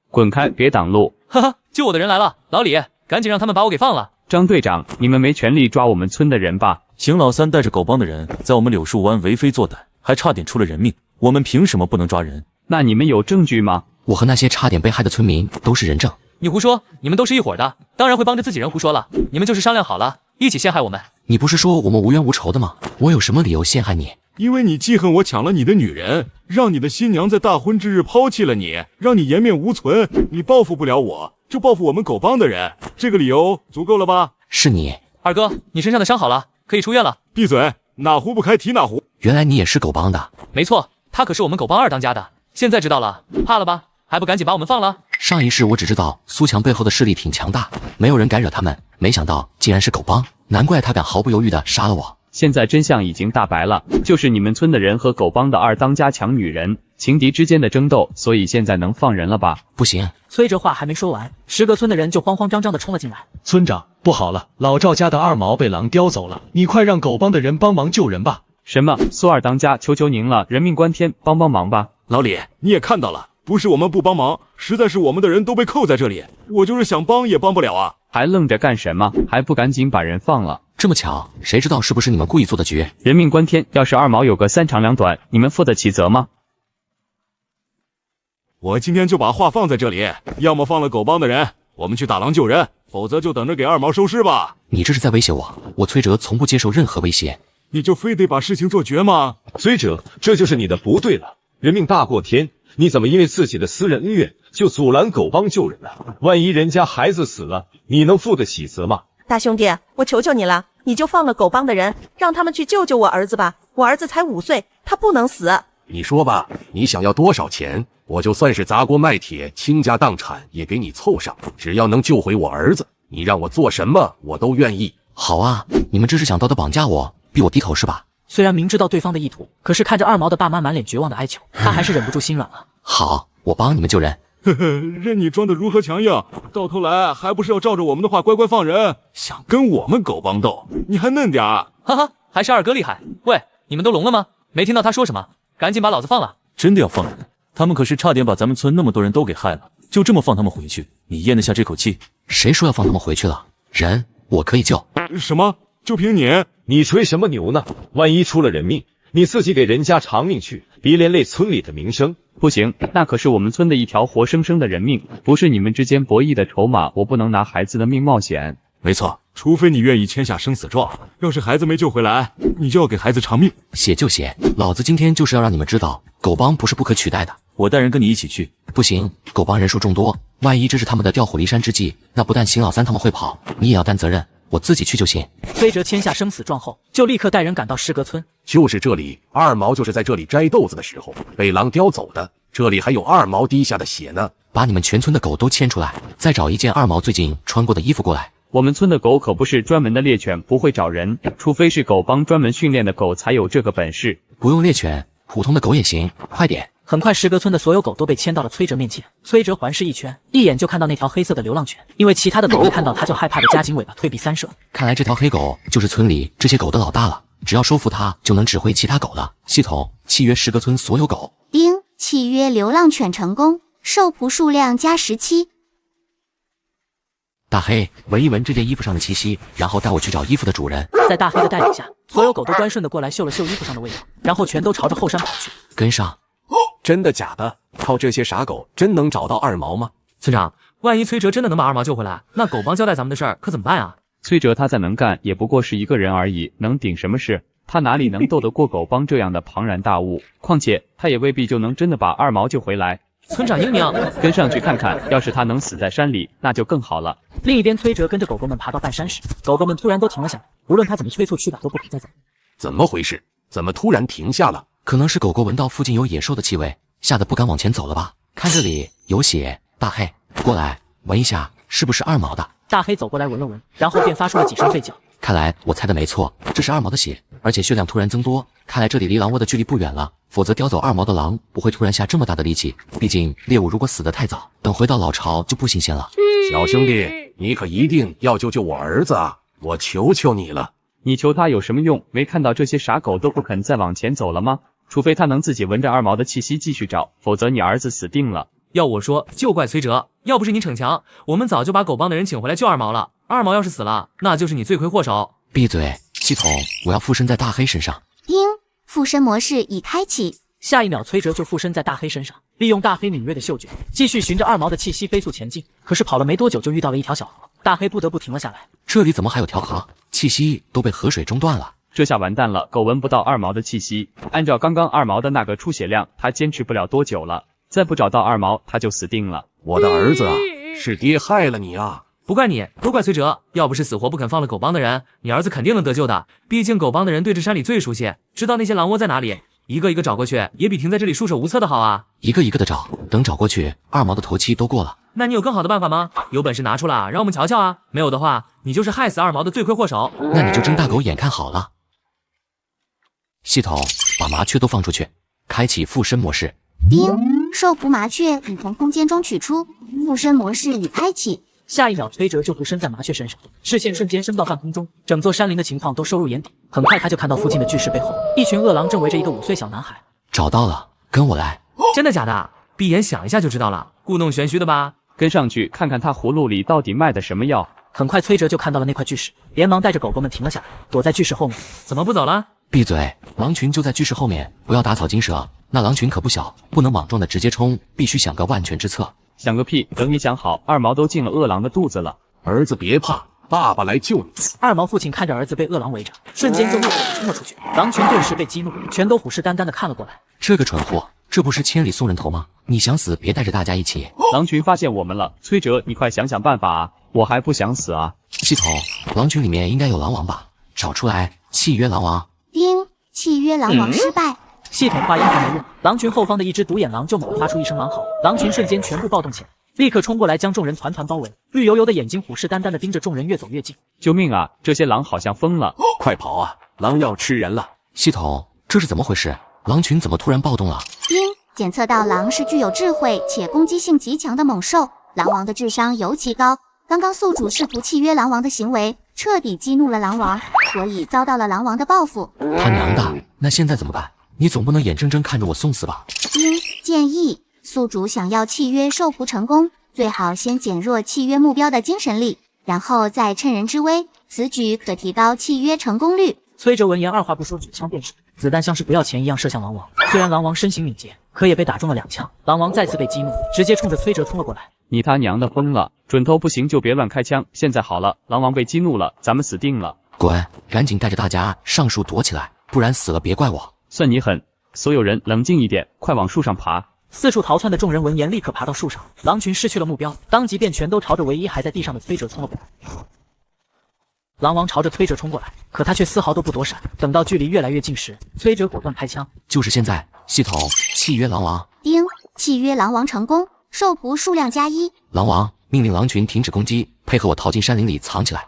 滚开，别挡路！哈哈，救我的人来了，老李，赶紧让他们把我给放了。张队长，你们没权利抓我们村的人吧？邢老三带着狗帮的人在我们柳树湾为非作歹，还差点出了人命，我们凭什么不能抓人？那你们有证据吗？我和那些差点被害的村民都是人证。你胡说，你们都是一伙的，当然会帮着自己人胡说了。你们就是商量好了，一起陷害我们。你不是说我们无冤无仇的吗？我有什么理由陷害你？因为你记恨我抢了你的女人，让你的新娘在大婚之日抛弃了你，让你颜面无存。你报复不了我，就报复我们狗帮的人。这个理由足够了吧？是你，二哥，你身上的伤好了，可以出院了。闭嘴，哪壶不开提哪壶。原来你也是狗帮的。没错，他可是我们狗帮二当家的。现在知道了，怕了吧？还不赶紧把我们放了？上一世我只知道苏强背后的势力挺强大，没有人敢惹他们，没想到竟然是狗帮，难怪他敢毫不犹豫地杀了我。现在真相已经大白了，就是你们村的人和狗帮的二当家抢女人，情敌之间的争斗，所以现在能放人了吧？不行，崔哲话还没说完，石阁村的人就慌慌张张地冲了进来。村长，不好了，老赵家的二毛被狼叼走了，你快让狗帮的人帮忙救人吧。什么？苏二当家，求求您了，人命关天，帮忙吧。老李，你也看到了，不是我们不帮忙，实在是我们的人都被扣在这里，我就是想帮也帮不了啊。还愣着干什么？还不赶紧把人放了？这么巧，谁知道是不是你们故意做的局？人命关天，要是二毛有个三长两短，你们负得起责吗？我今天就把话放在这里，要么放了狗帮的人，我们去打狼救人，否则就等着给二毛收尸吧。你这是在威胁我，我崔哲从不接受任何威胁。你就非得把事情做绝吗？崔哲，这就是你的不对了，人命大过天，你怎么因为自己的私人恩怨就阻拦狗帮救人呢？万一人家孩子死了，你能负得起责吗？大兄弟，我求求你了，你就放了狗帮的人，让他们去救救我儿子吧。我儿子才5岁，他不能死。你说吧，你想要多少钱？我就算是砸锅卖铁，倾家荡产也给你凑上，只要能救回我儿子，你让我做什么我都愿意。好啊，你们这是想道德绑架我，逼我低头是吧？虽然明知道对方的意图，可是看着二毛的爸妈满脸绝望的哀求，他还是忍不住心软了。好，我帮你们救人。呵呵，任你装得如何强硬，到头来还不是要照着我们的话乖乖放人？想跟我们狗帮斗，你还嫩点儿。哈哈，还是二哥厉害。喂，你们都聋了吗？没听到他说什么？赶紧把老子放了！真的要放人？他们可是差点把咱们村那么多人都给害了，就这么放他们回去，你咽得下这口气？谁说要放他们回去了？人我可以救。什么？就凭你？你吹什么牛呢？万一出了人命，你自己给人家偿命去，别连累村里的名声。不行，那可是我们村的一条活生生的人命，不是你们之间博弈的筹码，我不能拿孩子的命冒险。没错，除非你愿意签下生死状，要是孩子没救回来，你就要给孩子偿命。写就写，老子今天就是要让你们知道，狗帮不是不可取代的。我带人跟你一起去。不行，狗帮人数众多，万一这是他们的调虎离山之计，那不但邢老三他们会跑，你也要担责任。我自己去就行。崔哲签下生死状后，就立刻带人赶到石阁村。就是这里，二毛就是在这里摘豆子的时候被狼叼走的，这里还有二毛滴下的血呢。把你们全村的狗都牵出来，再找一件二毛最近穿过的衣服过来。我们村的狗可不是专门的猎犬，不会找人，除非是狗帮专门训练的狗才有这个本事。不用猎犬，普通的狗也行，快点。很快，石阁村的所有狗都被牵到了崔哲面前。崔哲环视一圈，一眼就看到那条黑色的流浪犬，因为其他的狗一看到他就害怕的夹紧尾巴退避三舍。看来这条黑狗就是村里这些狗的老大了。只要收服它，就能指挥其他狗了。系统契约诗歌村所有狗。丁，契约流浪犬成功，受仆数量加17。大黑，闻一闻这件衣服上的气息，然后带我去找衣服的主人。在大黑的带领下，所有狗都乖顺的过来嗅了嗅衣服上的味道，然后全都朝着后山跑去。跟上。真的假的？靠这些傻狗真能找到二毛吗？村长，万一崔哲真的能把二毛救回来，那狗帮交代咱们的事儿可怎么办啊？崔哲他再能干，也不过是一个人而已，能顶什么事？他哪里能斗得过狗帮这样的庞然大物？况且他也未必就能真的把二毛救回来。村长英明，跟上去看看，要是他能死在山里，那就更好了。另一边，崔哲跟着狗狗们爬到半山时，狗狗们突然都停了下来，无论他怎么催促驱导，都不肯再走。怎么回事？怎么突然停下了？可能是狗狗闻到附近有野兽的气味，吓得不敢往前走了吧？看这里有血，大黑，过来闻一下，是不是二毛的？大黑走过来闻了闻，然后便发出了几声吠叫。看来我猜的没错，这是二毛的血，而且血量突然增多，看来这里离狼窝的距离不远了。否则叼走二毛的狼不会突然下这么大的力气，毕竟猎物如果死得太早，等回到老巢就不新鲜了。小兄弟，你可一定要救救我儿子啊！我求求你了。你求他有什么用？没看到这些傻狗都不肯再往前走了吗？除非他能自己闻着二毛的气息继续找，否则你儿子死定了。要我说，就怪崔哲，要不是你逞强，我们早就把狗帮的人请回来救二毛了。二毛要是死了，那就是你罪魁祸首。闭嘴！系统，我要附身在大黑身上。丁，附身模式已开启。下一秒，崔哲就附身在大黑身上，利用大黑敏锐的嗅觉，继续循着二毛的气息飞速前进。可是跑了没多久，就遇到了一条小河，大黑不得不停了下来。这里怎么还有条河？气息都被河水中断了。这下完蛋了，狗闻不到二毛的气息。按照刚刚二毛的那个出血量，他坚持不了多久了。再不找到二毛，他就死定了。我的儿子啊，是爹害了你啊！不怪你，都怪崔哲。要不是死活不肯放了狗帮的人，你儿子肯定能得救的。毕竟狗帮的人对这山里最熟悉，知道那些狼窝在哪里，一个一个找过去，也比停在这里束手无策的好啊。一个一个的找，等找过去，二毛的头七都过了。那你有更好的办法吗？有本事拿出来，让我们瞧瞧啊！没有的话，你就是害死二毛的罪魁祸首。那你就睁大狗眼看好了。系统，把麻雀都放出去，开启附身模式。丁，受捕麻雀已从空间中取出，附身模式已开启。下一秒，崔哲就附身在麻雀身上，视线瞬间升到半空中，整座山林的情况都收入眼底。很快，他就看到附近的巨石背后，一群饿狼正围着一个5岁小男孩。找到了，跟我来。真的假的？闭眼想一下就知道了，故弄玄虚的吧？跟上去看看他葫芦里到底卖的什么药。很快，崔哲就看到了那块巨石，连忙带着狗狗们停了下来，躲在巨石后面。怎么不走了？闭嘴！狼群就在巨石后面，不要打草惊蛇。那狼群可不小，不能莽撞的直接冲，必须想个万全之策。想个屁！等你想好，二毛都进了饿狼的肚子了。儿子别怕，爸爸来救你。二毛父亲看着儿子被饿狼围着，瞬间就怒火冲了出去。狼群顿时被激怒，全都虎视眈眈的看了过来。这个蠢货，这不是千里送人头吗？你想死，别带着大家一起。狼群发现我们了，崔哲，你快想想办法啊！我还不想死啊！系统，狼群里面应该有狼王吧？找出来，契约狼王。丁，契约狼王失败。系统话音还没落，狼群后方的一只独眼狼就猛地发出一声狼嚎，狼群瞬间全部暴动起来，立刻冲过来将众人团团包围，绿油油的眼睛虎视眈眈的盯着众人越走越近。救命啊！这些狼好像疯了！快跑啊！狼要吃人了！系统，这是怎么回事？狼群怎么突然暴动了？丁，检测到狼是具有智慧且攻击性极强的猛兽，狼王的智商尤其高。刚刚宿主试图契约狼王的行为，彻底激怒了狼王，所以遭到了狼王的报复。他娘的！那现在怎么办？你总不能眼睁睁看着我送死吧？丁，建议宿主想要契约受仆成功，最好先减弱契约目标的精神力，然后再趁人之危，此举可提高契约成功率。崔哲闻言二话不说，举枪便是，子弹像是不要钱一样射向狼王。虽然狼王身形敏捷，可也被打中了2枪。狼王再次被激怒，直接冲着崔哲冲了过来。你他娘的疯了！准头不行就别乱开枪。现在好了，狼王被激怒了，咱们死定了。滚！赶紧带着大家上树躲起来，不然死了别怪我。算你狠！所有人冷静一点，快往树上爬！四处逃窜的众人闻言立刻爬到树上，狼群失去了目标，当即便全都朝着唯一还在地上的崔哲冲了过来。狼王朝着崔哲冲过来，可他却丝毫都不躲闪。等到距离越来越近时，崔哲果断开枪。就是现在！系统，契约狼王。丁，契约狼王成功，受仆数量加1。狼王命令狼群停止攻击，配合我逃进山林里藏起来。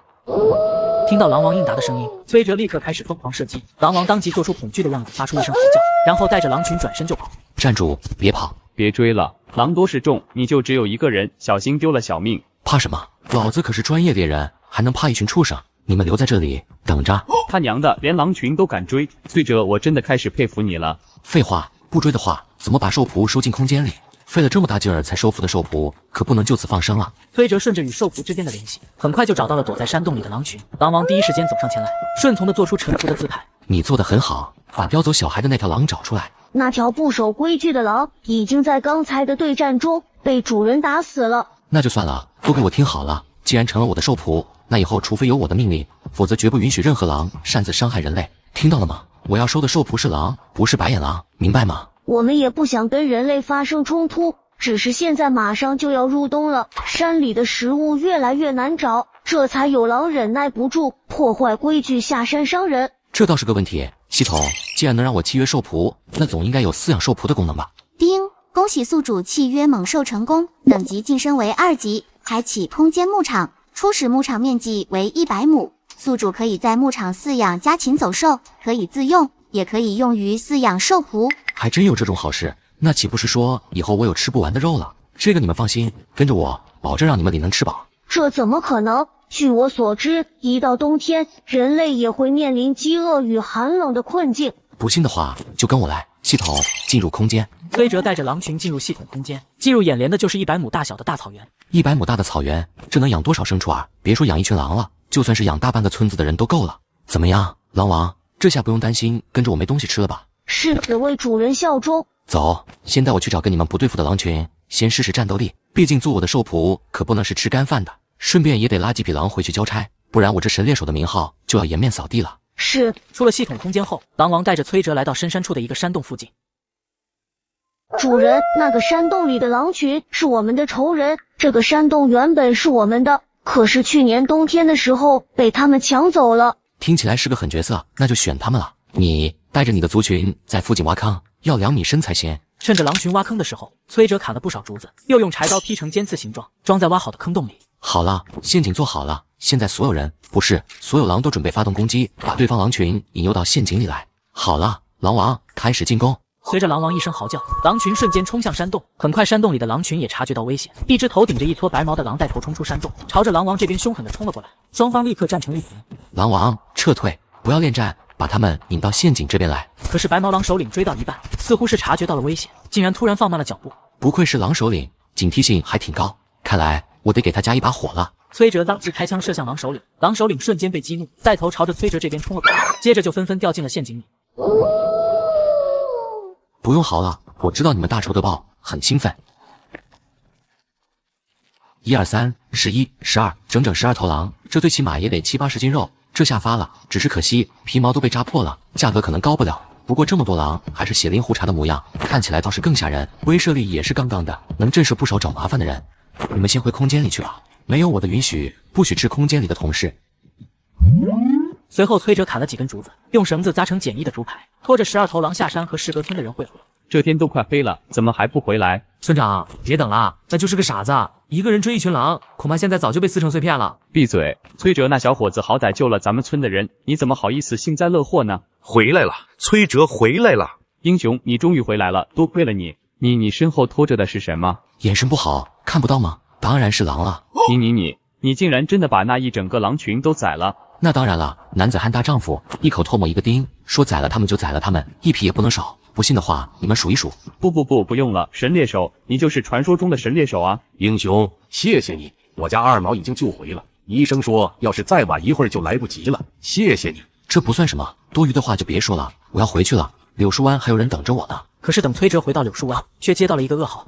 听到狼王应答的声音，崔哲立刻开始疯狂射击。狼王当即做出恐惧的样子，发出一声吼叫，然后带着狼群转身就跑。站住，别跑，别追了，狼多势众，你就只有一个人，小心丢了小命。怕什么？老子可是专业猎人，还能怕一群畜生？你们留在这里等着。他娘的，连狼群都敢追，崔哲，我真的开始佩服你了。废话，不追的话，怎么把兽仆收进空间里？费了这么大劲儿才收服的兽仆，可不能就此放生啊！崔哲顺着与兽仆之间的联系，很快就找到了躲在山洞里的狼群。狼王第一时间走上前来，顺从的做出臣服的姿态。你做得很好，把叼走小孩的那条狼找出来。那条不守规矩的狼已经在刚才的对战中被主人打死了。那就算了，都给我听好了，既然成了我的兽仆，那以后除非有我的命令，否则绝不允许任何狼擅自伤害人类。听到了吗？我要收的兽仆是狼，不是白眼狼，明白吗？我们也不想跟人类发生冲突，只是现在马上就要入冬了，山里的食物越来越难找，这才有狼忍耐不住，破坏规矩下山伤人。这倒是个问题。系统既然能让我契约兽仆，那总应该有饲养兽仆的功能吧？叮，恭喜宿主契约猛兽成功，等级晋升为2级，开启空间牧场，初始牧场面积为100亩，宿主可以在牧场饲养家禽走兽，可以自用，也可以用于饲养兽仆。还真有这种好事，那岂不是说以后我有吃不完的肉了？这个你们放心，跟着我，保证让你们里能吃饱。这怎么可能？据我所知，一到冬天，人类也会面临饥饿与寒冷的困境。不信的话，就跟我来。系统进入空间。崔哲带着狼群进入系统空间，进入眼帘的就是100亩大小的大草原。100亩大的草原，这能养多少牲畜啊？别说养一群狼了，就算是养大半个村子的人都够了。怎么样，狼王？这下不用担心跟着我没东西吃了吧？是只为主人效忠。走，先带我去找跟你们不对付的狼群，先试试战斗力。毕竟做我的兽仆可不能是吃干饭的，顺便也得拉几匹狼回去交差，不然我这神猎手的名号就要颜面扫地了。是。出了系统空间后，狼王带着崔哲来到深山处的一个山洞附近。主人，那个山洞里的狼群是我们的仇人，这个山洞原本是我们的，可是去年冬天的时候被他们抢走了。听起来是个狠角色，那就选他们了。你带着你的族群在附近挖坑，要2米深才行。趁着狼群挖坑的时候，崔哲砍了不少竹子，又用柴刀劈成尖刺形状，装在挖好的坑洞里。好了，陷阱做好了，现在所有人，不是所有狼都准备发动攻击，把对方狼群引诱到陷阱里来。好了，狼王开始进攻。随着狼王一声嚎叫，狼群瞬间冲向山洞。很快，山洞里的狼群也察觉到危险，一只头顶着一撮白毛的狼带头冲出山洞，朝着狼王这边凶狠地冲了过来。双方立刻战成一团。狼王撤退，不要恋战，把他们引到陷阱这边来。可是白毛狼首领追到一半，似乎是察觉到了危险，竟然突然放慢了脚步。不愧是狼首领，警惕性还挺高，看来我得给他加一把火了。崔哲当即开枪射向狼首领，狼首领瞬间被激怒，带头朝着崔哲这边冲了过来，接着就纷纷掉进了陷阱里。不用嚎了，我知道你们大仇得报，很兴奋。1、2、3、11、12，整整12头狼，这最起码也得70、80斤肉，这下发了。只是可惜皮毛都被扎破了，价格可能高不了。不过这么多狼还是血淋胡茬的模样，看起来倒是更吓人，威慑力也是杠杠的，能震慑不少找麻烦的人。你们先回空间里去吧，没有我的允许，不许吃空间里的同事。随后，崔哲砍了几根竹子，用绳子扎成简易的竹排，拖着12头狼下山和士革村的人会合。这天都快黑了，怎么还不回来？村长，别等了，那就是个傻子，一个人追一群狼，恐怕现在早就被撕成碎片了。闭嘴！崔哲那小伙子好歹救了咱们村的人，你怎么好意思幸灾乐祸呢？回来了，崔哲回来了。英雄，你终于回来了，多亏了你。你身后拖着的是什么？眼神不好，看不到吗？当然是狼了。你竟然真的把那一整个狼群都宰了？那当然了，男子汉大丈夫，一口唾沫一个钉，说宰了他们就宰了他们，一匹也不能少。不信的话，你们数一数。不用了，神猎手，你就是传说中的神猎手啊！英雄，谢谢你，我家二毛已经救回了。医生说，要是再晚一会儿就来不及了。谢谢你。这不算什么，多余的话就别说了，我要回去了。柳树湾还有人等着我呢。可是等崔哲回到柳树湾，却接到了一个噩耗。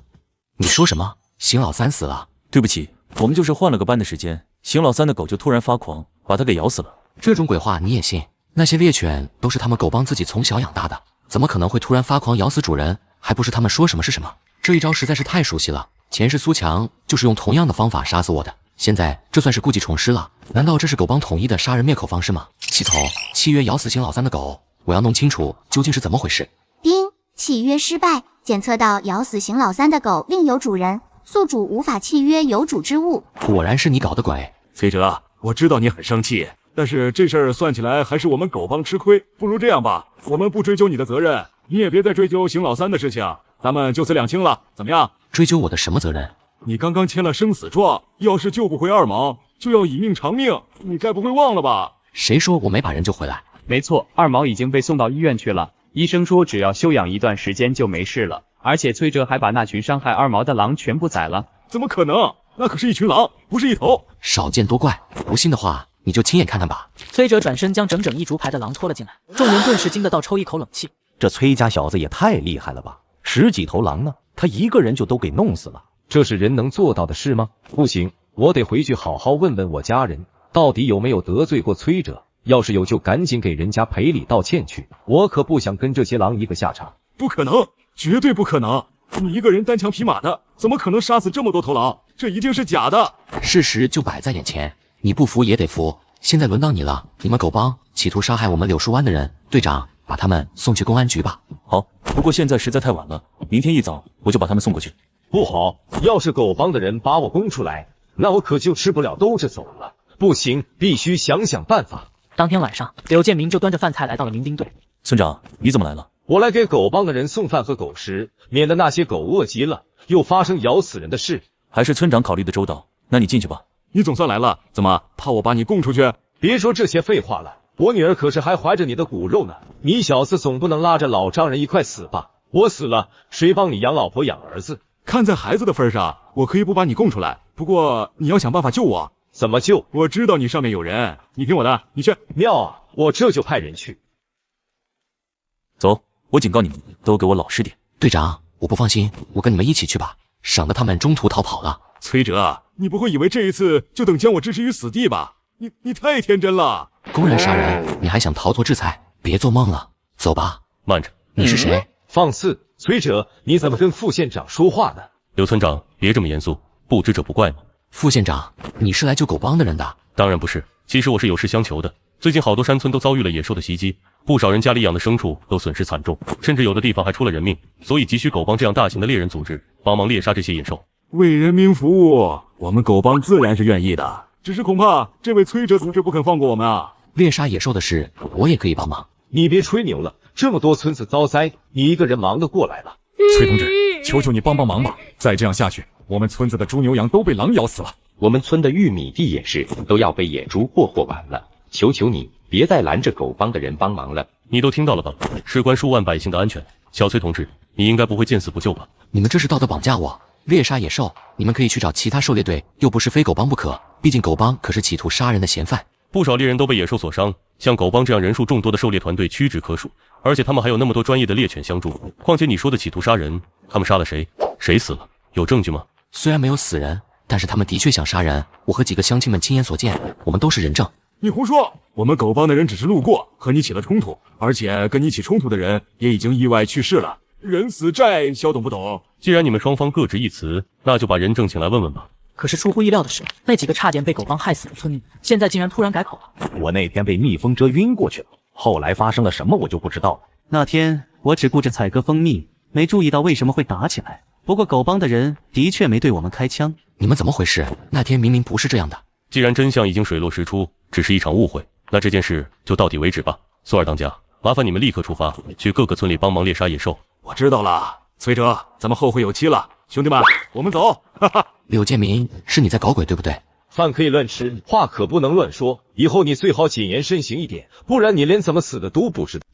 你说什么？邢老三死了？对不起，我们就是换了个班的时间，邢老三的狗就突然发狂，把他给咬死了。这种鬼话你也信？那些猎犬都是他们狗帮自己从小养大的，怎么可能会突然发狂咬死主人？还不是他们说什么是什么？这一招实在是太熟悉了，前世苏强就是用同样的方法杀死我的，现在这算是故技重施了？难道这是狗帮统一的杀人灭口方式吗？系统，契约咬死邢老三的狗，我要弄清楚究竟是怎么回事。叮，契约失败，检测到咬死邢老三的狗另有主人，宿主无法契约有主之物。果然是你搞的鬼。崔哲，我知道你很生气，但是这事儿算起来还是我们狗帮吃亏。不如这样吧，我们不追究你的责任，你也别再追究邢老三的事情，咱们就此两清了，怎么样？追究我的什么责任？你刚刚签了生死状，要是救不回二毛，就要以命偿命，你该不会忘了吧？谁说我没把人救回来？没错，二毛已经被送到医院去了，医生说只要休养一段时间就没事了，而且崔哲还把那群伤害二毛的狼全部宰了。怎么可能？那可是一群狼，不是一头。少见多怪，不信的话你就亲眼看看吧。崔哲转身将整整一竹排的狼拖了进来，众人顿时惊得倒抽一口冷气。这崔家小子也太厉害了吧！10几头狼呢，他一个人就都给弄死了。这是人能做到的事吗？不行，我得回去好好问问我家人，到底有没有得罪过崔哲。要是有，就赶紧给人家赔礼道歉去。我可不想跟这些狼一个下场。不可能，绝对不可能！你一个人单枪匹马的，怎么可能杀死这么多头狼？这一定是假的。事实就摆在眼前，你不服也得服。现在轮到你了，你们狗帮企图杀害我们柳树湾的人，队长，把他们送去公安局吧。好，不过现在实在太晚了，明天一早我就把他们送过去。不好，要是狗帮的人把我供出来，那我可就吃不了兜着走了。不行，必须想想办法。当天晚上，柳建明就端着饭菜来到了民兵队。村长，你怎么来了？我来给狗帮的人送饭和狗食，免得那些狗饿极了，又发生咬死人的事。还是村长考虑的周到，那你进去吧。你总算来了，怎么怕我把你供出去？别说这些废话了，我女儿可是还怀着你的骨肉呢。你小子总不能拉着老丈人一块死吧？我死了，谁帮你养老婆养儿子？看在孩子的份上，我可以不把你供出来，不过你要想办法救我。怎么救？我知道你上面有人，你听我的，你去。妙啊，我这就派人去。走，我警告你们，都给我老实点。队长，我不放心，我跟你们一起去吧，省得他们中途逃跑了。崔哲，你不会以为这一次就等将我置之于死地吧？你太天真了。公然杀人，你还想逃脱制裁？别做梦了，走吧。慢着，你是谁？放肆！崔哲，你怎么跟副县长说话呢？刘村长，别这么严肃，不知者不怪嘛。副县长，你是来救狗帮的人的？当然不是，其实我是有事相求的。最近好多山村都遭遇了野兽的袭击，不少人家里养的牲畜都损失惨重，甚至有的地方还出了人命，所以急需狗帮这样大型的猎人组织帮忙猎杀这些野兽。为人民服务，我们狗帮自然是愿意的，只是恐怕这位崔哲同志不肯放过我们啊。猎杀野兽的事，我也可以帮忙。你别吹牛了，这么多村子遭灾，你一个人忙得过来了？崔同志，求求你帮帮忙吧！再这样下去，我们村子的猪牛羊都被狼咬死了。我们村的玉米地也是，都要被野猪霍霍完了。求求你，别再拦着狗帮的人帮忙了。你都听到了吧？事关数万百姓的安全。小崔同志，你应该不会见死不救吧？你们这是道德绑架我！猎杀野兽，你们可以去找其他狩猎队，又不是非狗帮不可。毕竟狗帮可是企图杀人的嫌犯。不少猎人都被野兽所伤，像狗帮这样人数众多的狩猎团队屈指可数，而且他们还有那么多专业的猎犬相助。况且你说的企图杀人，他们杀了谁？谁死了？有证据吗？虽然没有死人，但是他们的确想杀人。我和几个乡亲们亲眼所见，我们都是人证。你胡说！我们狗帮的人只是路过，和你起了冲突，而且跟你起冲突的人也已经意外去世了。人死债，小懂不懂？既然你们双方各执一词，那就把人证请来问问吧。可是出乎意料的是，那几个差点被狗帮害死的村民，现在竟然突然改口了。我那天被蜜蜂蛰晕过去了，后来发生了什么我就不知道了。那天我只顾着采割蜂蜜，没注意到为什么会打起来。不过狗帮的人的确没对我们开枪。你们怎么回事？那天明明不是这样的。既然真相已经水落石出，只是一场误会，那这件事就到底为止吧。苏二当家，麻烦你们立刻出发，去各个村里帮忙猎杀野兽。我知道了，崔哲，咱们后会有期了。兄弟们，我们走！哈哈。柳建明，是你在搞鬼对不对？饭可以乱吃，话可不能乱说。以后你最好谨言慎行一点，不然你连怎么死的都不知道。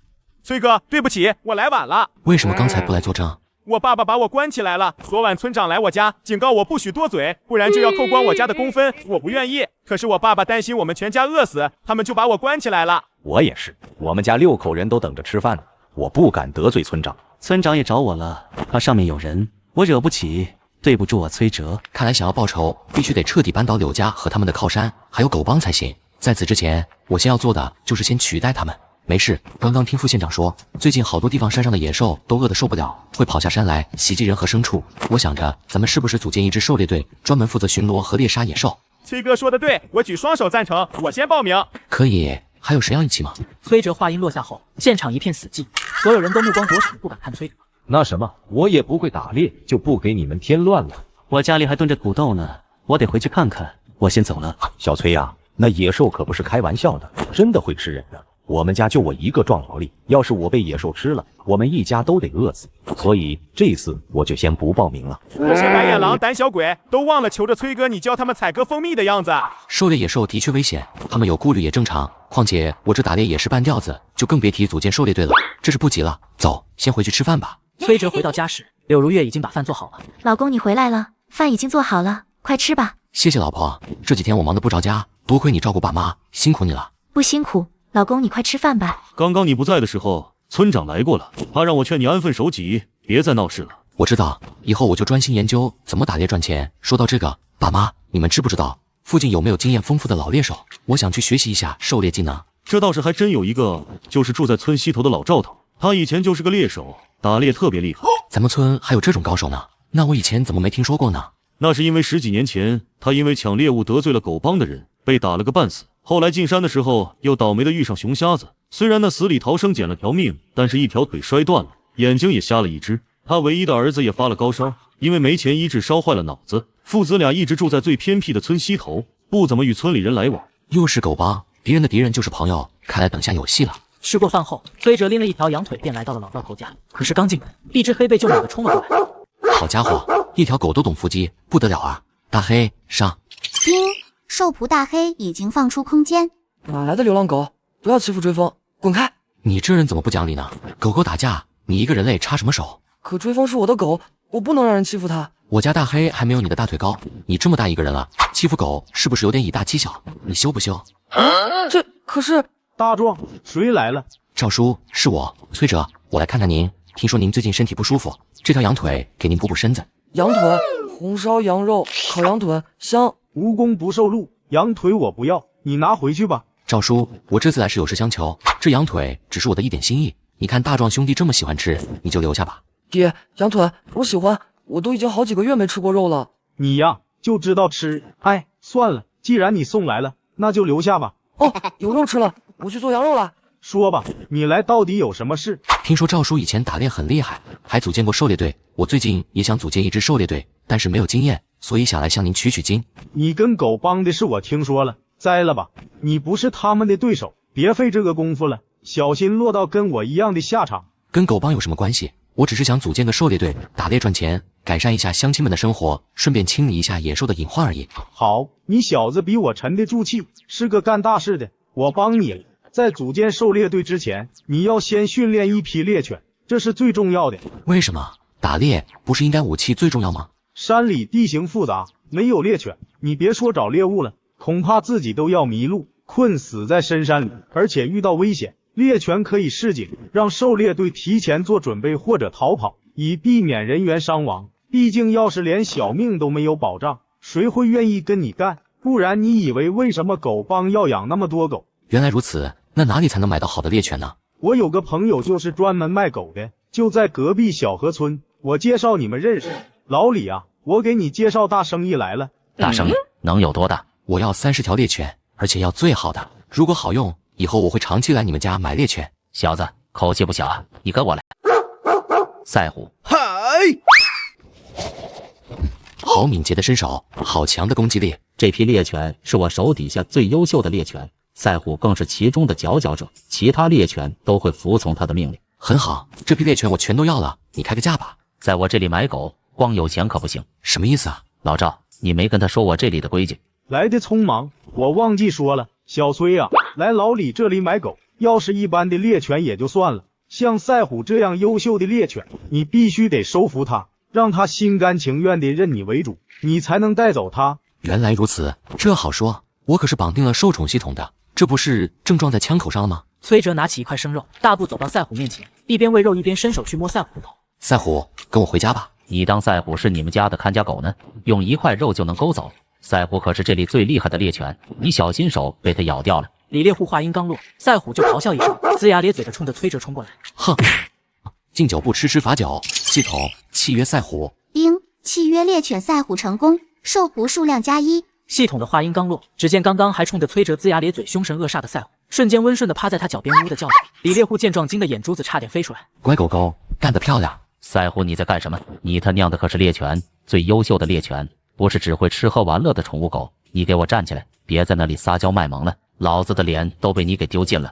崔哥，对不起，我来晚了。为什么刚才不来作证？我爸爸把我关起来了。昨晚村长来我家，警告我不许多嘴，不然就要扣光我家的工分。我不愿意，可是我爸爸担心我们全家饿死，他们就把我关起来了。我也是，我们家6口人都等着吃饭呢，我不敢得罪村长。村长也找我了，怕上面有人，我惹不起。对不住我崔哲，看来想要报仇，必须得彻底扳倒柳家和他们的靠山，还有狗帮才行。在此之前，我先要做的就是先取代他们。没事，刚刚听副县长说，最近好多地方山上的野兽都饿得受不了，会跑下山来袭击人和牲畜。我想着，咱们是不是组建一支狩猎队，专门负责巡逻和猎杀野兽？崔哥说的对，我举双手赞成，我先报名。可以，还有谁要一起吗？崔哲话音落下后，现场一片死寂，所有人都目光躲闪，不敢看崔哲。那什么，我也不会打猎，就不给你们添乱了。我家里还炖着土豆呢，我得回去看看。我先走了。小崔呀，那野兽可不是开玩笑的，真的会吃人的。我们家就我一个壮劳力，要是我被野兽吃了，我们一家都得饿死。所以这次我就先不报名了。那些白眼狼、胆小鬼都忘了求着崔哥你教他们采割蜂蜜的样子。狩猎野兽的确危险，他们有顾虑也正常。况且我这打猎也是半吊子，就更别提组建狩猎队了。这是不急了，走，先回去吃饭吧。崔哲回到家时，柳如月已经把饭做好了。老公，你回来了，饭已经做好了，快吃吧。谢谢老婆，这几天我忙得不着家，多亏你照顾爸妈，辛苦你了。不辛苦，老公你快吃饭吧。刚刚你不在的时候，村长来过了，他让我劝你安分守己，别再闹事了。我知道，以后我就专心研究怎么打猎赚钱。说到这个，爸妈，你们知不知道附近有没有经验丰富的老猎手？我想去学习一下狩猎技能。这倒是还真有一个，就是住在村西头的老赵头，他以前就是个猎手，打猎特别厉害。咱们村还有这种高手呢？那我以前怎么没听说过呢？那是因为10几年前，他因为抢猎物得罪了狗帮的人，被打了个半死。后来进山的时候，又倒霉的遇上熊瞎子，虽然那死里逃生捡了条命，但是一条腿摔断了，眼睛也瞎了一只。他唯一的儿子也发了高烧，因为没钱医治，烧坏了脑子。父子俩一直住在最偏僻的村西头，不怎么与村里人来往。又是狗帮，敌人的敌人就是朋友，看来等下有戏了。吃过饭后，崔哲拎了一条羊腿便来到了老赵头家。可是刚进门，一只黑背就猛地冲了过来。好家伙，一条狗都懂伏击，不得了啊！大黑上。叮，兽仆大黑已经放出空间。哪来的流浪狗？不要欺负追风，滚开！你这人怎么不讲理呢？狗狗打架，你一个人类插什么手？可追风是我的狗，我不能让人欺负它。我家大黑还没有你的大腿高，你这么大一个人了，欺负狗是不是有点以大欺小？你羞不羞？这可是大壮，谁来了？赵叔，是我，崔哲，我来看看您。听说您最近身体不舒服，这条羊腿给您补补身子。羊腿、红烧羊肉、烤羊腿，香。无功不受禄，羊腿我不要，你拿回去吧。赵叔，我这次来是有事相求，这羊腿只是我的一点心意，你看大壮兄弟这么喜欢吃，你就留下吧。爹，羊腿我喜欢，我都已经好几个月没吃过肉了。你呀，就知道吃。哎，算了，既然你送来了，那就留下吧。哦，有肉吃了，我去做羊肉了。说吧，你来到底有什么事？听说赵叔以前打猎很厉害，还组建过狩猎队。我最近也想组建一支狩猎队，但是没有经验，所以想来向您取经。你跟狗帮的事我听说了，栽了吧，你不是他们的对手，别费这个功夫了，小心落到跟我一样的下场。跟狗帮有什么关系？我只是想组建个狩猎队，打猎赚钱，改善一下乡亲们的生活，顺便清理一下野兽的隐患而已。好，你小子比我沉得住气，是个干大事的，我帮你了。在组建狩猎队之前，你要先训练一批猎犬，这是最重要的。为什么？打猎不是应该武器最重要吗？山里地形复杂，没有猎犬，你别说找猎物了，恐怕自己都要迷路，困死在深山里。而且遇到危险，猎犬可以示警，让狩猎队提前做准备或者逃跑，以避免人员伤亡。毕竟要是连小命都没有保障，谁会愿意跟你干？不然你以为为什么狗帮要养那么多狗？原来如此，那哪里才能买到好的猎犬呢？我有个朋友就是专门卖狗的，就在隔壁小河村，我介绍你们认识。老李啊，我给你介绍大生意来了。大生意能有多大？我要30条猎犬，而且要最好的。如果好用，以后我会长期来你们家买猎犬。小子，口气不小啊，你跟我来。赛虎，嗨！好敏捷的身手，好强的攻击力。这批猎犬是我手底下最优秀的猎犬。赛虎更是其中的佼佼者，其他猎犬都会服从他的命令。很好，这批猎犬我全都要了，你开个价吧。在我这里买狗，光有钱可不行。什么意思啊？老赵，你没跟他说我这里的规矩。来的匆忙，我忘记说了，小崔啊，来老李这里买狗，要是一般的猎犬也就算了，像赛虎这样优秀的猎犬，你必须得收服他，让他心甘情愿地认你为主，你才能带走他。原来如此，这好说，我可是绑定了受宠系统的。这不是正撞在枪口上了吗？崔哲拿起一块生肉，大步走到赛虎面前，一边喂肉一边伸手去摸赛虎的头。赛虎，跟我回家吧。你当赛虎是你们家的看家狗呢？用一块肉就能勾走？赛虎可是这里最厉害的猎犬，你小心手被它咬掉了。李猎户话音刚落，赛虎就咆哮一声，龇牙咧嘴的冲着崔哲冲过来。哼！敬酒不吃罚酒，系统契约赛虎。叮，契约猎犬赛虎成功，受仆数量+1。系统的话音刚落，只见刚刚还冲着崔哲龇牙咧嘴、凶神恶煞的赛虎，瞬间温顺的趴在他脚边，呜的叫着。李猎户见状，惊得眼珠子差点飞出来。乖狗狗，干得漂亮！赛虎，你在干什么？你他娘的可是猎犬，最优秀的猎犬，不是只会吃喝玩乐的宠物狗。你给我站起来，别在那里撒娇卖萌了，老子的脸都被你给丢尽了。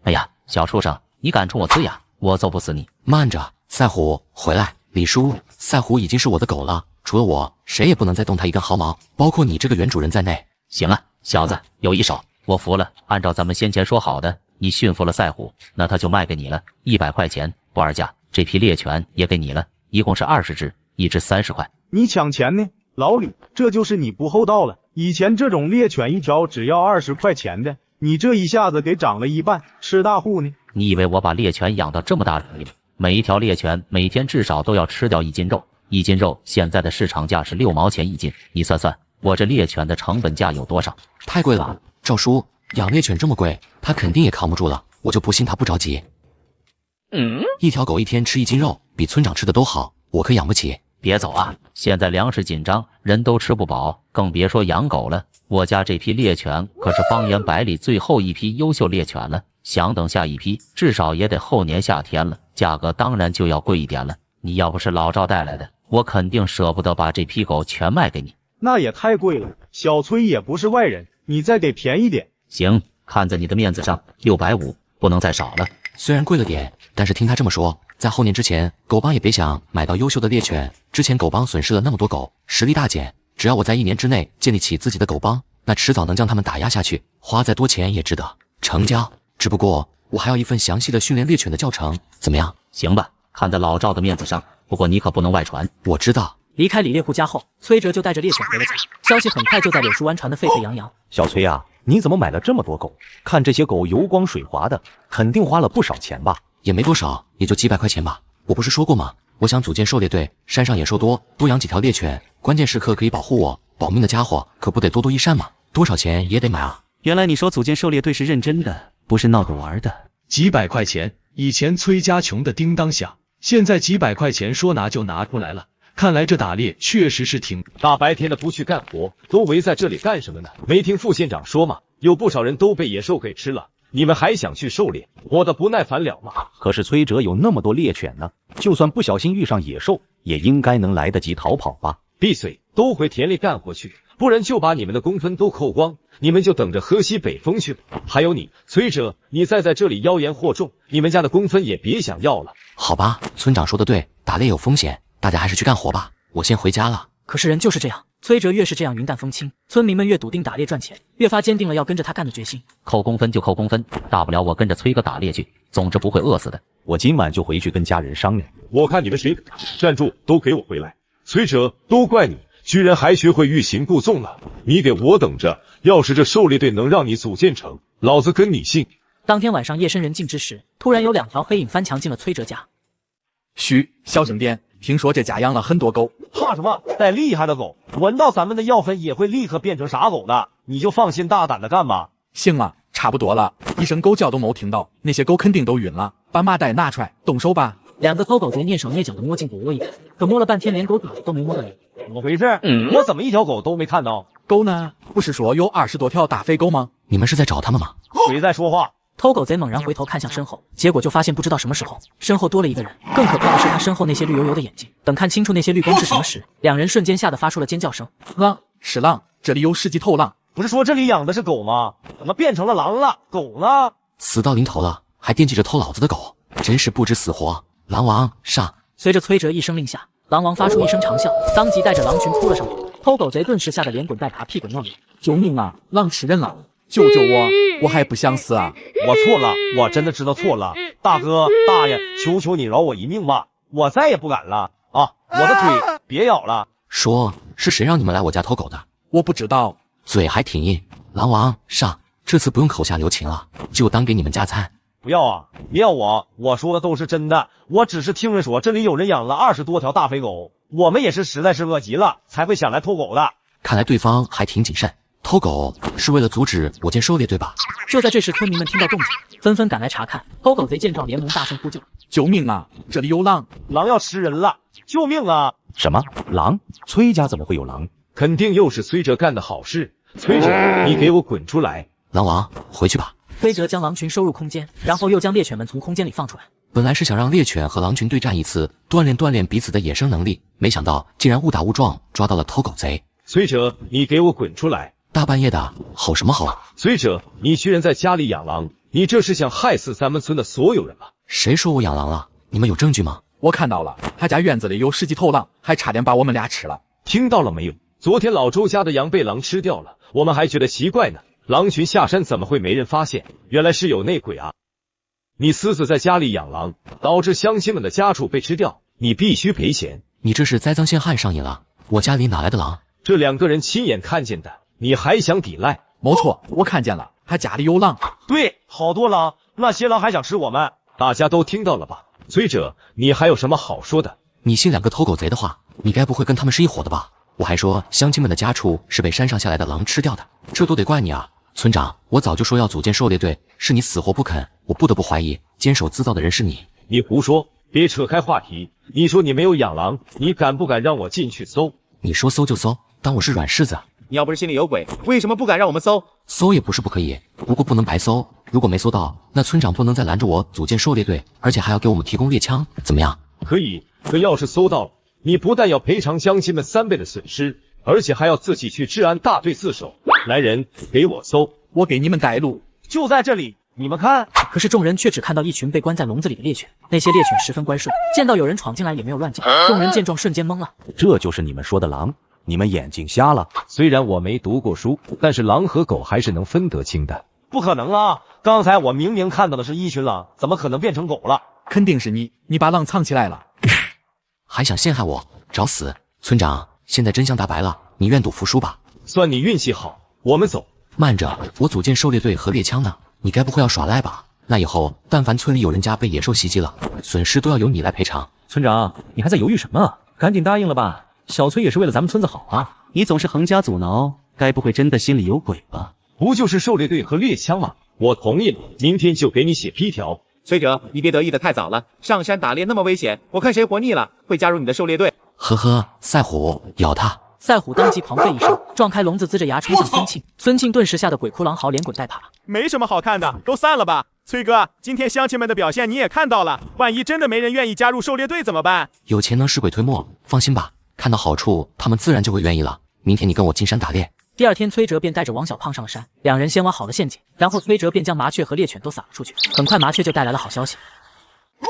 哎呀，小畜生，你敢冲我呲牙，我揍不死你！慢着，赛虎，回来！李叔，赛虎已经是我的狗了，除了我，谁也不能再动它一根毫毛，包括你这个原主人在内。行啊，小子，有一手，我服了。按照咱们先前说好的，你驯服了赛虎，那它就卖给你了，100块钱不二价。这批猎犬也给你了，一共是20只，一只30块。你抢钱呢，老李？这就是你不厚道了。以前这种猎犬一条只要20块钱的，你这一下子给涨了一半，吃大户呢？你以为我把猎犬养到这么大容易吗？每一条猎犬每天至少都要吃掉1斤肉，1斤肉现在的市场价是6毛钱1斤，你算算，我这猎犬的成本价有多少？太贵了，赵叔，养猎犬这么贵，他肯定也扛不住了，我就不信他不着急。一条狗一天吃1斤肉，比村长吃的都好，我可养不起。别走啊！现在粮食紧张，人都吃不饱，更别说养狗了。我家这批猎犬可是方圆100里最后一批优秀猎犬了，想等下一批，至少也得后年夏天了，价格当然就要贵一点了。你要不是老赵带来的，我肯定舍不得把这批狗全卖给你。那也太贵了，小崔也不是外人，你再给便宜点。行，看在你的面子上，650，不能再少了。虽然贵了点，但是听他这么说，在后年之前，狗帮也别想买到优秀的猎犬。之前狗帮损失了那么多狗，实力大减。只要我在1年之内建立起自己的狗帮，那迟早能将他们打压下去，花再多钱也值得。成交。只不过我还要一份详细的训练猎犬的教程，怎么样？行吧，看在老赵的面子上，不过你可不能外传。我知道。离开李猎户家后，崔哲就带着猎犬回了家。消息很快就在柳树湾传得沸沸扬扬。小崔啊，你怎么买了这么多狗？看这些狗油光水滑的，肯定花了不少钱吧？也没多少，也就几百块钱吧。我不是说过吗？我想组建狩猎队，山上野兽多，多养几条猎犬，关键时刻可以保护我保命的家伙，可不得多多益善吗？多少钱也得买啊！原来你说组建狩猎队是认真的，不是闹着玩的。几百块钱，以前崔家穷的叮当响，现在几百块钱说拿就拿出来了。看来这打猎确实是挺……大白天的不去干活，都围在这里干什么呢？没听副县长说吗？有不少人都被野兽给吃了，你们还想去狩猎？我的不耐烦了吗？可是崔哲有那么多猎犬呢，就算不小心遇上野兽，也应该能来得及逃跑吧？闭嘴，都回田里干活去，不然就把你们的工分都扣光，你们就等着喝西北风去吧。还有你，崔哲，你再在这里妖言惑众，你们家的工分也别想要了。好吧，村长说的对，打猎有风险，大家还是去干活吧，我先回家了。可是人就是这样，崔哲越是这样云淡风轻，村民们越笃定打猎赚钱，越发坚定了要跟着他干的决心。扣工分就扣工分，大不了我跟着崔哥打猎去，总之不会饿死的。我今晚就回去跟家人商量。我看你们谁站住，都给我回来！崔哲，都怪你，居然还学会欲擒故纵了！你给我等着，要是这狩猎队能让你组建成，老子跟你姓！当天晚上夜深人静之时，突然有2条黑影翻墙进了崔哲家。嘘，小声点！听说这家养了很多狗，怕什么？带厉害的狗，闻到咱们的药粉也会立刻变成傻狗的，你就放心大胆的干吧。行了，差不多了，一声狗叫都没听到，那些狗肯定都晕了。把麻袋拿出来，动手吧。2个偷狗贼蹑手蹑脚的摸进狗窝里，可摸了半天连狗爪子都没摸到。怎么回事？我怎么一条狗都没看到？狗呢？不是说有20多条大肥狗吗？你们是在找他们吗？谁在说话？偷狗贼猛然回头看向身后，结果就发现不知道什么时候身后多了一个人。更可怕的是他身后那些绿油油的眼睛。等看清楚那些绿光是什么时，2人瞬间吓得发出了尖叫声。狼，是狼！这里有10几头狼。不是说这里养的是狗吗？怎么变成了狼了？狗呢？死到临头了，还惦记着偷老子的狗，真是不知死活！狼王上！随着崔哲一声令下，狼王发出一声长啸，当即带着狼群扑了上来。偷狗贼顿时吓得连滚带爬，屁滚尿流。救命啊！狼吃人了！救救我！我还不想死啊！我错了，我真的知道错了。大哥大爷，求求你饶我一命吧，我再也不敢了啊！我的腿别咬了。说是谁让你们来我家偷狗的？我不知道。嘴还挺硬。狼王上！这次不用口下留情了，就当给你们加餐。不要啊！别要我说的都是真的。我只是听人说这里有人养了20多条大肥狗，我们也是实在是饿极了，才会想来偷狗的。看来对方还挺谨慎。偷狗是为了阻止我建狩猎队吧？就在这时，村民们听到动静，纷纷赶来查看。偷狗贼见状，连忙大声呼救：“救命啊！这里有狼！狼要吃人了！救命啊！”什么狼？崔家怎么会有狼？肯定又是崔哲干的好事。崔哲，你给我滚出来！狼王，回去吧。崔哲将狼群收入空间，然后又将猎犬们从空间里放出来。本来是想让猎犬和狼群对战一次，锻炼彼此的野生能力，没想到竟然误打误撞抓到了偷狗贼。崔哲，你给我滚出来！大半夜的，吼什么吼？崔哲，你居然在家里养狼，你这是想害死咱们村的所有人吧？谁说我养狼了？你们有证据吗？我看到了，他家院子里有10几头狼，还差点把我们俩吃了。听到了没有？昨天老周家的羊被狼吃掉了，我们还觉得奇怪呢。狼群下山怎么会没人发现？原来是有内鬼啊！你私自在家里养狼，导致乡亲们的家畜被吃掉，你必须赔钱。你这是栽赃陷害上瘾了？我家里哪来的狼？这2个人亲眼看见的，你还想抵赖？没错，我看见了，他家里有狼。对，好多狼，那些狼还想吃我们。大家都听到了吧？崔哲，你还有什么好说的？你信2个偷狗贼的话，你该不会跟他们是一伙的吧？我还说乡亲们的家畜是被山上下来的狼吃掉的，这都得怪你啊！村长，我早就说要组建狩猎队，是你死活不肯，我不得不怀疑监守自盗的人是你。你胡说，别扯开话题。你说你没有养狼，你敢不敢让我进去搜？你说搜就搜，当我是软柿子？你要不是心里有鬼，为什么不敢让我们搜？搜也不是不可以，不过不能白搜。如果没搜到，那村长不能再拦着我组建狩猎队，而且还要给我们提供猎枪，怎么样？可以，可要是搜到了，你不但要赔偿乡亲们3倍的损失，而且还要自己去治安大队自首。来人，给我搜！我给你们带路。就在这里，你们看。可是众人却只看到一群被关在笼子里的猎犬，那些猎犬十分乖顺，见到有人闯进来也没有乱叫。众人见状瞬间懵了，这就是你们说的狼？你们眼睛瞎了？虽然我没读过书，但是狼和狗还是能分得清的。不可能啊！刚才我明明看到的是一群狼，怎么可能变成狗了？肯定是你，你把狼藏起来了，还想陷害我，找死！村长，现在真相大白了，你愿赌服输吧？算你运气好，我们走。慢着，我组建狩猎队和猎枪呢，你该不会要耍赖吧？那以后但凡村里有人家被野兽袭击了，损失都要由你来赔偿。村长，你还在犹豫什么？赶紧答应了吧，小崔也是为了咱们村子好啊！你总是横加阻挠，该不会真的心里有鬼吧？不就是狩猎队和猎枪吗？我同意了，明天就给你写批条。崔哲，你别得意的太早了，上山打猎那么危险，我看谁活腻了会加入你的狩猎队。呵呵，赛虎，咬他！赛虎当即狂吠一声，撞开笼子，呲着牙冲向孙庆。孙庆顿时吓得鬼哭狼嚎，连滚带爬。没什么好看的，都散了吧。崔哥，今天乡亲们的表现你也看到了，万一真的没人愿意加入狩猎队怎么办？有钱能使鬼推磨，放心吧，看到好处他们自然就会愿意了。明天你跟我进山打猎。第二天，崔哲便带着王小胖上了山，两人先挖好了陷阱，然后崔哲便将麻雀和猎犬都撒了出去。很快，麻雀就带来了好消息，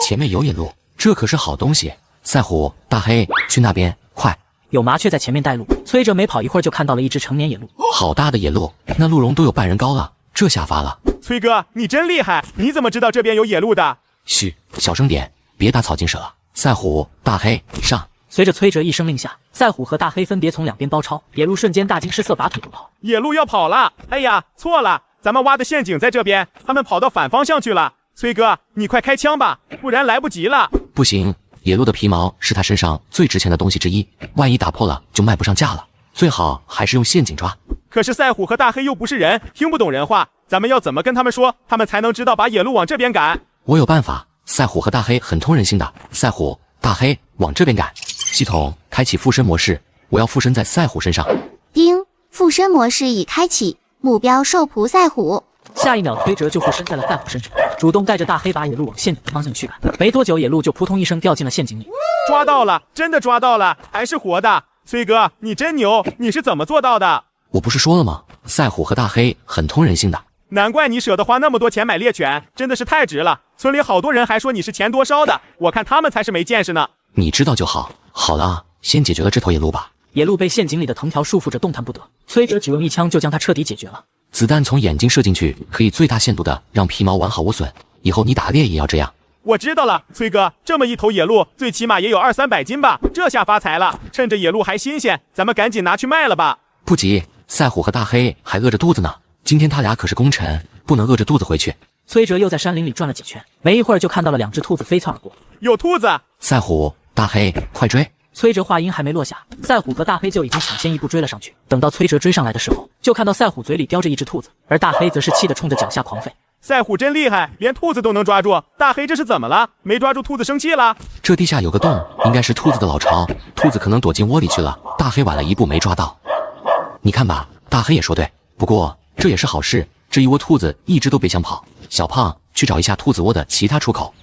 前面有野鹿，这可是好东西。赛虎、大黑，去那边，快！有麻雀在前面带路，崔哲没跑一会儿就看到了一只成年野鹿，好大的野鹿，那鹿茸都有半人高了，这下发了。崔哥，你真厉害，你怎么知道这边有野鹿的？嘘，小声点，别打草惊蛇。赛虎、大黑，上！随着崔哲一声令下，赛虎和大黑分别从两边包抄，野鹿瞬间大惊失色，拔腿就跑。野鹿要跑了！哎呀，错了，咱们挖的陷阱在这边，他们跑到反方向去了。崔哥，你快开枪吧，不然来不及了。不行，野鹿的皮毛是他身上最值钱的东西之一，万一打破了就卖不上价了。最好还是用陷阱抓。可是赛虎和大黑又不是人，听不懂人话，咱们要怎么跟他们说，他们才能知道把野鹿往这边赶？我有办法，赛虎和大黑很通人性的，赛虎、大黑往这边赶。系统开启附身模式，我要附身在赛虎身上。叮，附身模式已开启，目标兽仆赛虎。下一秒，崔哲就附身在了赛虎身上，主动带着大黑把野鹿往陷阱的方向驱赶。没多久，野鹿就扑通一声掉进了陷阱里。抓到了，真的抓到了，还是活的。崔哥，你真牛，你是怎么做到的？我不是说了吗？赛虎和大黑很通人性的。难怪你舍得花那么多钱买猎犬，真的是太值了。村里好多人还说你是钱多烧的，我看他们才是没见识呢。你知道就好。好了，先解决了这头野鹿吧。野鹿被陷阱里的藤条束缚着，动弹不得。崔哲只用一枪就将它彻底解决了。子弹从眼睛射进去，可以最大限度的让皮毛完好无损。以后你打猎也要这样。我知道了，崔哥，这么一头野鹿最起码也有200-300斤吧，这下发财了。趁着野鹿还新鲜，咱们赶紧拿去卖了吧。不急，赛虎和大黑还饿着肚子呢。今天他俩可是功臣，不能饿着肚子回去。崔哲又在山林里转了几圈，没一会儿就看到了2只兔子飞窜而过。有兔子！赛虎、大黑，快追！崔哲话音还没落下，赛虎和大黑就已经抢先一步追了上去。等到崔哲追上来的时候，就看到赛虎嘴里叼着一只兔子，而大黑则是气得冲着脚下狂吠。赛虎真厉害，连兔子都能抓住。大黑这是怎么了？没抓住兔子生气了？这地下有个洞，应该是兔子的老巢，兔子可能躲进窝里去了。大黑晚了一步没抓到。你看吧，大黑也说对，不过这也是好事，这一窝兔子一直都别想跑。小胖，去找一下兔子窝的其他出口。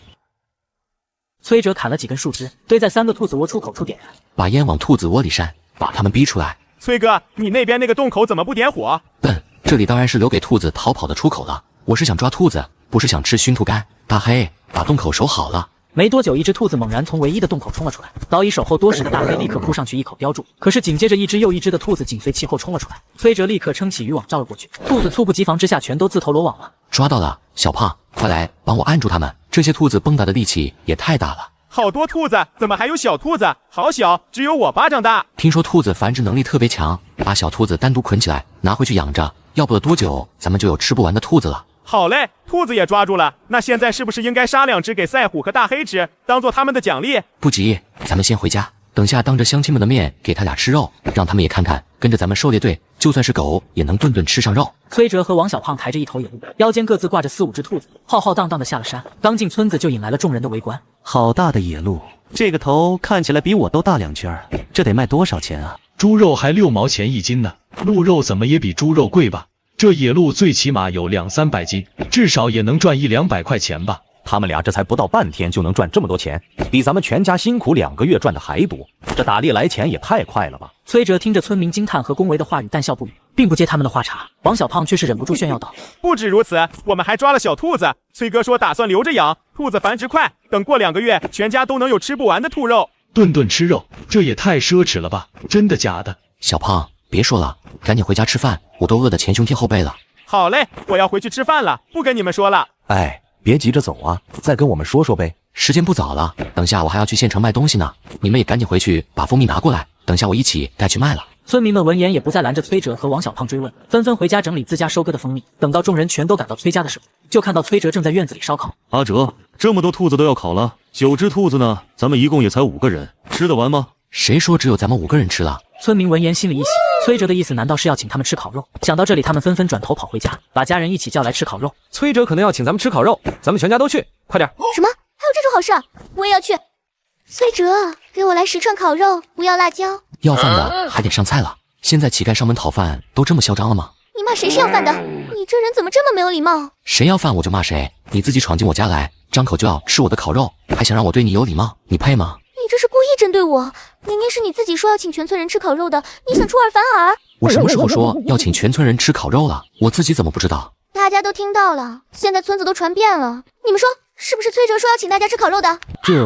崔哲砍了几根树枝，堆在3个兔子窝出口处点燃，把烟往兔子窝里扇，把它们逼出来。崔哥，你那边那个洞口怎么不点火？笨，这里当然是留给兔子逃跑的出口了。我是想抓兔子，不是想吃熏兔肝。大黑，把洞口守好了。没多久，一只兔子猛然从唯一的洞口冲了出来，早已守候多时的大黑立刻扑上去一口叼住。可是紧接着，一只又一只的兔子紧随其后冲了出来，崔哲立刻撑起渔网照了过去，兔子猝不及防之下全都自投罗网了。抓到了，小胖，快来帮我按住它们！这些兔子蹦跶的力气也太大了。好多兔子，怎么还有小兔子？好小，只有我巴掌大。听说兔子繁殖能力特别强，把小兔子单独捆起来，拿回去养着，要不了多久，咱们就有吃不完的兔子了。好嘞，兔子也抓住了，那现在是不是应该杀2只给赛虎和大黑吃，当做他们的奖励？不急，咱们先回家，等下当着乡亲们的面给他俩吃肉，让他们也看看，跟着咱们狩猎队，就算是狗也能顿顿吃上肉。崔哲和王小胖抬着一头野鹿，腰间各自挂着4、5只兔子，浩浩荡荡的下了山。刚进村子就引来了众人的围观。好大的野鹿，这个头看起来比我都大2圈，这得卖多少钱啊？猪肉还6毛钱1斤呢，鹿肉怎么也比猪肉贵吧？这野鹿最起码有200-300斤，至少也能赚100-200块钱吧。他们俩这才不到半天就能赚这么多钱，比咱们全家辛苦2个月赚的还多。这打猎来钱也太快了吧！崔哲听着村民惊叹和恭维的话语，淡笑不语，并不接他们的话茬。王小胖却是忍不住炫耀道：“不止如此，我们还抓了小兔子。崔哥说打算留着养，兔子繁殖快，等过2个月，全家都能有吃不完的兔肉。顿顿吃肉，这也太奢侈了吧？真的假的？”小胖，别说了，赶紧回家吃饭，我都饿得前胸贴后背了。好嘞，我要回去吃饭了，不跟你们说了。哎，别急着走啊，再跟我们说说呗。时间不早了，等下我还要去县城卖东西呢，你们也赶紧回去把蜂蜜拿过来，等下我一起带去卖了。村民们闻言也不再拦着崔哲和王小胖追问，纷纷回家整理自家收割的蜂蜜。等到众人全都赶到崔家的时候，就看到崔哲正在院子里烧烤。阿哲，这么多兔子都要烤了，9只兔子呢，咱们一共也才5个人，吃得完吗？谁说只有咱们5个人吃了？村民闻言心里一喜，崔哲的意思难道是要请他们吃烤肉？想到这里，他们纷纷转头跑回家，把家人一起叫来吃烤肉。崔哲可能要请咱们吃烤肉，咱们全家都去，快点！什么？还有这种好事？我也要去。崔哲，给我来10串烤肉，不要辣椒。要饭的还得上菜了。现在乞丐上门讨饭都这么嚣张了吗？你骂谁是要饭的？你这人怎么这么没有礼貌？谁要饭我就骂谁。你自己闯进我家来，张口就要吃我的烤肉，还想让我对你有礼貌，你配吗？你这是故意针对我，明明是你自己说要请全村人吃烤肉的，你想出尔反尔？我什么时候说要请全村人吃烤肉了？我自己怎么不知道？大家都听到了，现在村子都传遍了。你们说是不是崔哲说要请大家吃烤肉的？这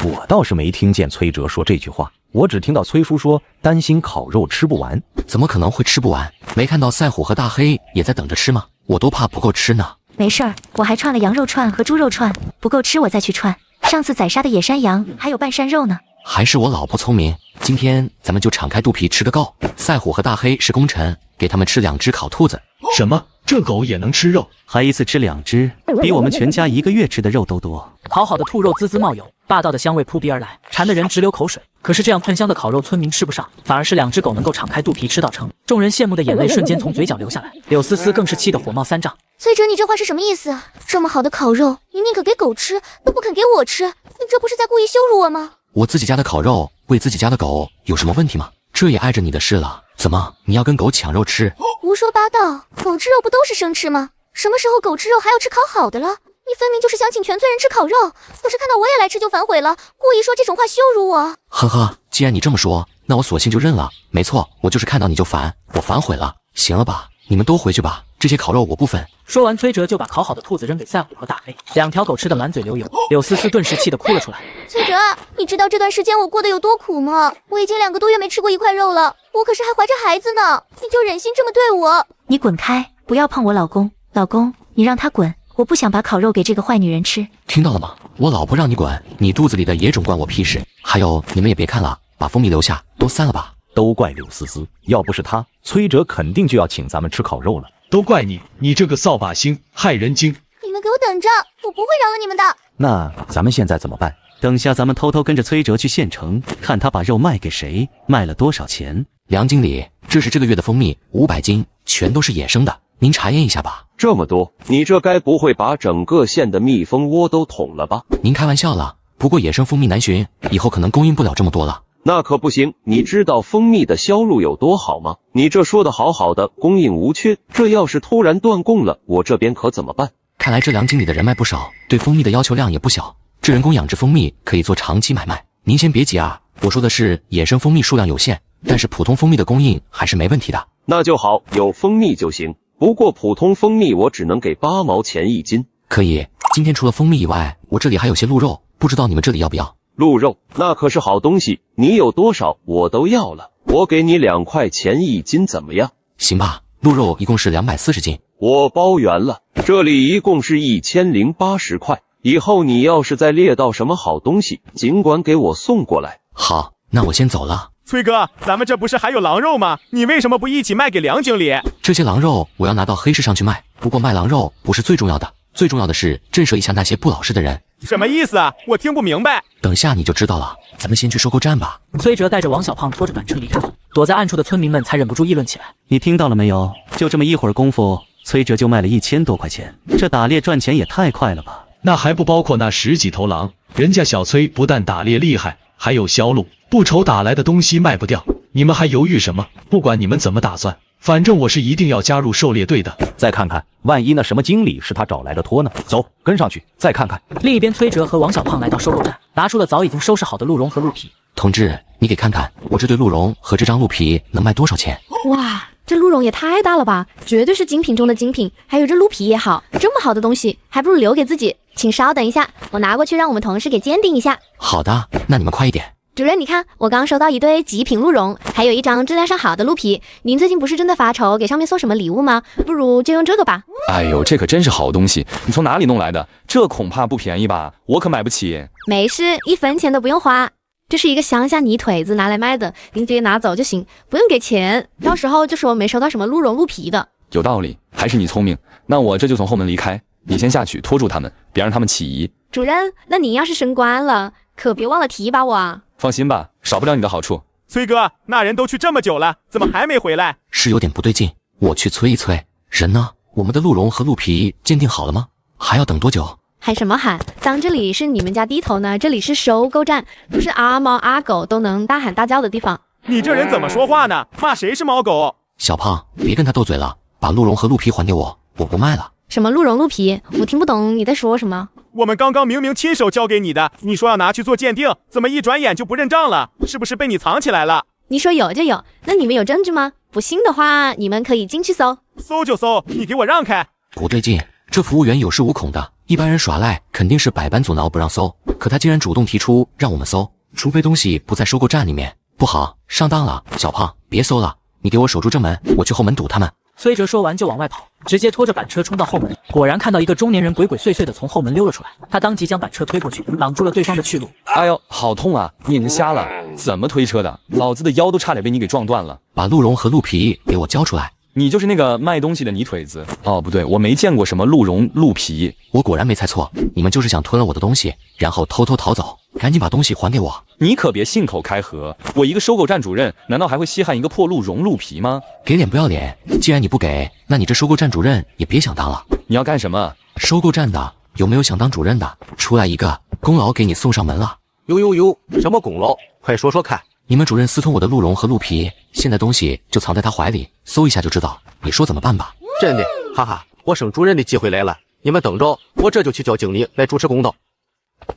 我倒是没听见崔哲说这句话，我只听到崔叔说担心烤肉吃不完。怎么可能会吃不完？没看到赛虎和大黑也在等着吃吗？我都怕不够吃呢。没事儿，我还串了羊肉串和猪肉串，不够吃我再去串。上次宰杀的野山羊还有半山肉呢。还是我老婆聪明，今天咱们就敞开肚皮吃个够。赛虎和大黑是功臣，给他们吃2只烤兔子。什么？这狗也能吃肉？还一次吃2只，比我们全家1个月吃的肉都多。烤好的兔肉滋滋冒油，霸道的香味扑鼻而来，馋得人直流口水。可是这样喷香的烤肉，村民吃不上，反而是2只狗能够敞开肚皮吃到撑。众人羡慕的眼泪瞬间从嘴角流下来，柳思思更是气得火冒3丈。崔哲，你这话是什么意思？这么好的烤肉，你宁可给狗吃，都不肯给我吃，你这不是在故意羞辱我吗？我自己家的烤肉喂自己家的狗有什么问题吗？这也碍着你的事了。怎么，你要跟狗抢肉吃？胡说八道，狗吃肉不都是生吃吗？什么时候狗吃肉还要吃烤好的了？你分明就是想请全村人吃烤肉，可是看到我也来吃就反悔了，故意说这种话羞辱我。呵呵，既然你这么说，那我索性就认了。没错，我就是看到你就烦，我反悔了。行了吧，你们都回去吧，这些烤肉我不分。说完，崔哲就把烤好的兔子扔给赛虎和大黑，2条狗吃得满嘴流油。柳思思顿时气得哭了出来。崔哲，你知道这段时间我过得有多苦吗？我已经2个多月没吃过1块肉了，我可是还怀着孩子呢，你就忍心这么对我？你滚开，不要碰我老公！老公，你让他滚，我不想把烤肉给这个坏女人吃。听到了吗？我老婆让你滚，你肚子里的野种关我屁事。还有，你们也别看了，把蜂蜜留下，都散了吧。都怪柳思思，要不是她，崔哲肯定就要请咱们吃烤肉了。都怪你，你这个扫把星，害人精！你们给我等着，我不会饶了你们的。那咱们现在怎么办？等下咱们偷偷跟着崔哲去县城，看他把肉卖给谁，卖了多少钱。梁经理，这是这个月的蜂蜜，500斤，全都是野生的，您查验一下吧。这么多，你这该不会把整个县的蜜蜂窝都捅了吧？您开玩笑了，不过野生蜂蜜难寻，以后可能供应不了这么多了。那可不行，你知道蜂蜜的销路有多好吗？你这说的好好的，供应无缺，这要是突然断供了，我这边可怎么办？看来这梁经理的人脉不少，对蜂蜜的要求量也不小，这人工养殖蜂蜜可以做长期买卖。您先别急啊，我说的是野生蜂蜜数量有限，但是普通蜂蜜的供应还是没问题的。那就好，有蜂蜜就行，不过普通蜂蜜我只能给8毛钱1斤。可以，今天除了蜂蜜以外，我这里还有些鹿肉，不知道你们这里要不要？鹿肉那可是好东西，你有多少我都要了，我给你2块钱1斤，怎么样？行吧，鹿肉一共是240斤，我包圆了，这里一共是1080块。以后你要是再猎到什么好东西，尽管给我送过来。好，那我先走了。崔哥，咱们这不是还有狼肉吗？你为什么不一起卖给梁经理？这些狼肉我要拿到黑市上去卖，不过卖狼肉不是最重要的，最重要的是震慑一下那些不老实的人。什么意思啊？我听不明白。等下你就知道了，咱们先去收购站吧。崔哲带着王小胖拖着板车离开，躲在暗处的村民们才忍不住议论起来。你听到了没有？就这么一会儿功夫，崔哲就卖了1000多块钱，这打猎赚钱也太快了吧！那还不包括那10几头狼，人家小崔不但打猎厉害，还有销路，不愁打来的东西卖不掉。你们还犹豫什么？不管你们怎么打算，反正我是一定要加入狩猎队的。再看看，万一那什么经理是他找来的托呢？走，跟上去，再看看。另一边，崔哲和王小胖来到收购站，拿出了早已经收拾好的鹿茸和鹿皮。同志，你给看看，我这对鹿茸和这张鹿皮能卖多少钱？哇，这鹿茸也太大了吧，绝对是精品中的精品。还有这鹿皮也好，这么好的东西，还不如留给自己。请稍等一下，我拿过去让我们同事给鉴定一下。好的，那你们快一点。主任，你看，我刚收到一堆极品鹿茸，还有一张质量上好的鹿皮。您最近不是正在发愁给上面送什么礼物吗？不如就用这个吧。哎呦，这可真是好东西，你从哪里弄来的？这恐怕不便宜吧？我可买不起。没事，1分钱都不用花。这是一个乡下泥腿子拿来卖的，您直接拿走就行，不用给钱。到时候就说没收到什么鹿茸鹿皮的。有道理，还是你聪明。那我这就从后门离开，你先下去拖住他们，别让他们起疑。主任，那您要是升官了，可别忘了提拔我啊。放心吧，少不了你的好处。崔哥，那人都去这么久了，怎么还没回来？是有点不对劲，我去催一催。人呢？我们的鹿茸和鹿皮鉴定好了吗？还要等多久？喊什么喊？当这里是你们家地头呢，这里是收购站，不是阿猫阿狗都能大喊大叫的地方。你这人怎么说话呢？骂谁是猫狗？小胖，别跟他斗嘴了，把鹿茸和鹿皮还给我，我不卖了。什么鹿茸鹿皮？我听不懂你在说什么。我们刚刚明明亲手交给你的，你说要拿去做鉴定，怎么一转眼就不认账了？是不是被你藏起来了？你说有就有，那你们有证据吗？不信的话，你们可以进去搜。搜就搜，你给我让开！不对劲，这服务员有恃无恐的，一般人耍赖肯定是百般阻挠不让搜，可他竟然主动提出让我们搜，除非东西不在收购站里面。不好，上当了！小胖，别搜了，你给我守住正门，我去后门堵他们。崔哲说完就往外跑，直接拖着板车冲到后门，果然看到一个中年人鬼鬼祟祟的从后门溜了出来，他当即将板车推过去，挡住了对方的去路。哎呦，好痛啊！你眼睛瞎了？怎么推车的？老子的腰都差点被你给撞断了。把鹿茸和鹿皮给我交出来！你就是那个卖东西的泥腿子？哦，不对，我没见过什么鹿茸、鹿皮。我果然没猜错，你们就是想吞了我的东西，然后偷偷逃走。赶紧把东西还给我！你可别信口开河，我一个收购站主任，难道还会稀罕一个破鹿茸鹿皮吗？给脸不要脸！既然你不给，那你这收购站主任也别想当了。你要干什么？收购站的有没有想当主任的？出来一个，功劳给你送上门了。呦，什么功劳？快说说看。你们主任私吞我的鹿茸和鹿皮，现在东西就藏在他怀里，搜一下就知道。你说怎么办吧？真的，哈哈，我升主任的机会来了，你们等着，我这就去叫经理来主持公道。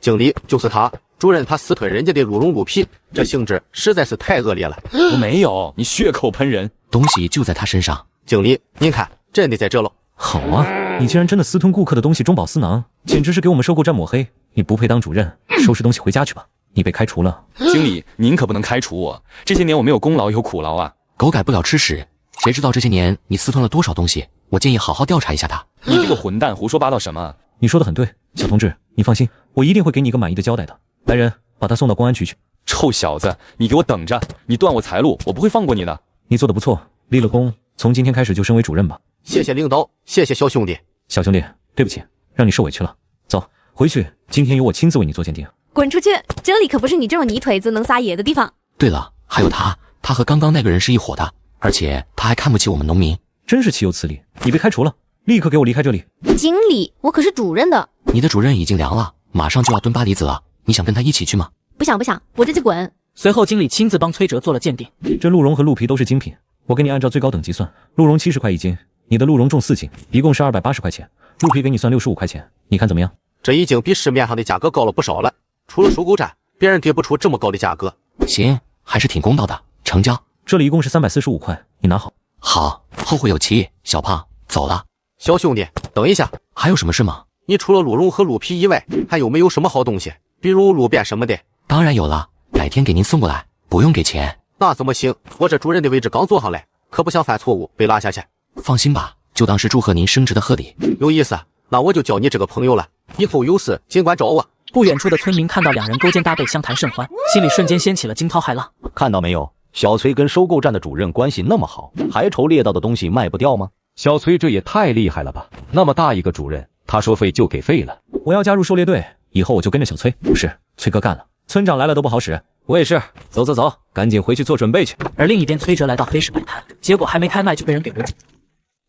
经理就是他，主任他私吞人家的鹿茸鹿皮，这性质实在是太恶劣了。我没有，你血口喷人，东西就在他身上。经理，您看，真的在这喽。好啊，你竟然真的私吞顾客的东西中饱私囊，简直是给我们收购站抹黑。你不配当主任，收拾东西回家去吧，你被开除了。经理，您可不能开除我，这些年我没有功劳有苦劳啊。狗改不了吃屎，谁知道这些年你私吞了多少东西？我建议好好调查一下他。你这个混蛋，胡说八道什么？你说的很对，小同志，你放心，我一定会给你一个满意的交代的。来人，把他送到公安局去。臭小子，你给我等着！你断我财路，我不会放过你的。你做得不错，立了功，从今天开始就升为主任吧。谢谢领导，谢谢小兄弟。小兄弟，对不起，让你受委屈了。走，回去，今天由我亲自为你做鉴定。滚出去！这里可不是你这种泥腿子能撒野的地方。对了，还有他和刚刚那个人是一伙的，而且他还看不起我们农民，真是岂有此理！你被开除了，立刻给我离开这里。经理，我可是主任的。你的主任已经凉了，马上就要蹲巴黎子了，你想跟他一起去吗？不想，我这就滚。随后经理亲自帮崔哲做了鉴定，这鹿茸和鹿皮都是精品，我给你按照最高等级算，鹿茸70块1斤，你的鹿茸重4斤，一共是280块钱，鹿皮给你算65块钱，你看怎么样？这已经比市面上的价格高了不少了，除了收购站，别人给不出这么高的价格。行，还是挺公道的，成交。这里一共是345块，你拿好。好，后会有期，小胖，走了。小兄弟，等一下，还有什么事吗？你除了鹿茸和鹿皮以外，还有没有什么好东西？比如鹿鞭什么的？当然有了，改天给您送过来，不用给钱。那怎么行？我这主人的位置刚坐上来，可不想犯错误被拉下去。放心吧，就当是祝贺您升职的贺礼。有意思，那我就交你这个朋友了，以后有事尽管找我。不远处的村民看到两人勾肩搭背相谈甚欢，心里瞬间掀起了惊涛骇浪。看到没有，小崔跟收购站的主任关系那么好，还愁猎到的东西卖不掉吗？小崔这也太厉害了吧！那么大一个主任，他说废就给废了。我要加入狩猎队，以后我就跟着小崔。不是，崔哥干了，村长来了都不好使。我也是，走走走，赶紧回去做准备去。而另一边，崔哲来到黑市摆摊，结果还没开卖就被人给围住。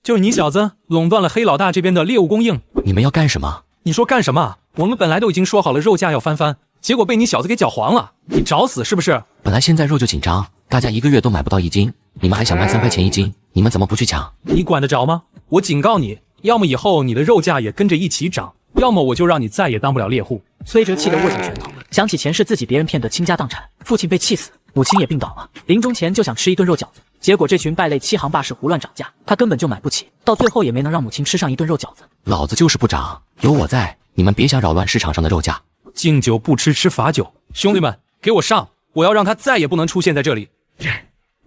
就是你小子垄断了黑老大这边的猎物供应。你们要干什么？你说干什么？我们本来都已经说好了肉价要翻番，结果被你小子给搅黄了。你找死是不是？本来现在肉就紧张，大家1个月都买不到1斤，你们还想卖3块钱1斤，你们怎么不去抢？你管得着吗？我警告你，要么以后你的肉价也跟着一起涨，要么我就让你再也当不了猎户。崔哲气得握紧拳头，想起前世自己别人骗得倾家荡产，父亲被气死，母亲也病倒了，临终前就想吃一顿肉饺子，结果这群败类欺行霸市胡乱涨价，他根本就买不起，到最后也没能让母亲吃上一顿肉饺子。老子就是不涨，有我在，你们别想扰乱市场上的肉价。敬酒不吃吃罚酒，兄弟们给我上，我要让他再也不能出现在这里。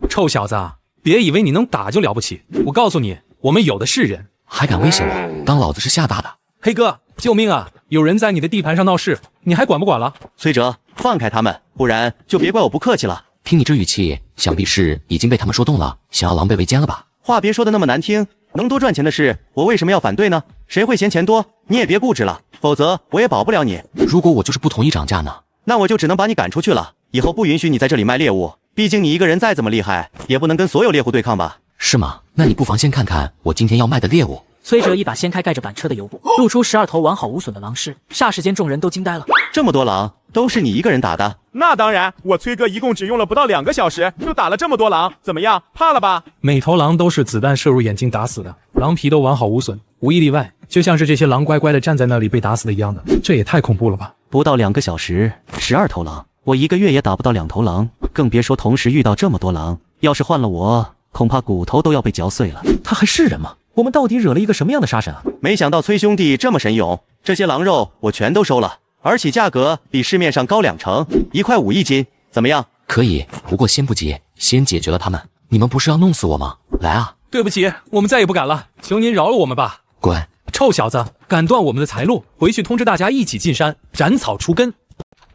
臭小子，别以为你能打就了不起，我告诉你，我们有的是人。还敢威胁我，当老子是吓大的？黑哥，救命啊！有人在你的地盘上闹事，你还管不管了？崔哲，放开他们，不然就别怪我不客气了。听你这语气，想必是已经被他们说动了，想要狼狈为奸了吧？话别说的那么难听，能多赚钱的事，我为什么要反对呢？谁会嫌钱多？你也别固执了，否则我也保不了你。如果我就是不同意涨价呢？那我就只能把你赶出去了，以后不允许你在这里卖猎物。毕竟你一个人再怎么厉害，也不能跟所有猎户对抗吧？是吗？那你不妨先看看我今天要卖的猎物。崔哲一把掀开盖着板车的油布，露出12头完好无损的狼尸，霎时间众人都惊呆了。这么多狼，都是你一个人打的？那当然，我崔哥一共只用了不到2个小时，就打了这么多狼，怎么样？怕了吧？每头狼都是子弹射入眼睛打死的，狼皮都完好无损，无一例外，就像是这些狼乖乖的站在那里被打死的一样的，这也太恐怖了吧！不到2个小时，12头狼，我1个月也打不到2头狼，更别说同时遇到这么多狼。要是换了我，恐怕骨头都要被嚼碎了。他还是人吗？我们到底惹了一个什么样的杀神啊？没想到崔兄弟这么神勇，这些狼肉我全都收了，而且价格比市面上高2成，1块5一斤，怎么样？可以，不过先不急，先解决了他们。你们不是要弄死我吗？来啊！对不起，我们再也不敢了，求您饶了我们吧！滚！臭小子，敢断我们的财路，回去通知大家一起进山斩草除根。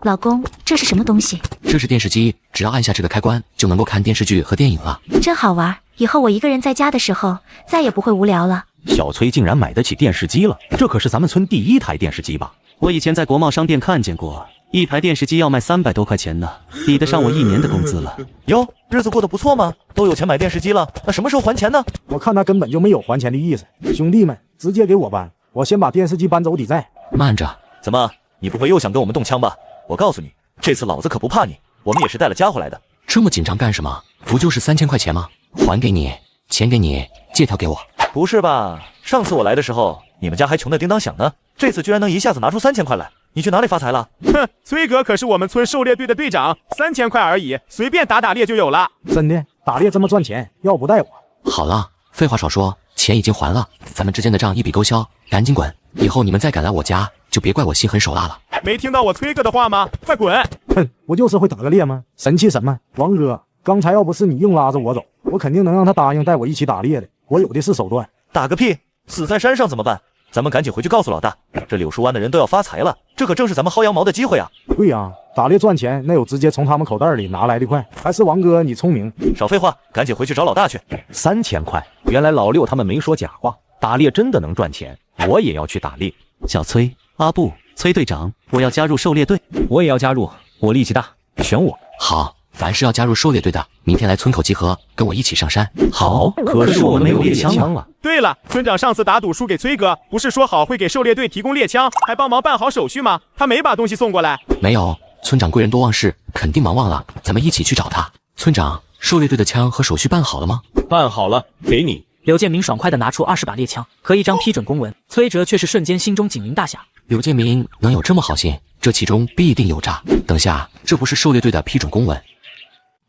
老公，这是什么东西？这是电视机，只要按下这个开关，就能够看电视剧和电影了。真好玩，以后我一个人在家的时候，再也不会无聊了。小崔竟然买得起电视机了，这可是咱们村第1台电视机吧？我以前在国贸商店看见过，一台电视机要卖300多块钱呢，抵得上我1年的工资了。哟，日子过得不错吗？都有钱买电视机了，那什么时候还钱呢？我看他根本就没有还钱的意思。兄弟们，直接给我搬，我先把电视机搬走抵债。慢着，怎么，你不会又想跟我们动枪吧？我告诉你，这次老子可不怕你，我们也是带了家伙来的。这么紧张干什么？不就是3000块钱吗？还给你，钱给你，借条给我。不是吧？上次我来的时候，你们家还穷得叮当响呢，这次居然能一下子拿出3000块来，你去哪里发财了？哼，崔哥可是我们村狩猎队的队长，3000块而已，随便打猎就有了。真的，打猎这么赚钱，要不带我？好了，废话少说，钱已经还了，咱们之间的账一笔勾销，赶紧滚！以后你们再敢来我家，就别怪我心狠手辣了。没听到我崔哥的话吗？快滚！哼，我就是会打个猎吗？神气什么？王哥，刚才要不是你硬拉着我走，我肯定能让他答应带我一起打猎的。我有的是手段。打个屁！死在山上怎么办？咱们赶紧回去告诉老大，这柳树湾的人都要发财了，这可正是咱们薅羊毛的机会啊！对呀，打猎赚钱，那有直接从他们口袋里拿来的快。还是王哥你聪明。少废话，赶紧回去找老大去。3000块，原来老六他们没说假话，打猎真的能赚钱，我也要去打猎。小崔、阿布、崔队长，我要加入狩猎队。我也要加入，我力气大，选我。好，凡是要加入狩猎队的，明天来村口集合，跟我一起上山。好，可是我们没有猎枪啊。对了，村长上次打赌输给崔哥，不是说好会给狩猎队提供猎枪，还帮忙办好手续吗？他没把东西送过来。没有，村长贵人多忘事，肯定忙忘了，咱们一起去找他。村长，狩猎队的枪和手续办好了吗？办好了，给你。柳建明爽快地拿出20把猎枪和一张批准公文，崔哲却是瞬间心中警铃大响。柳建明能有这么好心，这其中必定有诈。等下，这不是狩猎队的批准公文？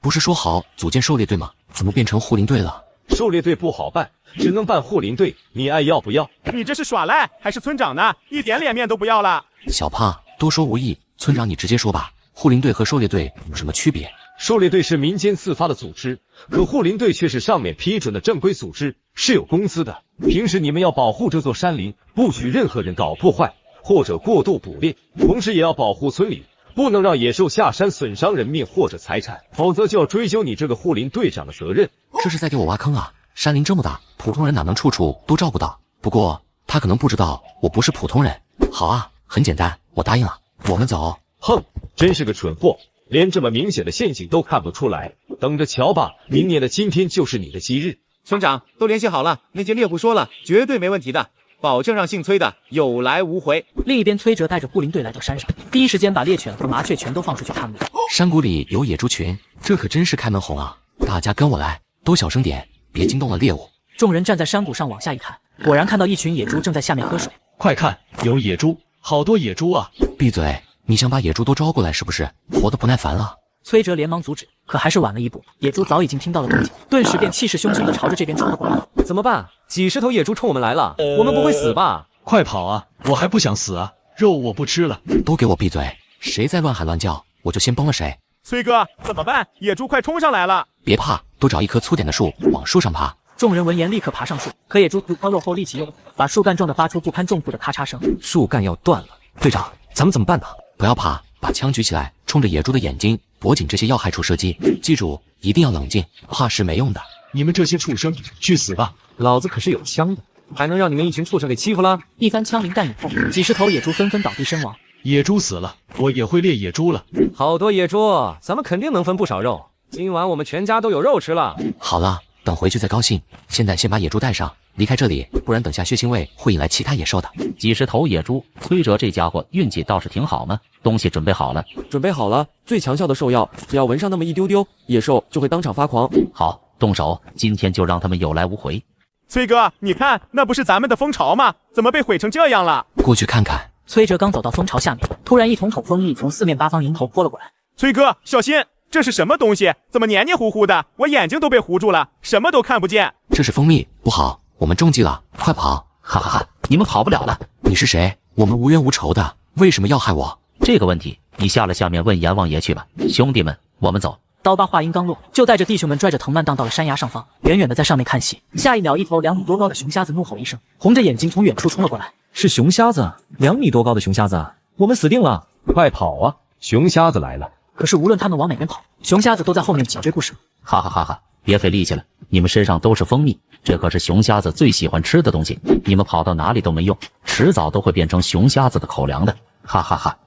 不是说好组建狩猎队吗？怎么变成护林队了？狩猎队不好办，只能办护林队，你爱要不要？你这是耍赖还是村长呢？一点脸面都不要了。小胖多说无益，村长你直接说吧，护林队和狩猎队有什么区别？狩猎队是民间自发的组织，可护林队却是上面批准的正规组织，是有工资的。平时你们要保护这座山林，不许任何人搞破坏或者过度捕猎，同时也要保护村里，不能让野兽下山损伤人命或者财产，否则就要追究你这个护林队长的责任。这是在给我挖坑啊！山林这么大，普通人哪能处处都照顾到？不过他可能不知道我不是普通人。好啊，很简单，我答应了。我们走。哼，真是个蠢货，连这么明显的陷阱都看不出来。等着瞧吧，明年的今天就是你的忌日。村长都联系好了，那些猎户说了，绝对没问题的，保证让姓崔的有来无回。另一边，崔哲带着护林队来到山上，第一时间把猎犬和麻雀全都放出去探路。山谷里有野猪群，这可真是开门红啊！大家跟我来，都小声点，别惊动了猎物。众人站在山谷上往下一看，果然看到一群野猪正在下面喝水。快看，有野猪，好多野猪啊！闭嘴！你想把野猪都招过来是不是？活得不耐烦了。崔哲连忙阻止，可还是晚了一步。野猪早已经听到了动静，顿时便气势汹汹地朝着这边冲了过来。怎么办？几十头野猪冲我们来了，我们不会死吧？快跑啊！我还不想死啊！肉我不吃了！都给我闭嘴！谁再乱喊乱叫，我就先崩了谁。崔哥，怎么办？野猪快冲上来了！别怕，都找一棵粗点的树，往树上爬。众人闻言立刻爬上树，可野猪自抛肉后力气又大，把树干撞得发出不堪重负的咔嚓声。树干要断了，队长，咱们怎么办呢？不要怕，把枪举起来，冲着野猪的眼睛、脖颈这些要害处射击。记住，一定要冷静，怕是没用的。你们这些畜生，去死吧！老子可是有枪的，还能让你们一群畜生给欺负了？一番枪林弹雨后，几十头野猪纷纷倒地身亡。野猪死了，我也会猎野猪了。好多野猪，咱们肯定能分不少肉。今晚我们全家都有肉吃了。好了，等回去再高兴。现在先把野猪带上，离开这里，不然等下血腥味会引来其他野兽的。几十头野猪，崔哲这家伙运气倒是挺好呢。东西准备好了，准备好了。最强效的兽药，只要闻上那么一丢丢，野兽就会当场发狂。好，动手，今天就让他们有来无回。崔哥，你看，那不是咱们的蜂巢吗？怎么被毁成这样了？过去看看。崔哲刚走到蜂巢下面，突然一桶桶蜂蜜从四面八方迎头泼了过来。崔哥，小心！这是什么东西？怎么黏黏糊糊的？我眼睛都被糊住了，什么都看不见。这是蜂蜜，不好，我们中计了，快跑！哈哈哈，你们跑不了了。你是谁？我们无冤无仇的，为什么要害我？这个问题，你下面问阎王爷去吧。兄弟们，我们走。刀疤话音刚落，就带着弟兄们拽着藤蔓荡到了山崖上方，远远的在上面看戏。下一秒，一头2米多高的熊瞎子怒吼一声，红着眼睛从远处冲了过来。是熊瞎子，2米多高的熊瞎子，我们死定了！快跑啊！熊瞎子来了！可是无论他们往哪边跑，熊瞎子都在后面紧追不舍。哈哈哈哈！别费力气了，你们身上都是蜂蜜，这可是熊瞎子最喜欢吃的东西，你们跑到哪里都没用，迟早都会变成熊瞎子的口粮的。哈哈哈！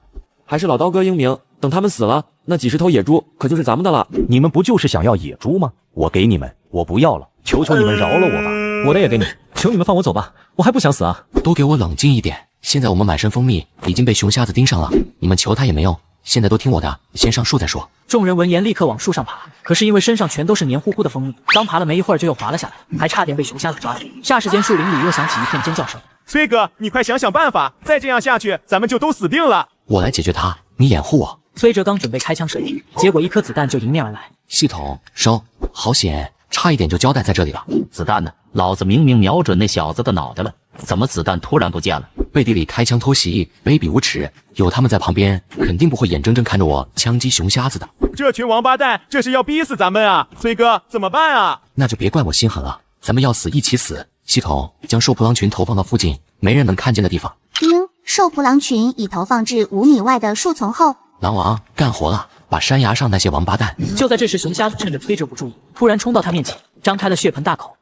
还是老刀哥英明，等他们死了，那几十头野猪可就是咱们的了。你们不就是想要野猪吗？我给你们，我不要了，求求你们饶了我吧！我的也给你，求你们放我走吧，我还不想死啊！都给我冷静一点！现在我们满身蜂蜜已经被熊瞎子盯上了，你们求他也没用。现在都听我的，先上树再说。众人闻言立刻往树上爬，可是因为身上全都是黏糊糊的蜂蜜，刚爬了没一会儿就又滑了下来，还差点被熊瞎子抓住。霎时间，树林里又响起一片尖叫声。崔哥，你快想想办法，再这样下去，咱们就都死定了。我来解决他，你掩护我。崔哲刚准备开枪射击，结果一颗子弹就迎面而来。系统收，好险，差一点就交代在这里了。子弹呢？老子明明瞄准那小子的脑袋了，怎么子弹突然不见了？背地里开枪偷袭，卑鄙无耻！有他们在旁边，肯定不会眼睁睁看着我枪击熊瞎子的。这群王八蛋，这是要逼死咱们啊！崔哥，怎么办啊？那就别怪我心狠了，咱们要死一起死。系统将兽扑狼群投放到附近没人能看见的地方。叮，兽扑狼群已投放至5米外的树丛后。狼王干活了，把山崖上那些王八蛋。就在这时，熊瞎子趁着崔哲不注意，突然冲到他面前，张开了血盆大口。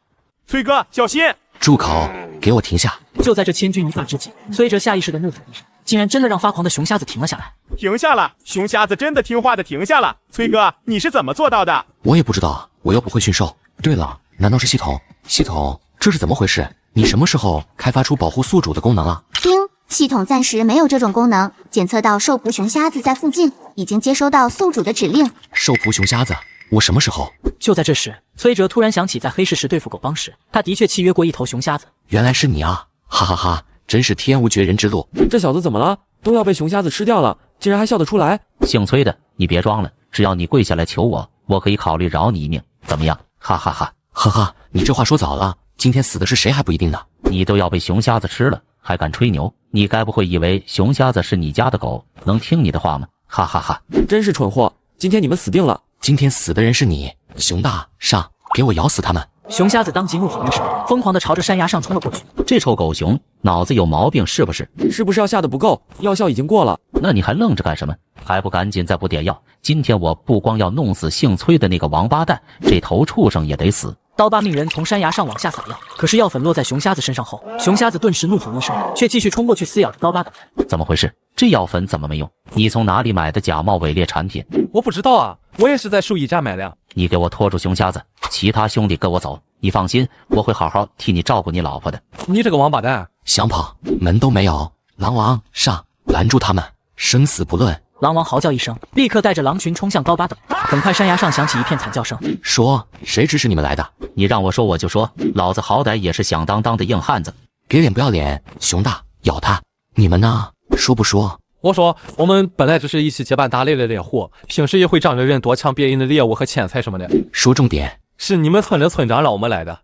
崔哥，小心！住口！给我停下！就在这千钧一发之际，崔哲下意识的怒吼一声，竟然真的让发狂的熊瞎子停了下来。停下了，熊瞎子真的听话的停下了。崔哥，你是怎么做到的？我也不知道，我又不会驯兽。对了，难道是系统？系统，这是怎么回事？你什么时候开发出保护宿主的功能了？叮，系统暂时没有这种功能。检测到兽扑熊瞎子在附近，已经接收到宿主的指令。兽扑熊瞎子？我什么时候？就在这时，崔哲突然想起在黑市时对付狗帮时，他的确契约过一头熊瞎子。原来是你啊！哈哈哈，真是天无绝人之路。这小子怎么了？都要被熊瞎子吃掉了，竟然还笑得出来。姓崔的，你别装了，只要你跪下来求我，我可以考虑饶你一命，怎么样？哈哈哈！呵呵，你这话说早了，今天死的是谁还不一定呢。你都要被熊瞎子吃了，还敢吹牛？你该不会以为熊瞎子是你家的狗，能听你的话吗？哈哈哈！真是蠢货，今天你们死定了。今天死的人是你，熊大，上，给我咬死他们！熊瞎子当即怒火中烧，疯狂地朝着山崖上冲了过去。这臭狗熊脑子有毛病是不是？是不是药下的不够？药效已经过了。那你还愣着干什么？还不赶紧再补点药！今天我不光要弄死姓崔的那个王八蛋，这头畜生也得死！刀疤命人从山崖上往下撒药，可是药粉落在熊瞎子身上后，熊瞎子顿时怒火一生，却继续冲过去撕咬着刀疤等人。怎么回事？这药粉怎么没用？你从哪里买的假冒伪劣产品？我不知道啊，我也是在兽医站买的。你给我拖住熊瞎子，其他兄弟跟我走。你放心，我会好好替你照顾你老婆的。你这个王八蛋，想跑门都没有！狼王上，拦住他们，生死不论！狼王嚎叫一声，立刻带着狼群冲向刀疤等。很快，山崖上响起一片惨叫声。说，谁指使你们来的？你让我说我就说，老子好歹也是响当当的硬汉子。给脸不要脸，熊大，咬他！你们呢？说不说？我说，我们本来只是一起结伴打猎的猎户，平时也会仗着人多抢别人的猎物和钱财什么的。说重点。是你们村的村长让我们来的。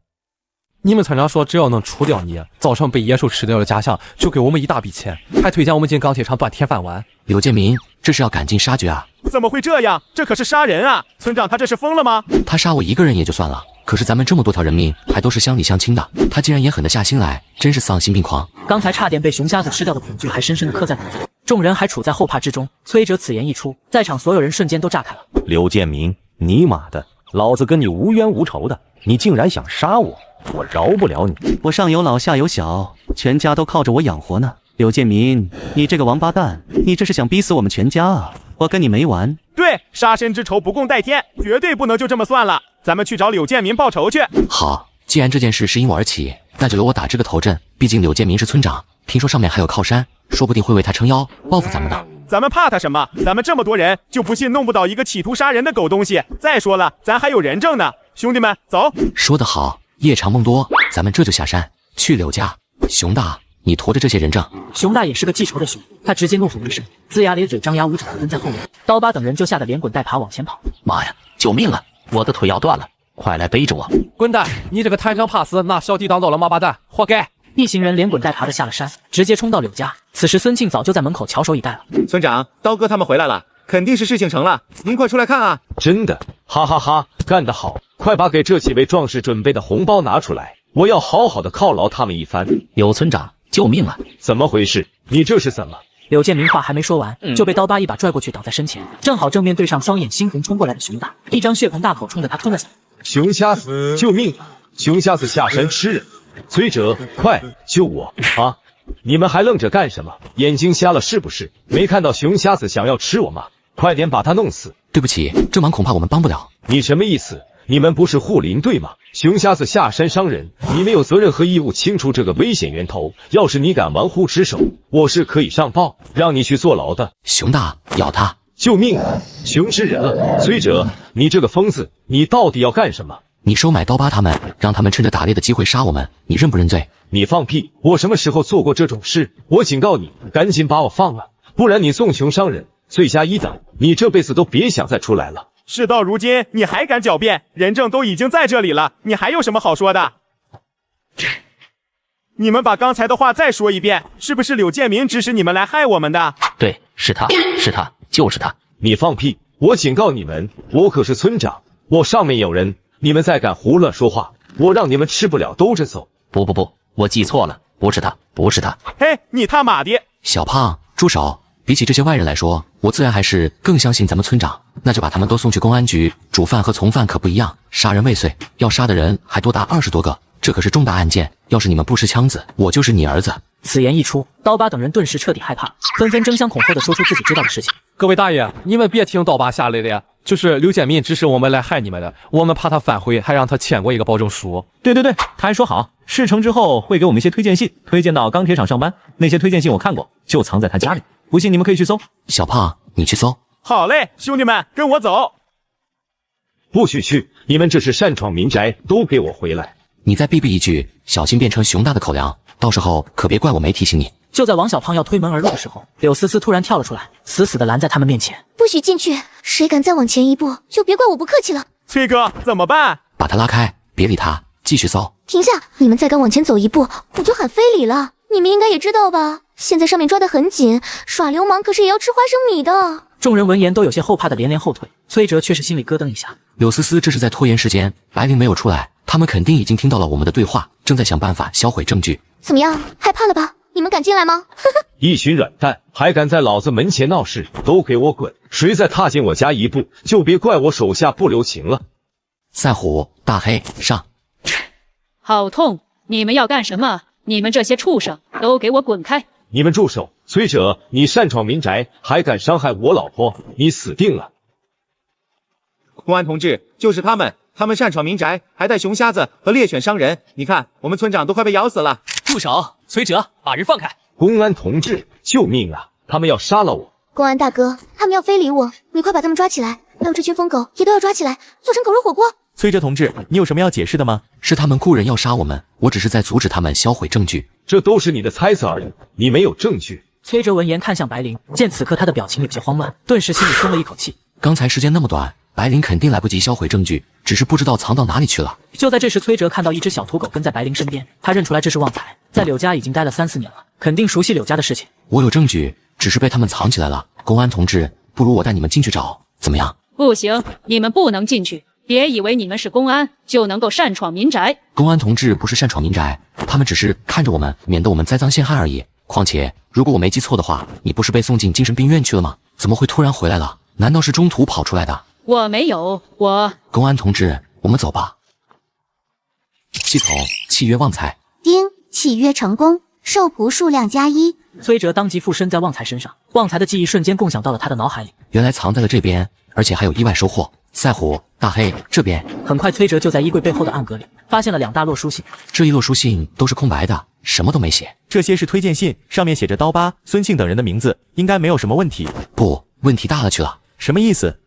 你们村长说，只要能除掉你，造成被野兽吃掉的家乡，就给我们一大笔钱，还推荐我们进钢铁厂赚铁饭碗。柳建民，这是要赶尽杀绝啊！怎么会这样？这可是杀人啊！村长他这是疯了吗？他杀我一个人也就算了，可是咱们这么多条人命，还都是乡里乡亲的，他竟然也狠得下心来，真是丧心病狂。刚才差点被熊瞎子吃掉的恐惧还深深地刻在骨子里，众人还处在后怕之中。崔哲此言一出，在场所有人瞬间都炸开了。柳建民，尼玛的，老子跟你无冤无仇的，你竟然想杀我，我饶不了你！我上有老下有小，全家都靠着我养活呢。柳建民，你这个王八蛋，你这是想逼死我们全家啊！我跟你没完！对，杀身之仇不共戴天，绝对不能就这么算了。咱们去找柳建民报仇去。好，既然这件事是因我而起，那就由我打这个头阵。毕竟柳建民是村长，听说上面还有靠山，说不定会为他撑腰，报复咱们的。咱们怕他什么？咱们这么多人，就不信弄不倒一个企图杀人的狗东西。再说了，咱还有人证呢。兄弟们，走！说得好，夜长梦多，咱们这就下山去柳家。熊大，你驮着这些人证。熊大也是个记仇的熊，他直接怒吼一声，龇牙咧嘴，张牙舞爪地跟在后面。刀疤等人就吓得连滚带爬往前跑。妈呀，救命啊！我的腿要断了，快来背着我！滚蛋！你这个贪生怕死，拿小弟当做了王八蛋，活该！一行人连滚带爬的下了山，直接冲到柳家。此时孙庆早就在门口翘首以待了。村长，刀哥他们回来了，肯定是事情成了，您快出来看啊！真的，哈哈哈，干得好！快把给这几位壮士准备的红包拿出来，我要好好的犒劳他们一番。柳村长，救命啊！怎么回事？你这是怎么？柳建民话还没说完，就被刀疤一把拽过去挡在身前，正好正面对上双眼猩红冲过来的熊大，一张血盆大口冲着他吞了下来。熊瞎子，救命啊！熊瞎子下山吃人！崔哲，快救我啊！你们还愣着干什么？眼睛瞎了是不是？没看到熊瞎子想要吃我吗？快点把他弄死！对不起，这忙恐怕我们帮不了。你什么意思？你们不是护林队吗？熊瞎子下山伤人，你们有责任和义务清除这个危险源头。要是你敢玩忽职守，我是可以上报，让你去坐牢的。熊大，咬他！救命啊！熊吃人了！崔哲，你这个疯子，你到底要干什么？你收买刀疤他们，让他们趁着打猎的机会杀我们，你认不认罪？你放屁！我什么时候做过这种事？我警告你，赶紧把我放了，不然你纵熊伤人，罪加一等，你这辈子都别想再出来了。事到如今，你还敢狡辩？人证都已经在这里了，你还有什么好说的？你们把刚才的话再说一遍，是不是柳建民指使你们来害我们的？对，是他，是他，就是他！你放屁！我警告你们，我可是村长，我上面有人，你们再敢胡乱说话，我让你们吃不了兜着走！不，我记错了，不是他，不是他！嘿，你他妈的！小胖，住手！比起这些外人来说，我自然还是更相信咱们村长。那就把他们都送去公安局。主犯和从犯可不一样，杀人未遂，要杀的人还多达20多个，这可是重大案件。要是你们不识枪子，我就是你儿子。此言一出，刀疤等人顿时彻底害怕，纷纷争相恐后的说出自己知道的事情。各位大爷，你们别听刀疤下来的呀，就是刘建民指使我们来害你们的，我们怕他反悔，还让他签过一个保证书。对，他还说好，事成之后会给我们一些推荐信，推荐到钢铁厂上班。那些推荐信我看过，就藏在他家里，不信你们可以去搜。小胖，你去搜。好嘞，兄弟们，跟我走。不许去！你们这是擅闯民宅，都给我回来！你再逼逼一句，小心变成熊大的口粮，到时候可别怪我没提醒你。就在王小胖要推门而入的时候，柳思思突然跳了出来，死死地拦在他们面前。不许进去，谁敢再往前一步，就别怪我不客气了。崔哥，怎么办？把他拉开，别理他，继续搜。停下！你们再敢往前走一步，我就喊非礼了。你们应该也知道吧？现在上面抓得很紧，耍流氓可是也要吃花生米的。众人闻言都有些后怕的连连后退，崔哲却是心里咯噔一下。柳思思这是在拖延时间，白灵没有出来，他们肯定已经听到了我们的对话，正在想办法销毁证据。怎么样，害怕了吧？你们敢进来吗？一群软蛋，还敢在老子门前闹事，都给我滚！谁再踏进我家一步，就别怪我手下不留情了。赛虎、大黑上！好痛！你们要干什么？你们这些畜生，都给我滚开！你们住手！崔哲，你擅闯民宅，还敢伤害我老婆，你死定了！公安同志，就是他们擅闯民宅，还带熊瞎子和猎犬伤人。你看，我们村长都快被咬死了。住手！崔哲，把人放开！公安同志，救命啊！他们要杀了我！公安大哥，他们要非礼我，你快把他们抓起来！还有这群疯狗也都要抓起来，做成狗肉火锅。崔哲同志，你有什么要解释的吗？是他们雇人要杀我们，我只是在阻止他们销毁证据。这都是你的猜测而已，你没有证据。崔哲闻言看向白灵，见此刻他的表情有些慌乱，顿时心里松了一口气。刚才时间那么短，白灵肯定来不及销毁证据，只是不知道藏到哪里去了。就在这时，崔哲看到一只小土狗跟在白灵身边，他认出来这是旺财，在柳家已经待了3、4年了，肯定熟悉柳家的事情。我有证据，只是被他们藏起来了。公安同志，不如我带你们进去找，怎么样？不行，你们不能进去。别以为你们是公安就能够擅闯民宅。公安同志不是擅闯民宅，他们只是看着我们，免得我们栽赃陷害而已。况且，如果我没记错的话，你不是被送进精神病院去了吗？怎么会突然回来了？难道是中途跑出来的？我没有，公安同志，我们走吧。系统契约旺财。丁，契约成功，受仆数量+1。崔哲当即附身在旺财身上，旺财的记忆瞬间共享到了他的脑海里。原来藏在了这边，而且还有意外收获。赛虎、大黑这边。很快，崔哲就在衣柜背后的暗格里发现了2大摞书信。这一摞书信都是空白的，什么都没写。这些是推荐信，上面写着刀疤、孙庆等人的名字，应该没有什么问题。不，问题大了去了。什么意思？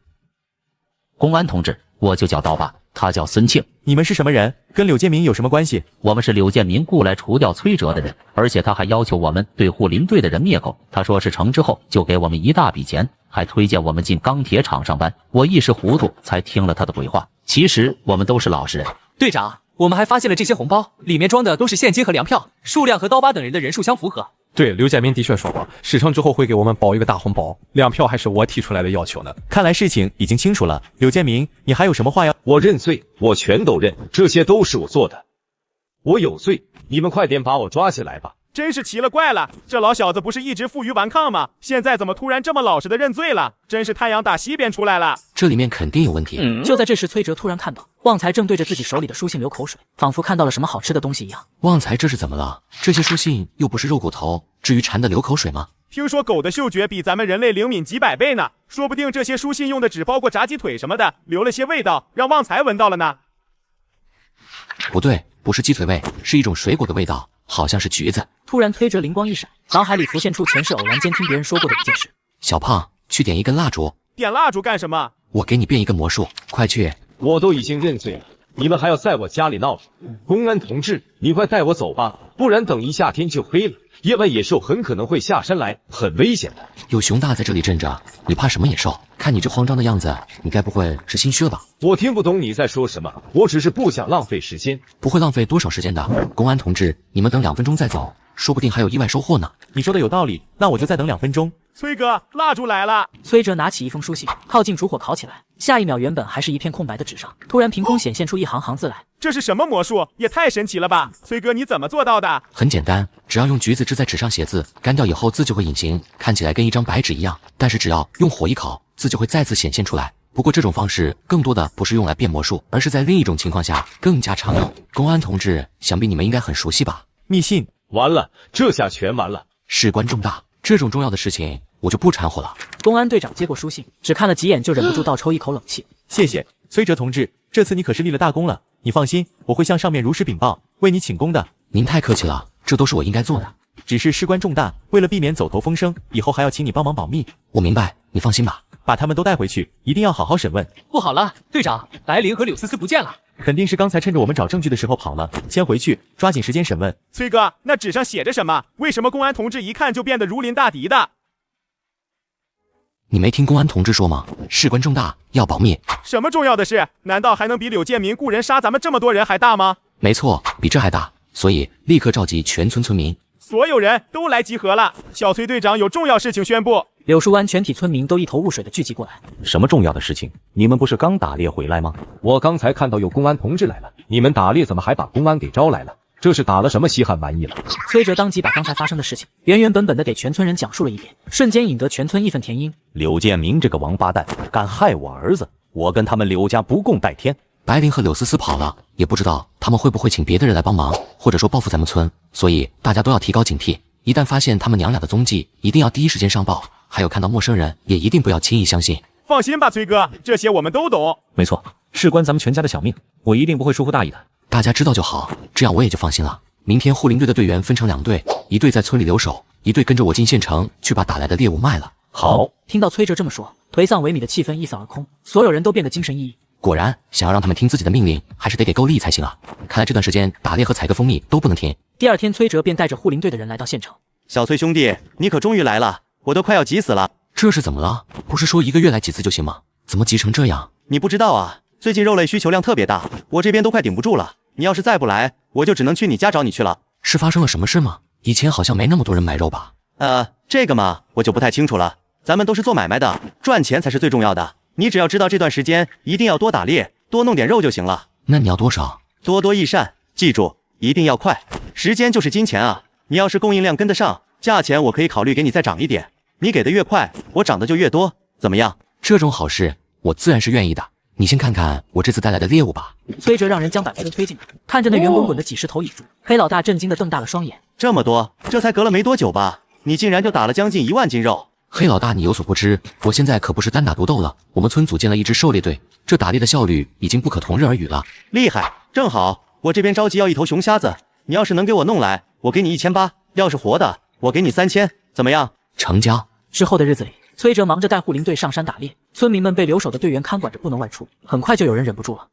公安同志，我就叫刀疤，他叫孙庆。你们是什么人？跟柳建明有什么关系？我们是柳建明雇来除掉崔哲的人，而且他还要求我们对护林队的人灭口。他说是成之后就给我们一大笔钱，还推荐我们进钢铁厂上班。我一时糊涂才听了他的鬼话。其实我们都是老实人。队长，我们还发现了这些红包，里面装的都是现金和粮票，数量和刀疤等人的人数相符合。对，刘建明的确说过，事成之后会给我们包一个大红包，粮票还是我提出来的要求呢。看来事情已经清楚了，柳建明，你还有什么话要？我认罪，我全都认，这些都是我做的，我有罪，你们快点把我抓起来吧。真是奇了怪了，这老小子不是一直负隅顽抗吗？现在怎么突然这么老实的认罪了？真是太阳打西边出来了。这里面肯定有问题。就在这时，崔哲突然看到旺财正对着自己手里的书信流口水，仿佛看到了什么好吃的东西一样。旺财这是怎么了？这些书信又不是肉骨头，至于馋得流口水吗？听说狗的嗅觉比咱们人类灵敏几百倍呢，说不定这些书信用的只包括炸鸡腿什么的，留了些味道，让旺财闻到了呢。不对，不是鸡腿味，是一种水果的味道，好像是橘子。突然，崔哲灵光一闪，脑海里浮现出前世偶然间听别人说过的一件事。小胖，去点一根蜡烛。点蜡烛干什么？我给你变一个魔术，快去！我都已经认罪了，你们还要在我家里闹？公安同志，你快带我走吧，不然等一下天就黑了，夜晚野兽很可能会下山来，很危险的。有熊大在这里镇着，你怕什么野兽？看你这慌张的样子，你该不会是心虚了吧？我听不懂你在说什么，我只是不想浪费时间。不会浪费多少时间的，公安同志，你们等2分钟再走，说不定还有意外收获呢。你说的有道理，那我就再等2分钟。崔哥，蜡烛来了。崔哲拿起一封书信，靠近烛火烤起来。下一秒，原本还是一片空白的纸上，突然凭空显现出一行行字来。这是什么魔术？也太神奇了吧！崔哥，你怎么做到的？很简单，只要用橘子汁在纸上写字，干掉以后字就会隐形，看起来跟一张白纸一样。但是只要用火一烤，字就会再次显现出来。不过这种方式更多的不是用来变魔术，而是在另一种情况下更加常用。公安同志，想必你们应该很熟悉吧？密信。完了，这下全完了，事关重大，这种重要的事情我就不掺和了。公安队长接过书信，只看了几眼就忍不住倒抽一口冷气。谢谢崔哲同志，这次你可是立了大功了。你放心，我会向上面如实禀报，为你请功的。您太客气了，这都是我应该做的。只是事关重大，为了避免走头风声，以后还要请你帮忙保密。我明白，你放心吧。把他们都带回去，一定要好好审问。不好了，队长，白灵和柳思思不见了。肯定是刚才趁着我们找证据的时候跑了，先回去，抓紧时间审问。崔哥，那纸上写着什么？为什么公安同志一看就变得如临大敌的？你没听公安同志说吗？事关重大，要保密。什么重要的事？难道还能比柳建民雇人杀咱们这么多人还大吗？没错，比这还大。所以立刻召集全村村民，所有人都来集合了。小崔队长有重要事情宣布。柳树湾全体村民都一头雾水的聚集过来。什么重要的事情？你们不是刚打猎回来吗？我刚才看到有公安同志来了，你们打猎怎么还把公安给招来了？这是打了什么稀罕玩意了？崔哲当即把刚才发生的事情原本的给全村人讲述了一遍，瞬间引得全村义愤填膺。柳建明这个王八蛋敢害我儿子，我跟他们柳家不共戴天。白灵和柳思思跑了，也不知道他们会不会请别的人来帮忙，或者说报复咱们村，所以大家都要提高警惕。一旦发现他们娘俩的踪迹，一定要第一时间上报。还有看到陌生人，也一定不要轻易相信。放心吧，崔哥，这些我们都懂。没错，事关咱们全家的小命，我一定不会疏忽大意的。大家知道就好，这样我也就放心了。明天护林队的队员分成2队，一队在村里留守，一队跟着我进县城去把打来的猎物卖了。好。听到崔哲这么说，颓丧萎靡的气氛一扫而空，所有人都变得精神奕奕。果然，想要让他们听自己的命令，还是得给够力才行啊！看来这段时间打猎和采个蜂蜜都不能停。第二天，崔哲便带着护林队的人来到县城。小崔兄弟，你可终于来了，我都快要急死了。这是怎么了？不是说1个月来几次就行吗？怎么急成这样？你不知道啊，最近肉类需求量特别大，我这边都快顶不住了。你要是再不来，我就只能去你家找你去了。是发生了什么事吗？以前好像没那么多人买肉吧？这个嘛，我就不太清楚了。咱们都是做买卖的，赚钱才是最重要的。你只要知道这段时间一定要多打猎，多弄点肉就行了。那你要多少？多多益善，记住，一定要快。时间就是金钱啊！你要是供应量跟得上，价钱我可以考虑给你再涨一点。你给的越快，我涨的就越多，怎么样？这种好事，我自然是愿意的。你先看看我这次带来的猎物吧。崔哲让人将摆盘推进来，看着那圆滚滚的几十头野猪，黑老大震惊的瞪大了双眼。这么多，这才隔了没多久吧？你竟然就打了将近1万斤肉！黑老大，你有所不知，我现在可不是单打独斗了。我们村组建了一支狩猎队，这打猎的效率已经不可同日而语了。厉害，正好，我这边着急要1头熊瞎子，你要是能给我弄来，我给你1800；要是活的，我给你3000，怎么样？成交。之后的日子里，崔哲忙着带护林队上山打猎，村民们被留守的队员看管着不能外出。很快就有人忍不住了。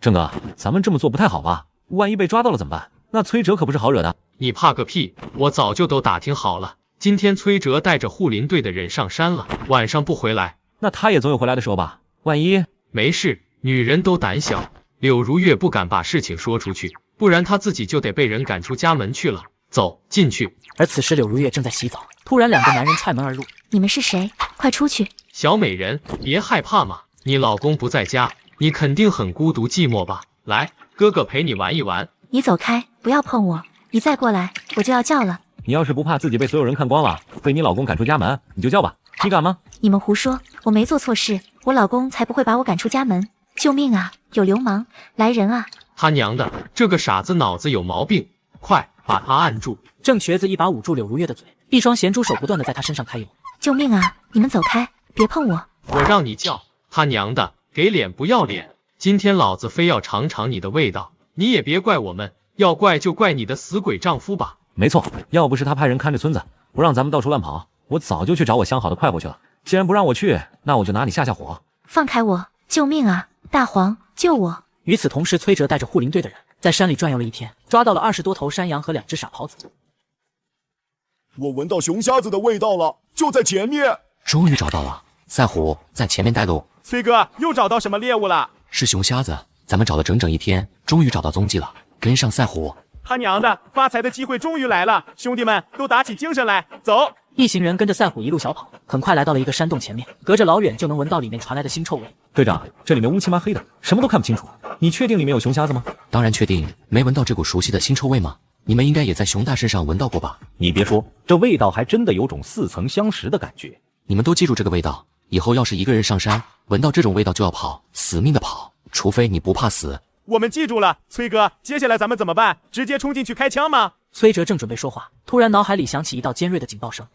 郑哥，咱们这么做不太好吧？万一被抓到了怎么办？那崔哲可不是好惹的。你怕个屁！我早就都打听好了，今天崔哲带着护林队的人上山了，晚上不回来。那他也总有回来的时候吧？万一……没事，女人都胆小，柳如月不敢把事情说出去，不然她自己就得被人赶出家门去了。走进去。而此时柳如月正在洗澡，突然2个男人踹门而入。你们是谁？快出去！小美人，别害怕嘛，你老公不在家，你肯定很孤独寂寞吧？来，哥哥陪你玩一玩。你走开，不要碰我！你再过来，我就要叫了。你要是不怕自己被所有人看光了，被你老公赶出家门，你就叫吧。你敢吗？你们胡说，我没做错事，我老公才不会把我赶出家门。救命啊！有流氓！来人啊！他娘的，这个傻子脑子有毛病！快把他按住！郑瘸子一把捂住柳如月的嘴，一双咸猪手不断的在他身上开用。救命啊！你们走开，别碰我！我让你叫他娘的，给脸不要脸！今天老子非要尝尝你的味道，你也别怪我们，要怪就怪你的死鬼丈夫吧。没错，要不是他派人看着村子，不让咱们到处乱跑，我早就去找我相好的快活去了。既然不让我去，那我就拿你下火。放开我！救命啊！大黄，救我！与此同时，崔哲带着护林队的人在山里转悠了1天，抓到了20多头山羊和2只傻狍子。我闻到熊瞎子的味道了，就在前面。终于找到了，赛虎在前面带路。崔哥又找到什么猎物了？是熊瞎子，咱们找了整整1天，终于找到踪迹了。跟上赛虎。他娘的，发财的机会终于来了！兄弟们都打起精神来，走！一行人跟着赛虎一路小跑，很快来到了一个山洞前面，隔着老远就能闻到里面传来的腥臭味。队长，这里面乌漆麻黑的，什么都看不清楚。你确定里面有熊瞎子吗？当然确定，没闻到这股熟悉的腥臭味吗？你们应该也在熊大身上闻到过吧？你别说，这味道还真的有种似曾相识的感觉。你们都记住这个味道，以后要是一个人上山，闻到这种味道就要跑，死命的跑，除非你不怕死。我们记住了，崔哥，接下来咱们怎么办？直接冲进去开枪吗？崔哲正准备说话，突然脑海里响起一道尖锐的警报声。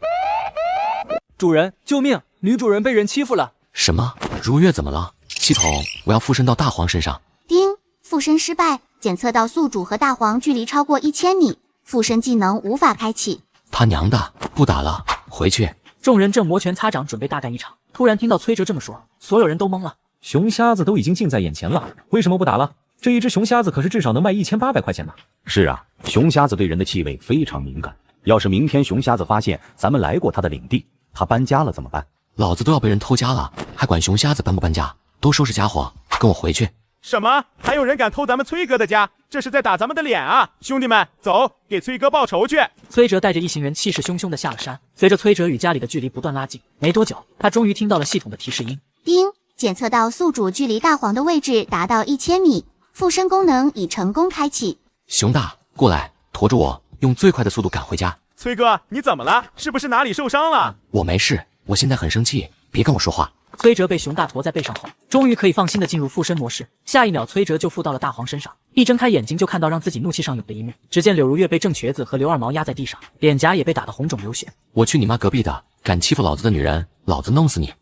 主人，救命！女主人被人欺负了。什么？如月怎么了？系统，我要附身到大黄身上。叮，附身失败，检测到宿主和大黄距离超过1000米，附身技能无法开启。他娘的，不打了，回去！众人正摩拳擦掌准备大干一场，突然听到崔哲这么说，所有人都懵了。熊瞎子都已经近在眼前了，为什么不打了？这一只熊瞎子可是至少能卖1800块钱呢。是啊，熊瞎子对人的气味非常敏感，要是明天熊瞎子发现咱们来过他的领地，他搬家了怎么办？老子都要被人偷家了，还管熊瞎子搬不搬家？都收拾家伙，跟我回去！什么？还有人敢偷咱们崔哥的家？这是在打咱们的脸啊！兄弟们，走，给崔哥报仇去！崔哲带着一行人气势汹汹地下了山。随着崔哲与家里的距离不断拉近，没多久，他终于听到了系统的提示音：叮，检测到宿主距离大黄的位置达到1000米，附身功能已成功开启。熊大，过来，驮着我，用最快的速度赶回家。崔哥，你怎么了？是不是哪里受伤了？我没事，我现在很生气，别跟我说话。崔哲被熊大驮在背上后，终于可以放心的进入附身模式。下一秒，崔哲就附到了大黄身上。一睁开眼睛，就看到让自己怒气上涌的一幕。只见柳如月被郑瘸子和刘二毛压在地上，脸颊也被打得红肿流血。我去你妈隔壁的！敢欺负老子的女人，老子弄死你！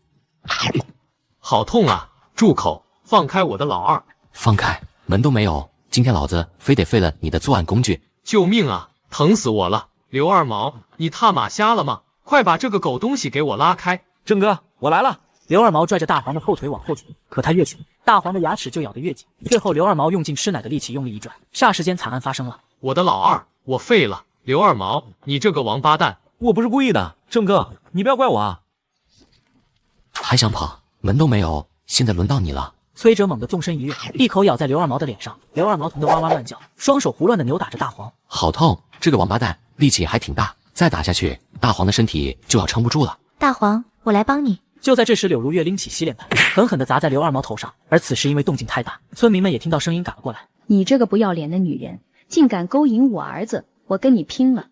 好痛啊！住口！放开我的老二！放开！门都没有！今天老子非得废了你的作案工具！救命啊！疼死我了！刘二毛，你他妈瞎了吗？快把这个狗东西给我拉开！郑哥，我来了。刘二毛拽着大黄的后腿往后冲，可他越冲，大黄的牙齿就咬得越紧。最后，刘二毛用尽吃奶的力气用力一拽，霎时间惨案发生了。我的老二，我废了！刘二毛，你这个王八蛋！我不是故意的，郑哥，你不要怪我啊！还想跑？门都没有，现在轮到你了！崔哲猛地纵身一跃，一口咬在刘二毛的脸上，刘二毛疼得哇哇乱叫，双手胡乱地扭打着大黄。好痛！这个王八蛋力气还挺大，再打下去，大黄的身体就要撑不住了。大黄，我来帮你。就在这时，柳如月拎起洗脸盆，狠狠地砸在刘二毛头上。而此时因为动静太大，村民们也听到声音赶了过来。你这个不要脸的女人，竟敢勾引我儿子，我跟你拼了！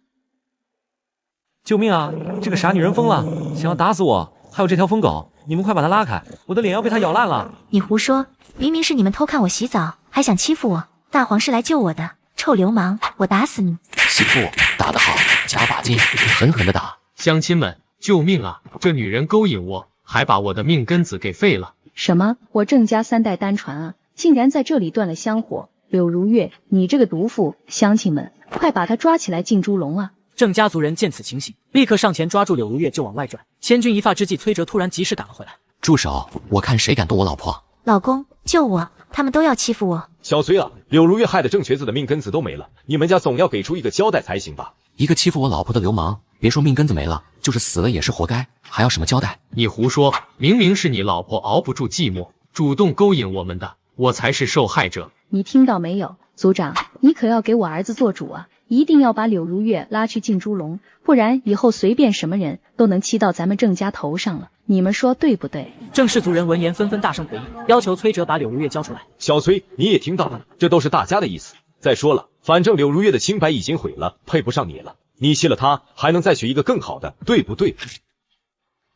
救命啊！这个傻女人疯了，想要打死我！还有这条疯狗，你们快把它拉开，我的脸要被它咬烂了！你胡说，明明是你们偷看我洗澡，还想欺负我。大黄是来救我的，臭流氓，我打死你！媳妇，打得好，加把劲，狠狠地打！乡亲们，救命啊！这女人勾引我，还把我的命根子给废了！什么？我郑家3代单传啊，竟然在这里断了香火！柳如月，你这个毒妇！乡亲们，快把她抓起来进猪笼啊！郑家族人见此情形，立刻上前抓住柳如月就往外拽。千钧一发之际，崔哲突然及时赶了回来。住手！我看谁敢动我老婆！老公，救我！他们都要欺负我！小崔啊，柳如月害得郑瘸子的命根子都没了，你们家总要给出一个交代才行吧？一个欺负我老婆的流氓，别说命根子没了，就是死了也是活该，还要什么交代？你胡说！明明是你老婆熬不住寂寞，主动勾引我们的，我才是受害者。你听到没有，族长，你可要给我儿子做主啊！一定要把柳如月拉去进猪笼，不然以后随便什么人都能骑到咱们郑家头上了。你们说对不对？郑氏族人闻言纷纷大声回应，要求崔哲把柳如月交出来。小崔，你也听到了，这都是大家的意思。再说了，反正柳如月的清白已经毁了，配不上你了。你弃了她，还能再娶一个更好的，对不对？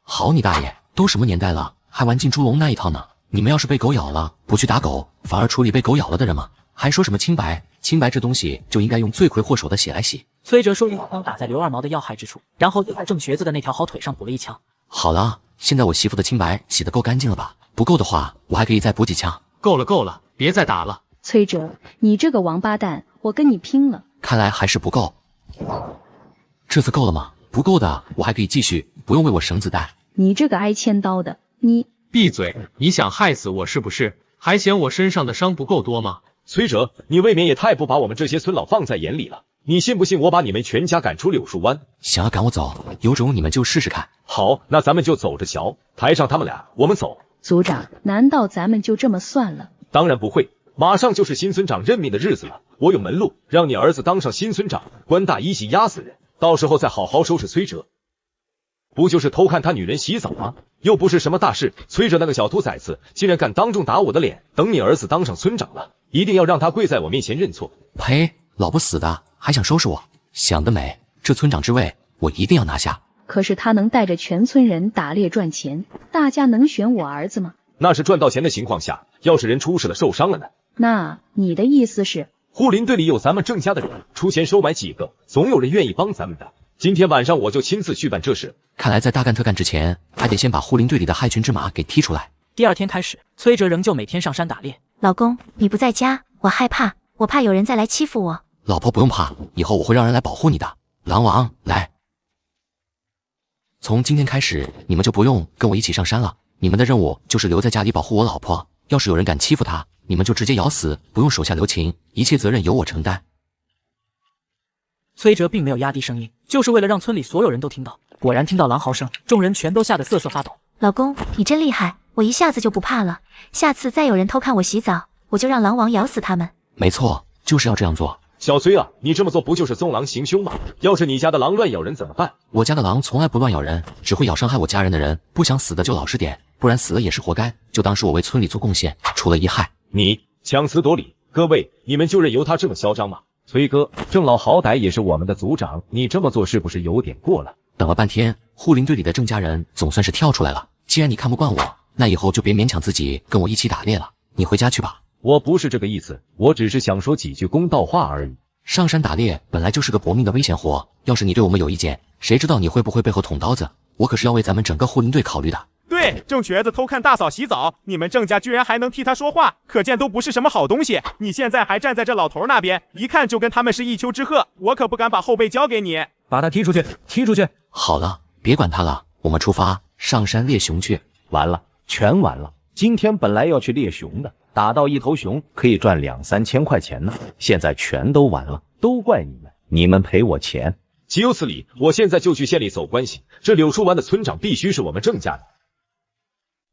好你大爷，都什么年代了，还玩进猪笼那一套呢？你们要是被狗咬了，不去打狗，反而处理被狗咬了的人吗？还说什么清白？清白这东西就应该用罪魁祸首的血来洗。崔哲说用刀打在刘二毛的要害之处，然后就在郑瘸子的那条好腿上补了一枪。好了，现在我媳妇的清白洗得够干净了吧？不够的话，我还可以再补几枪。够了够了，别再打了。崔哲，你这个王八蛋，我跟你拼了！看来还是不够。这次够了吗？不够的，我还可以继续，不用为我省子弹。你这个挨千刀的，你闭嘴！你想害死我是不是？还嫌我身上的伤不够多吗？崔哲，你未免也太不把我们这些村老放在眼里了。你信不信我把你们全家赶出柳树湾？想要赶我走，有种你们就试试看。好，那咱们就走着瞧。抬上他们俩，我们走。族长，难道咱们就这么算了？当然不会，马上就是新村长任命的日子了。我有门路，让你儿子当上新村长，官大一级压死人，到时候再好好收拾崔哲。不就是偷看他女人洗澡吗？又不是什么大事。崔哲那个小兔崽子竟然敢当众打我的脸，等你儿子当上村长了，一定要让他跪在我面前认错。呸！老不死的还想收拾我？想得美！这村长之位我一定要拿下。可是他能带着全村人打猎赚钱，大家能选我儿子吗？那是赚到钱的情况下，要是人出事了受伤了呢？那你的意思是，护林队里有咱们郑家的人，出钱收买几个，总有人愿意帮咱们的。今天晚上我就亲自去办这事。看来在大干特干之前，还得先把护林队里的害群之马给踢出来。第二天开始，崔哲仍旧每天上山打猎。老公，你不在家，我害怕，我怕有人再来欺负我。老婆不用怕，以后我会让人来保护你的。狼王，来！从今天开始，你们就不用跟我一起上山了。你们的任务就是留在家里保护我老婆。要是有人敢欺负她，你们就直接咬死，不用手下留情，一切责任由我承担。崔哲并没有压低声音，就是为了让村里所有人都听到。果然听到狼嚎声，众人全都吓得瑟瑟发抖。老公，你真厉害，我一下子就不怕了。下次再有人偷看我洗澡，我就让狼王咬死他们。没错，就是要这样做。小崔啊，你这么做不就是纵狼行凶吗？要是你家的狼乱咬人怎么办？我家的狼从来不乱咬人，只会咬伤害我家人的人。不想死的就老实点，不然死了也是活该。就当是我为村里做贡献，除了一害。你强词夺理，各位，你们就任由他这么嚣张吗？崔哥，郑老好歹也是我们的族长，你这么做是不是有点过了？等了半天，护林队里的郑家人总算是跳出来了。既然你看不惯我，那以后就别勉强自己跟我一起打猎了。你回家去吧。我不是这个意思，我只是想说几句公道话而已。上山打猎本来就是个搏命的危险活，要是你对我们有意见，谁知道你会不会背后捅刀子？我可是要为咱们整个护林队考虑的。对，郑瘸子偷看大嫂洗澡，你们郑家居然还能替他说话，可见都不是什么好东西。你现在还站在这老头那边，一看就跟他们是一丘之貉，我可不敢把后背交给你。把他踢出去，踢出去！好了，别管他了，我们出发上山猎熊去。完了，全完了。今天本来要去猎熊的，打到一头熊可以赚2、3千块钱呢，现在全都完了，都怪你们，你们赔我钱。岂有此理！我现在就去县里走关系，这柳树湾的村长必须是我们郑家的。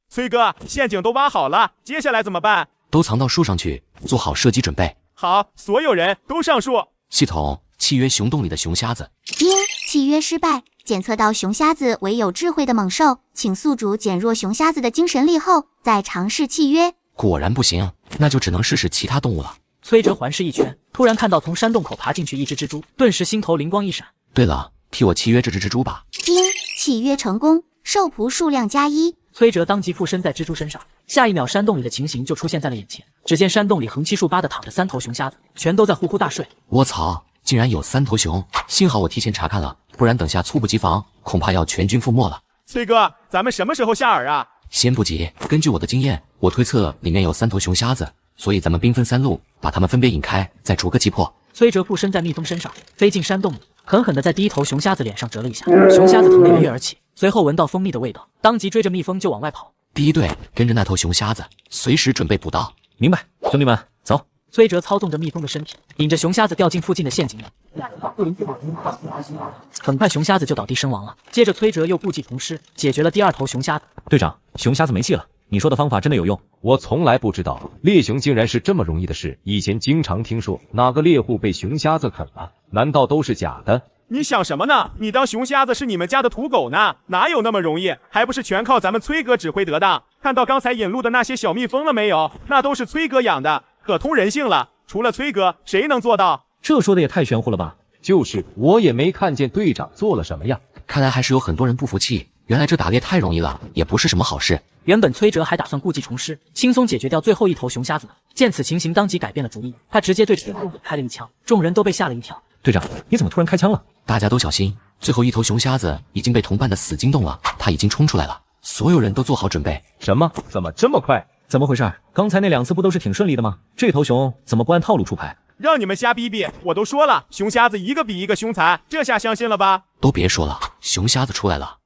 崔哥，陷阱都挖好了，接下来怎么办？都藏到树上去，做好射击准备。好，所有人都上树。系统契约熊洞里的熊瞎子。因契约失败，检测到熊瞎子为有智慧的猛兽，请宿主减弱熊瞎子的精神力后再尝试契约。果然不行，那就只能试试其他动物了。崔哲环视一圈，突然看到从山洞口爬进去一只蜘蛛，顿时心头灵光一闪。对了，替我契约这只蜘蛛吧。因契约成功，兽仆数量+1。崔哲当即附身在蜘蛛身上，下一秒山洞里的情形就出现在了眼前。只见山洞里横七竖八的躺着3头熊瞎子，全都在呼呼大睡。我操，竟然有3头熊！幸好我提前查看了，不然等下猝不及防，恐怕要全军覆没了。崔哥，咱们什么时候下饵啊？先不急，根据我的经验，我推测里面有3头熊瞎子，所以咱们兵分3路，把它们分别引开，再逐个击破。崔哲附身在蜜蜂身上，飞进山洞里，狠狠地在第一头熊瞎子脸上折了一下，熊瞎子疼得一跃而起，随后闻到蜂蜜的味道，当即追着蜜蜂就往外跑。第一队跟着那头熊瞎子，随时准备补刀。明白，兄弟们，走。崔哲操纵着蜜蜂的身体，引着熊瞎子掉进附近的陷阱里。很快，熊瞎子就倒地身亡了。接着，崔哲又故技重施，解决了第2头熊瞎子。队长，熊瞎子没戏了，你说的方法真的有用？我从来不知道猎熊竟然是这么容易的事，以前经常听说哪个猎户被熊瞎子啃了，难道都是假的？你想什么呢？你当熊瞎子是你们家的土狗呢？哪有那么容易？还不是全靠咱们崔哥指挥得当。看到刚才引路的那些小蜜蜂了没有？那都是崔哥养的，可通人性了。除了崔哥，谁能做到？这说的也太玄乎了吧？就是，我也没看见队长做了什么呀。看来还是有很多人不服气，原来这打猎太容易了，也不是什么好事。原本崔哲还打算故技重施，轻松解决掉最后1头熊瞎子的，见此情形，当即改变了主意，他直接对着猎户开了一枪，众人都被吓了一跳。队长，你怎么突然开枪了？大家都小心，最后1头熊瞎子已经被同伴的死惊动了，他已经冲出来了，所有人都做好准备。什么？怎么这么快？怎么回事？刚才那2次不都是挺顺利的吗？这头熊怎么不按套路出牌？让你们瞎逼逼！我都说了，熊瞎子一个比一个凶残，这下相信了吧？都别说了，熊瞎子出来了！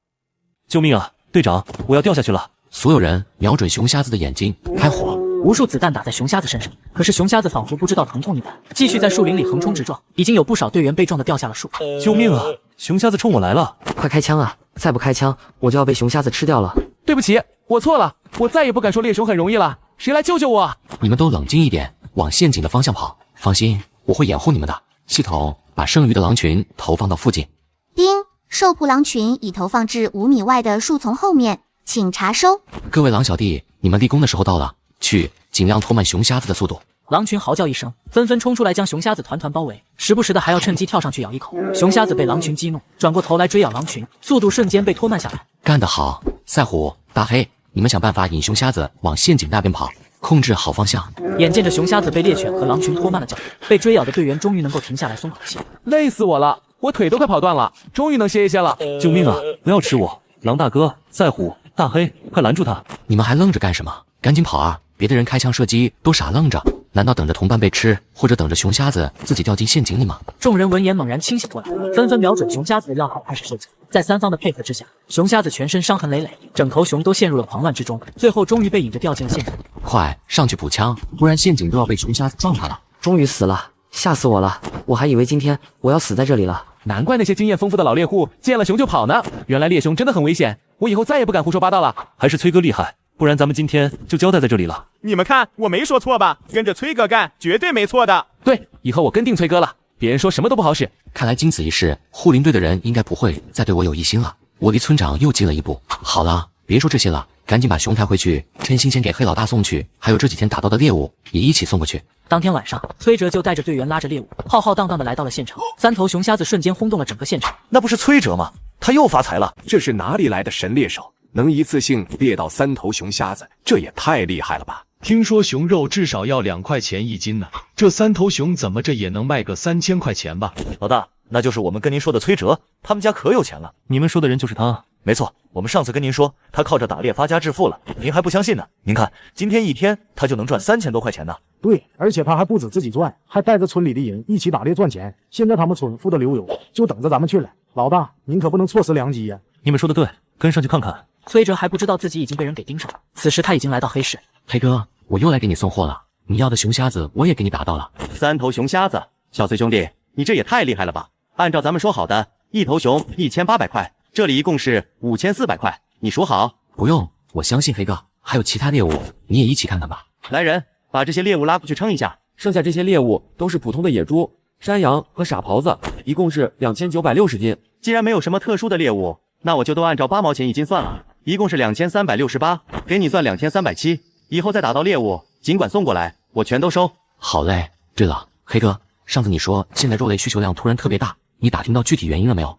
救命啊！队长，我要掉下去了！所有人瞄准熊瞎子的眼睛，开火！无数子弹打在熊瞎子身上，可是熊瞎子仿佛不知道疼痛一般，继续在树林里横冲直撞。已经有不少队员被撞得掉下了树。救命啊！熊瞎子冲我来了！快开枪啊！再不开枪，我就要被熊瞎子吃掉了。对不起，我错了，我再也不敢说猎熊很容易了。谁来救救我？你们都冷静一点，往陷阱的方向跑。放心，我会掩护你们的。系统把剩余的狼群投放到附近。丁，兽仆狼群已投放至5米外的树丛后面，请查收。各位狼小弟，你们立功的时候到了，去，尽量拖慢熊瞎子的速度。狼群嚎叫一声，纷纷冲出来将熊瞎子团团包围，时不时的还要趁机跳上去咬一口。熊瞎子被狼群激怒，转过头来追咬狼群，速度瞬间被拖慢下来。干得好，赛虎、大黑，你们想办法引熊瞎子往陷阱那边跑，控制好方向。眼见着熊瞎子被猎犬和狼群拖慢了脚步，被追咬的队员终于能够停下来松口气。累死我了，我腿都快跑断了，终于能歇一歇了。救命啊！不要吃我！狼大哥、赛虎、大黑，快拦住他！你们还愣着干什么？赶紧跑啊！别的人开枪射击都傻愣着，难道等着同伴被吃，或者等着熊瞎子自己掉进陷阱里吗？众人闻言猛然清醒过来，纷纷瞄准熊瞎子的要害开始射击。在3方的配合之下，熊瞎子全身伤痕累累，整头熊都陷入了狂乱之中，最后终于被引着掉进了陷阱。快上去补枪，不然陷阱都要被熊瞎子撞塌了。终于死了，吓死我了！我还以为今天我要死在这里了。难怪那些经验丰富的老猎户见了熊就跑呢。原来猎熊真的很危险，我以后再也不敢胡说八道了。还是崔哥厉害，不然咱们今天就交代在这里了。你们看，我没说错吧？跟着崔哥干，绝对没错的。对，以后我跟定崔哥了，别人说什么都不好使。看来经此一事，护林队的人应该不会再对我有疑心了。我离村长又近了一步。好了，别说这些了，赶紧把熊抬回去，趁新鲜给黑老大送去，还有这几天打到的猎物也一起送过去。当天晚上，崔哲就带着队员拉着猎物，浩浩荡荡的来到了县城。3头熊瞎子瞬间轰动了整个县城。那不是崔哲吗？他又发财了。这是哪里来的神猎手？能一次性猎到3头熊瞎子，这也太厉害了吧！听说熊肉至少要2块钱一斤呢，这3头熊怎么这也能卖个3000块钱吧？老大，那就是我们跟您说的崔哲，他们家可有钱了。你们说的人就是他？没错，我们上次跟您说他靠着打猎发家致富了，您还不相信呢。您看，今天一天他就能赚3000多块钱呢。对，而且他还不止自己赚，还带着村里的人一起打猎赚钱。现在他们村富得流油，就等着咱们去了。老大，您可不能错失良机呀！你们说的对，跟上去看看。崔哲还不知道自己已经被人给盯上了，此时他已经来到黑市。黑哥，我又来给你送货了，你要的熊瞎子我也给你打到了。3头熊瞎子，小崔兄弟，你这也太厉害了吧！按照咱们说好的，一头熊1800块，这里一共是5400块，你数好。不用，我相信黑哥，还有其他猎物，你也一起看看吧。来人，把这些猎物拉过去称一下。剩下这些猎物都是普通的野猪、山羊和傻狍子，一共是2960斤。既然没有什么特殊的猎物，那我就都按照8毛钱一斤算了，一共是2368，给你算2370。以后再打到猎物，尽管送过来，我全都收。好嘞。对了，黑哥，上次你说现在肉类需求量突然特别大，你打听到具体原因了没有？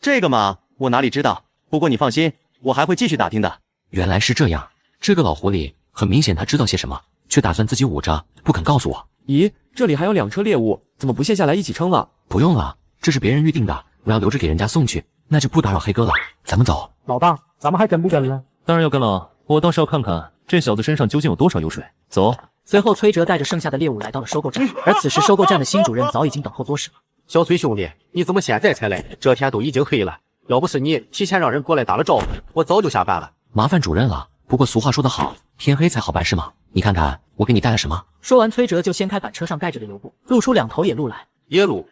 这个嘛，我哪里知道。不过你放心，我还会继续打听的。原来是这样，这个老狐狸很明显他知道些什么，却打算自己捂着不肯告诉我。咦，这里还有2车猎物，怎么不卸下来一起称了？不用了，这是别人预定的，我要留着给人家送去，那就不打扰黑哥了。咱们走。老大，咱们还跟不跟了？当然要跟了，我倒是要看看这小子身上究竟有多少油水。走。随后，崔哲带着剩下的猎物来到了收购站，而此时收购站的新主任早已经等候多时了。小崔兄弟，你怎么现在才来？这天都已经黑了，要不是你提前让人过来打了招呼，我早就下班了。麻烦主任了。不过俗话说得好，天黑才好办事嘛。你看看我给你带了什么。说完，崔哲就掀开板车上盖着的油布，露出2头野鹿来。野鹿？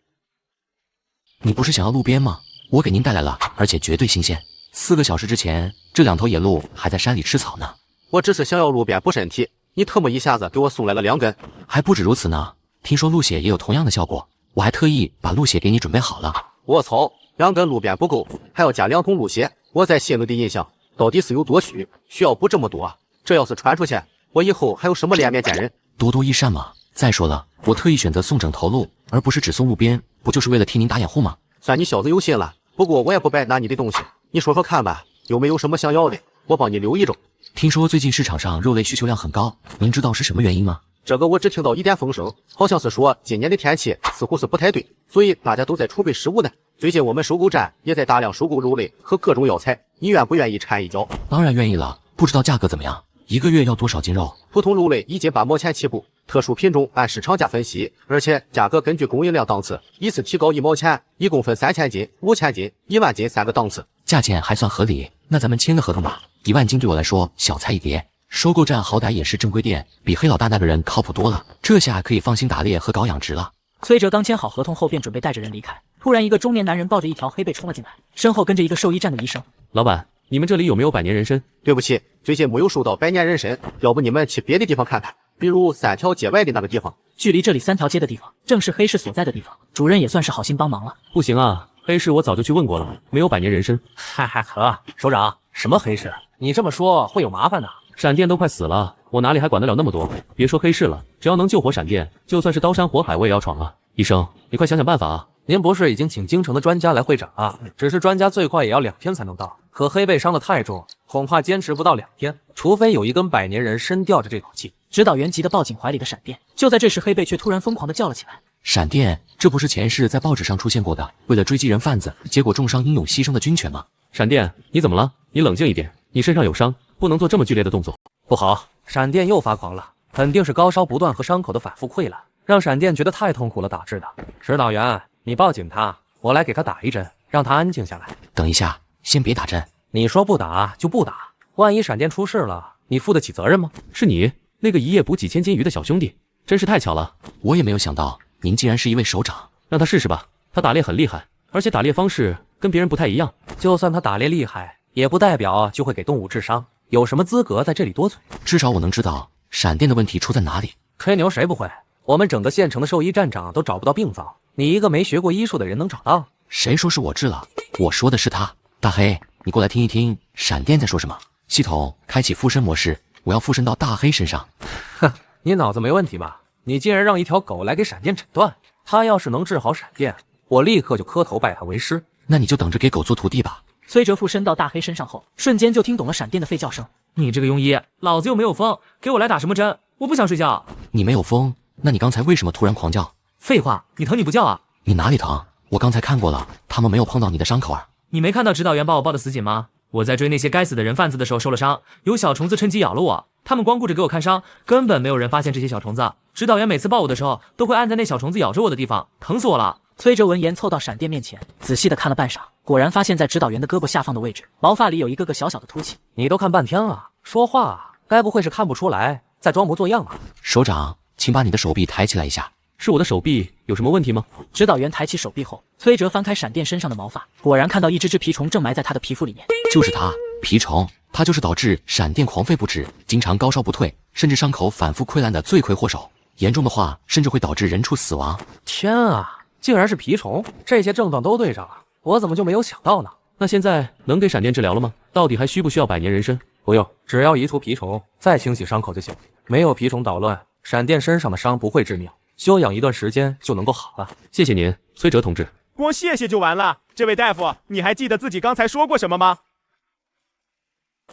你不是想要路边吗？我给您带来了，而且绝对新鲜。4个小时之前，这2头野鹿还在山里吃草呢。我只是想要路边补身体，你特么一下子给我送来了2根。还不止如此呢，听说鹿血也有同样的效果，我还特意把鹿血给你准备好了。我操，2根路边不够，还要加2桶鹿血，我在心里的印象到底是有多虚，需要补这么多？这要是传出去，我以后还有什么脸面见人？多多益善嘛。再说了，我特意选择送整头鹿，而不是只送路边，不就是为了替您打掩护吗？算你小子有心了，不过我也不白拿你的东西，你说说看吧，有没有什么想要的，我帮你留一种。听说最近市场上肉类需求量很高，您知道是什么原因吗？这个我只听到一点风声，好像是说今年的天气似乎是不太对，所以大家都在储备食物呢。最近我们收购站也在大量收购肉类和各种药材，你愿不愿意掺一脚？当然愿意了，不知道价格怎么样？1个月要多少斤肉？普通肉类1斤8毛钱起步，特殊品种按市场价分析，而且价格根据供应量档次，依次提高1毛钱，一共分3000斤、5000斤、10000斤3个档次，价钱还算合理。那咱们签个合同吧，1万斤对我来说小菜一碟。收购站好歹也是正规店，比黑老大那个人靠谱多了，这下可以放心打猎和搞养殖了。崔哲刚签好合同后，便准备带着人离开，突然一个中年男人抱着一条黑背冲了进来，身后跟着一个兽医站的医生。老板，你们这里有没有百年人参？对不起，最近没有收到百年人参，要不你们去别的地方看看，比如3条街外的那个地方。距离这里3条街的地方，正是黑市所在的地方。主任也算是好心帮忙了。不行啊，黑市我早就去问过了，没有百年人参。首长，什么黑市？你这么说会有麻烦的。闪电都快死了，我哪里还管得了那么多？别说黑市了，只要能救活闪电，就算是刀山火海我也要闯啊！医生，你快想想办法啊！您不是已经请京城的专家来会诊啊？只是专家最快也要2天才能到，可黑背伤得太重，恐怕坚持不到2天，除非有一根百年人参吊着这口气。指导员急得抱紧怀里的闪电，就在这时，黑背却突然疯狂地叫了起来。闪电，这不是前世在报纸上出现过的，为了追击人贩子，结果重伤英勇牺牲的军犬吗？闪电，你怎么了？你冷静一点，你身上有伤，不能做这么剧烈的动作。不好，闪电又发狂了，肯定是高烧不断和伤口的反复溃烂，让闪电觉得太痛苦了导致的。指导员，你抱紧他，我来给他打一针，让他安静下来。等一下，先别打针。你说不打就不打，万一闪电出事了，你负得起责任吗？是你，那个一夜捕几千斤鱼的小兄弟，真是太巧了。我也没有想到您竟然是一位首长。让他试试吧，他打猎很厉害，而且打猎方式跟别人不太一样。就算他打猎厉害，也不代表就会给动物治伤。有什么资格在这里多嘴？至少我能知道闪电的问题出在哪里。吹牛谁不会？我们整个县城的兽医站长都找不到病灶，你一个没学过医术的人能找到？谁说是我治了？我说的是他。大黑，你过来听一听闪电在说什么。系统开启附身模式，我要附身到大黑身上。哼，你脑子没问题吧？你竟然让一条狗来给闪电诊断，他要是能治好闪电，我立刻就磕头拜他为师。那你就等着给狗做徒弟吧。崔哲附身到大黑身上后，瞬间就听懂了闪电的吠叫声。你这个庸医，老子又没有疯，给我来打什么针？我不想睡觉。你没有疯，那你刚才为什么突然狂叫？废话，你疼你不叫啊？你哪里疼？我刚才看过了，他们没有碰到你的伤口啊。你没看到指导员把我抱得死紧吗？我在追那些该死的人贩子的时候受了伤，有小虫子趁机咬了我，他们光顾着给我看伤，根本没有人发现这些小虫子。指导员每次抱我的时候，都会按在那小虫子咬着我的地方，疼死我了。崔哲闻言凑到闪电面前，仔细的看了半晌，果然发现在指导员的胳膊下方的位置，毛发里有一个个小小的凸起。你都看半天了，说话该不会是看不出来，在装模作样吧？首长，请把你的手臂抬起来一下。是我的手臂有什么问题吗？指导员抬起手臂后，崔哲翻开闪电身上的毛发，果然看到一只蜱虫正埋在他的皮肤里面。就是它，蜱虫，它就是导致闪电狂吠不止，经常高烧不退，甚至伤口反复溃烂的罪魁祸首。严重的话，甚至会导致人畜死亡。天啊，竟然是蜱虫！这些症状都对上了，我怎么就没有想到呢？那现在能给闪电治疗了吗？到底还需不需要100年人参？不用，只要移除蜱虫，再清洗伤口就行。没有蜱虫捣乱，闪电身上的伤不会致命，休养一段时间就能够好了。谢谢您，崔哲同志。光谢谢就完了？这位大夫，你还记得自己刚才说过什么吗？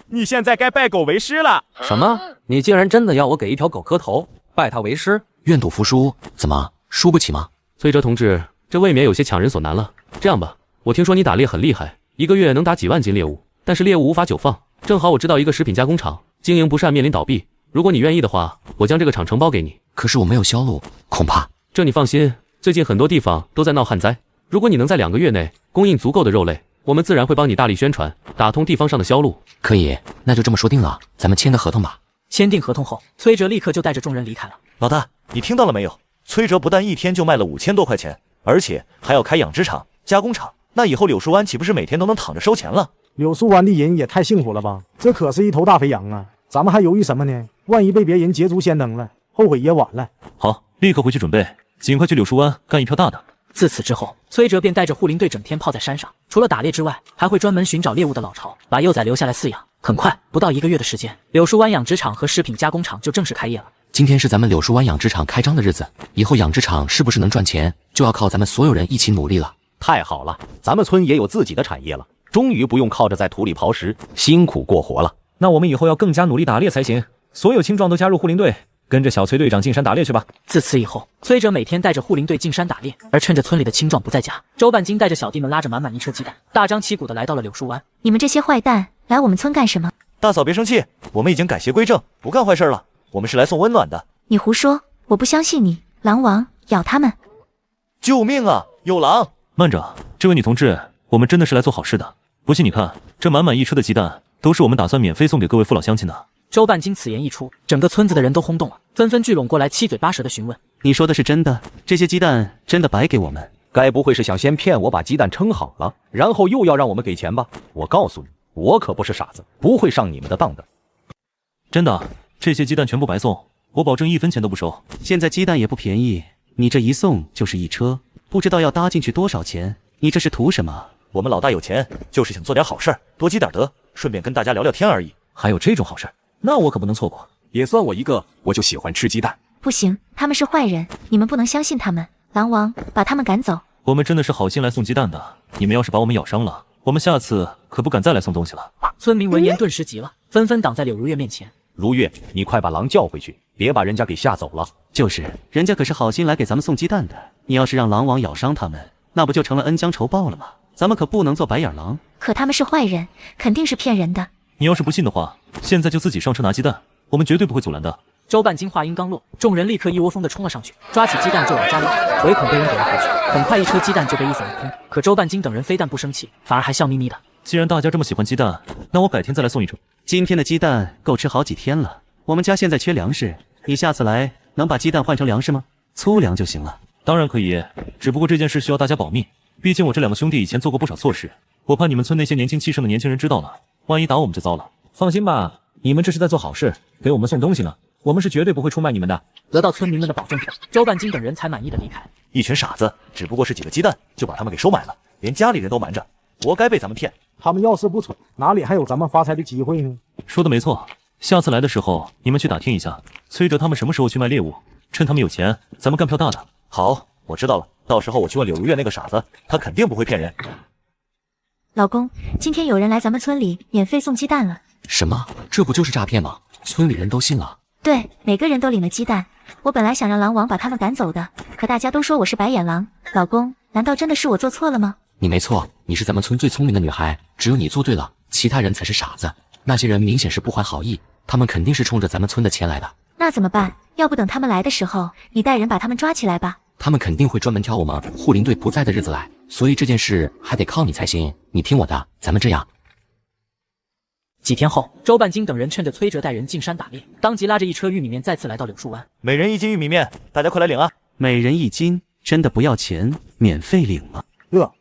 你现在该拜狗为师了。什么？你竟然真的要我给一条狗磕头，拜他为师？愿赌服输，怎么输不起吗？崔哲同志，这未免有些强人所难了。这样吧，我听说你打猎很厉害，一个月能打几万斤猎物，但是猎物无法久放。正好我知道一个食品加工厂，经营不善面临倒闭。如果你愿意的话，我将这个厂承包给你。可是我没有销路，恐怕……这你放心，最近很多地方都在闹旱灾，如果你能在2个月内供应足够的肉类，我们自然会帮你大力宣传，打通地方上的销路。可以，那就这么说定了，咱们签个合同吧。签订合同后，崔哲立刻就带着众人离开了。老大，你听到了没有？崔哲不但一天就卖了5000多块钱，而且还要开养殖场、加工厂。那以后柳树湾岂不是每天都能躺着收钱了？柳树湾的人也太幸福了吧！这可是一头大肥羊啊！咱们还犹豫什么呢？万一被别人捷足先登了，后悔也晚了。好，立刻回去准备，尽快去柳树湾干一票大的。自此之后，崔哲便带着护林队整天泡在山上，除了打猎之外，还会专门寻找猎物的老巢，把幼崽留下来饲养。很快，不到1个月的时间，柳树湾养殖场和食品加工厂就正式开业了。今天是咱们柳树湾养殖场开张的日子，以后养殖场是不是能赚钱，就要靠咱们所有人一起努力了。太好了，咱们村也有自己的产业了，终于不用靠着在土里刨食，辛苦过活了。那我们以后要更加努力打猎才行。所有青壮都加入护林队，跟着小崔队长进山打猎去吧。自此以后，崔哲每天带着护林队进山打猎，而趁着村里的青壮不在家，周半斤带着小弟们拉着满满一车鸡蛋，大张旗鼓的来到了柳树湾。你们这些坏蛋来我们村干什么？大嫂别生气，我们已经改邪归正，不干坏事了。我们是来送温暖的。你胡说，我不相信你。狼王，咬他们！救命啊，有狼！慢着，这位女同志，我们真的是来做好事的。不信你看，这满满一车的鸡蛋，都是我们打算免费送给各位父老乡亲的。周半斤此言一出，整个村子的人都轰动了，纷纷聚拢过来，七嘴八舌的询问：你说的是真的？这些鸡蛋真的白给我们？该不会是想先骗我把鸡蛋称好了，然后又要让我们给钱吧？我告诉你，我可不是傻子，不会上你们的当的。真的，这些鸡蛋全部白送，我保证1分钱都不收。现在鸡蛋也不便宜，你这一送就是一车，不知道要搭进去多少钱？你这是图什么？我们老大有钱，就是想做点好事，多积点德，顺便跟大家聊聊天而已。还有这种好事，那我可不能错过。也算我一个，我就喜欢吃鸡蛋。不行，他们是坏人，你们不能相信他们。狼王，把他们赶走。我们真的是好心来送鸡蛋的，你们要是把我们咬伤了，我们下次可不敢再来送东西了。村民闻言顿时急了，纷纷挡在柳如月面前。如月，你快把狼叫回去，别把人家给吓走了。就是，人家可是好心来给咱们送鸡蛋的，你要是让狼王咬伤他们，那不就成了恩将仇报了吗？咱们可不能做白眼狼。可他们是坏人，肯定是骗人的。你要是不信的话，现在就自己上车拿鸡蛋，我们绝对不会阻拦的。周半斤话音刚落，众人立刻一窝蜂地冲了上去，抓起鸡蛋就往家里跑，唯恐被人给了回去。很快，一车鸡蛋就被一扫而空。可周半斤等人非但不生气，反而还笑眯眯的。既然大家这么喜欢鸡蛋，那我改天再来送一车。今天的鸡蛋够吃好几天了。我们家现在缺粮食，你下次来能把鸡蛋换成粮食吗？粗粮就行了。当然可以，只不过这件事需要大家保密。毕竟我这两个兄弟以前做过不少错事，我怕你们村那些年轻气盛的年轻人知道了，万一打我们就糟了。放心吧，你们这是在做好事，给我们送东西呢，我们是绝对不会出卖你们的。得到村民们的保证后，周半斤等人才满意的离开。一群傻子，只不过是几个鸡蛋就把他们给收买了，连家里人都瞒着，活该被咱们骗。他们要是不蠢，哪里还有咱们发财的机会呢？说的没错，下次来的时候你们去打听一下，崔哲他们什么时候去卖猎物，趁他们有钱，咱们干票大的。好，我知道了，到时候我去问柳如月那个傻子，他肯定不会骗人。老公，今天有人来咱们村里免费送鸡蛋了。什么？这不就是诈骗吗？村里人都信了。对，每个人都领了鸡蛋。我本来想让狼王把他们赶走的，可大家都说我是白眼狼。老公，难道真的是我做错了吗？你没错，你是咱们村最聪明的女孩，只有你做对了，其他人才是傻子。那些人明显是不怀好意，他们肯定是冲着咱们村的钱来的。那怎么办？要不等他们来的时候，你带人把他们抓起来吧。他们肯定会专门挑我们护林队不在的日子来，所以这件事还得靠你才行。你听我的，咱们这样。几天后，周半斤等人趁着崔哲带人进山打猎，当即拉着一车玉米面再次来到柳树湾。每人1斤玉米面，大家快来领啊！每人1斤，真的不要钱，免费领吗？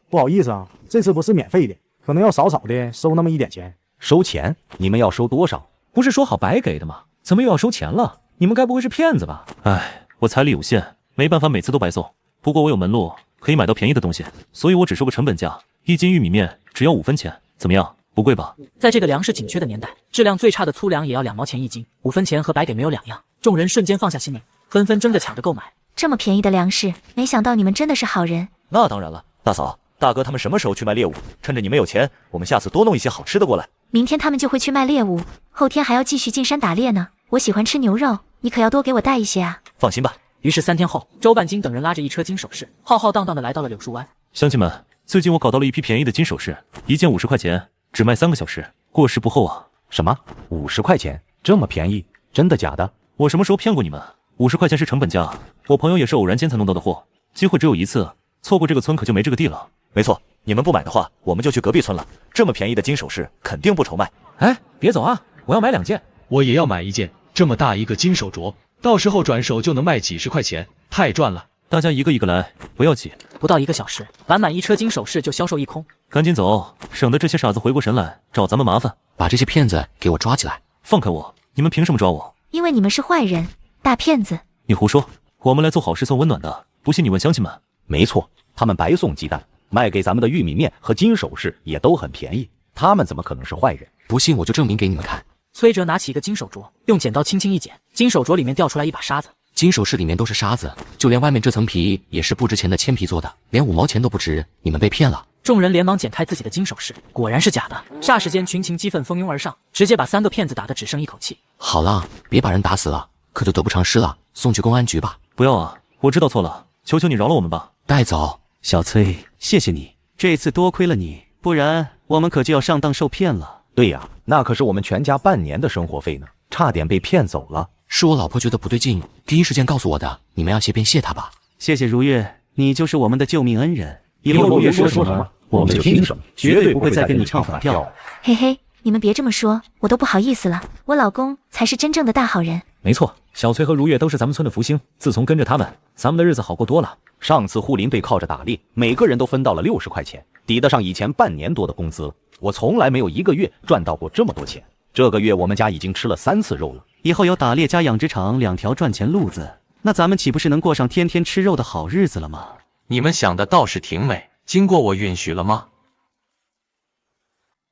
不好意思啊，这次不是免费的，可能要少的收那么一点钱。收钱？你们要收多少？不是说好白给的吗？怎么又要收钱了？你们该不会是骗子吧？唉，我财力有限，没办法每次都白送。不过我有门路，可以买到便宜的东西，所以我只收个成本价，1斤玉米面只要5分钱，怎么样？不贵吧？在这个粮食紧缺的年代，质量最差的粗粮也要2毛钱1斤，5分钱和白给没有两样。众人瞬间放下心来，纷纷争着抢着购买。这么便宜的粮食，没想到你们真的是好人。那当然了，大嫂、大哥他们什么时候去卖猎物？趁着你们有钱，我们下次多弄一些好吃的过来。明天他们就会去卖猎物，后天还要继续进山打猎呢。我喜欢吃牛肉，你可要多给我带一些啊。放心吧。于是3天后，周半斤等人拉着一车金首饰，浩浩荡荡的来到了柳树湾。乡亲们，最近我搞到了一批便宜的金首饰，1件50块钱，只卖3个小时，过时不候啊！什么？50块钱？这么便宜？真的假的？我什么时候骗过你们？50块钱是成本价，我朋友也是偶然间才弄到的货，机会只有一次，错过这个村可就没这个地了。没错，你们不买的话，我们就去隔壁村了。这么便宜的金首饰，肯定不愁卖。哎，别走啊，我要买2件。我也要买1件，这么大一个金手镯，到时候转手就能卖几十块钱，太赚了。大家一个一个来，不要急。不到1个小时，满满一车金首饰就销售一空。赶紧走，省得这些傻子回过神来找咱们麻烦。把这些骗子给我抓起来！放开我！你们凭什么抓我？因为你们是坏人，大骗子。你胡说！我们来做好事送温暖的，不信你问乡亲们。没错，他们白送鸡蛋，卖给咱们的玉米面和金首饰也都很便宜，他们怎么可能是坏人？不信我就证明给你们看。崔哲拿起一个金手镯，用剪刀轻轻一剪，金手镯里面掉出来一把沙子。金首饰里面都是沙子，就连外面这层皮也是不值钱的铅皮做的，连5毛钱都不值。你们被骗了！众人连忙剪开自己的金首饰，果然是假的。霎时间，群情激愤蜂拥而上，直接把3个骗子打得只剩一口气。好了，别把人打死了，可就得不偿失了，送去公安局吧。不要啊，我知道错了，求求你饶了我们吧。带走。小崔，谢谢你，这次多亏了你，不然我们可就要上当受骗了。对呀，那可是我们全家半年的生活费呢，差点被骗走了。是我老婆觉得不对劲，第一时间告诉我的，你们要谢便谢她吧。谢谢如月，你就是我们的救命恩人。以后如月说什么，我们就听什么，绝对不会再跟你唱反调。嘿嘿，你们别这么说，我都不好意思了。我老公才是真正的大好人。没错，小崔和如月都是咱们村的福星，自从跟着他们，咱们的日子好过多了。上次护林队靠着打猎，每个人都分到了60块钱，抵得上以前半年多的工资。我从来没有1个月赚到过这么多钱。这个月我们家已经吃了3次肉了。以后有打猎加养殖场2条赚钱路子，那咱们岂不是能过上天天吃肉的好日子了吗？你们想的倒是挺美，经过我允许了吗？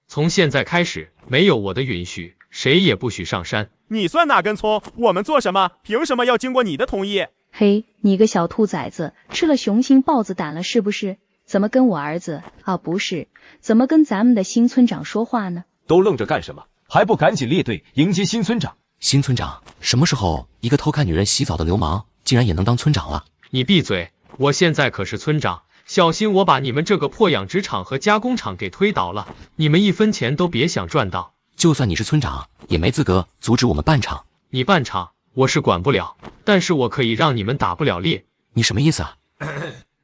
从现在开始，没有我的允许，谁也不许上山。你算哪根葱？我们做什么？凭什么要经过你的同意？嘿，你个小兔崽子，吃了雄心豹子胆了是不是？怎么跟我儿子啊不是，怎么跟咱们的新村长说话呢？都愣着干什么？还不赶紧列队迎接新村长？新村长？什么时候一个偷看女人洗澡的流氓竟然也能当村长了？你闭嘴！我现在可是村长，小心我把你们这个破养殖场和加工厂给推倒了，你们1分钱都别想赚到。就算你是村长，也没资格阻止我们办厂。你办厂我是管不了，但是我可以让你们打不了猎。你什么意思啊？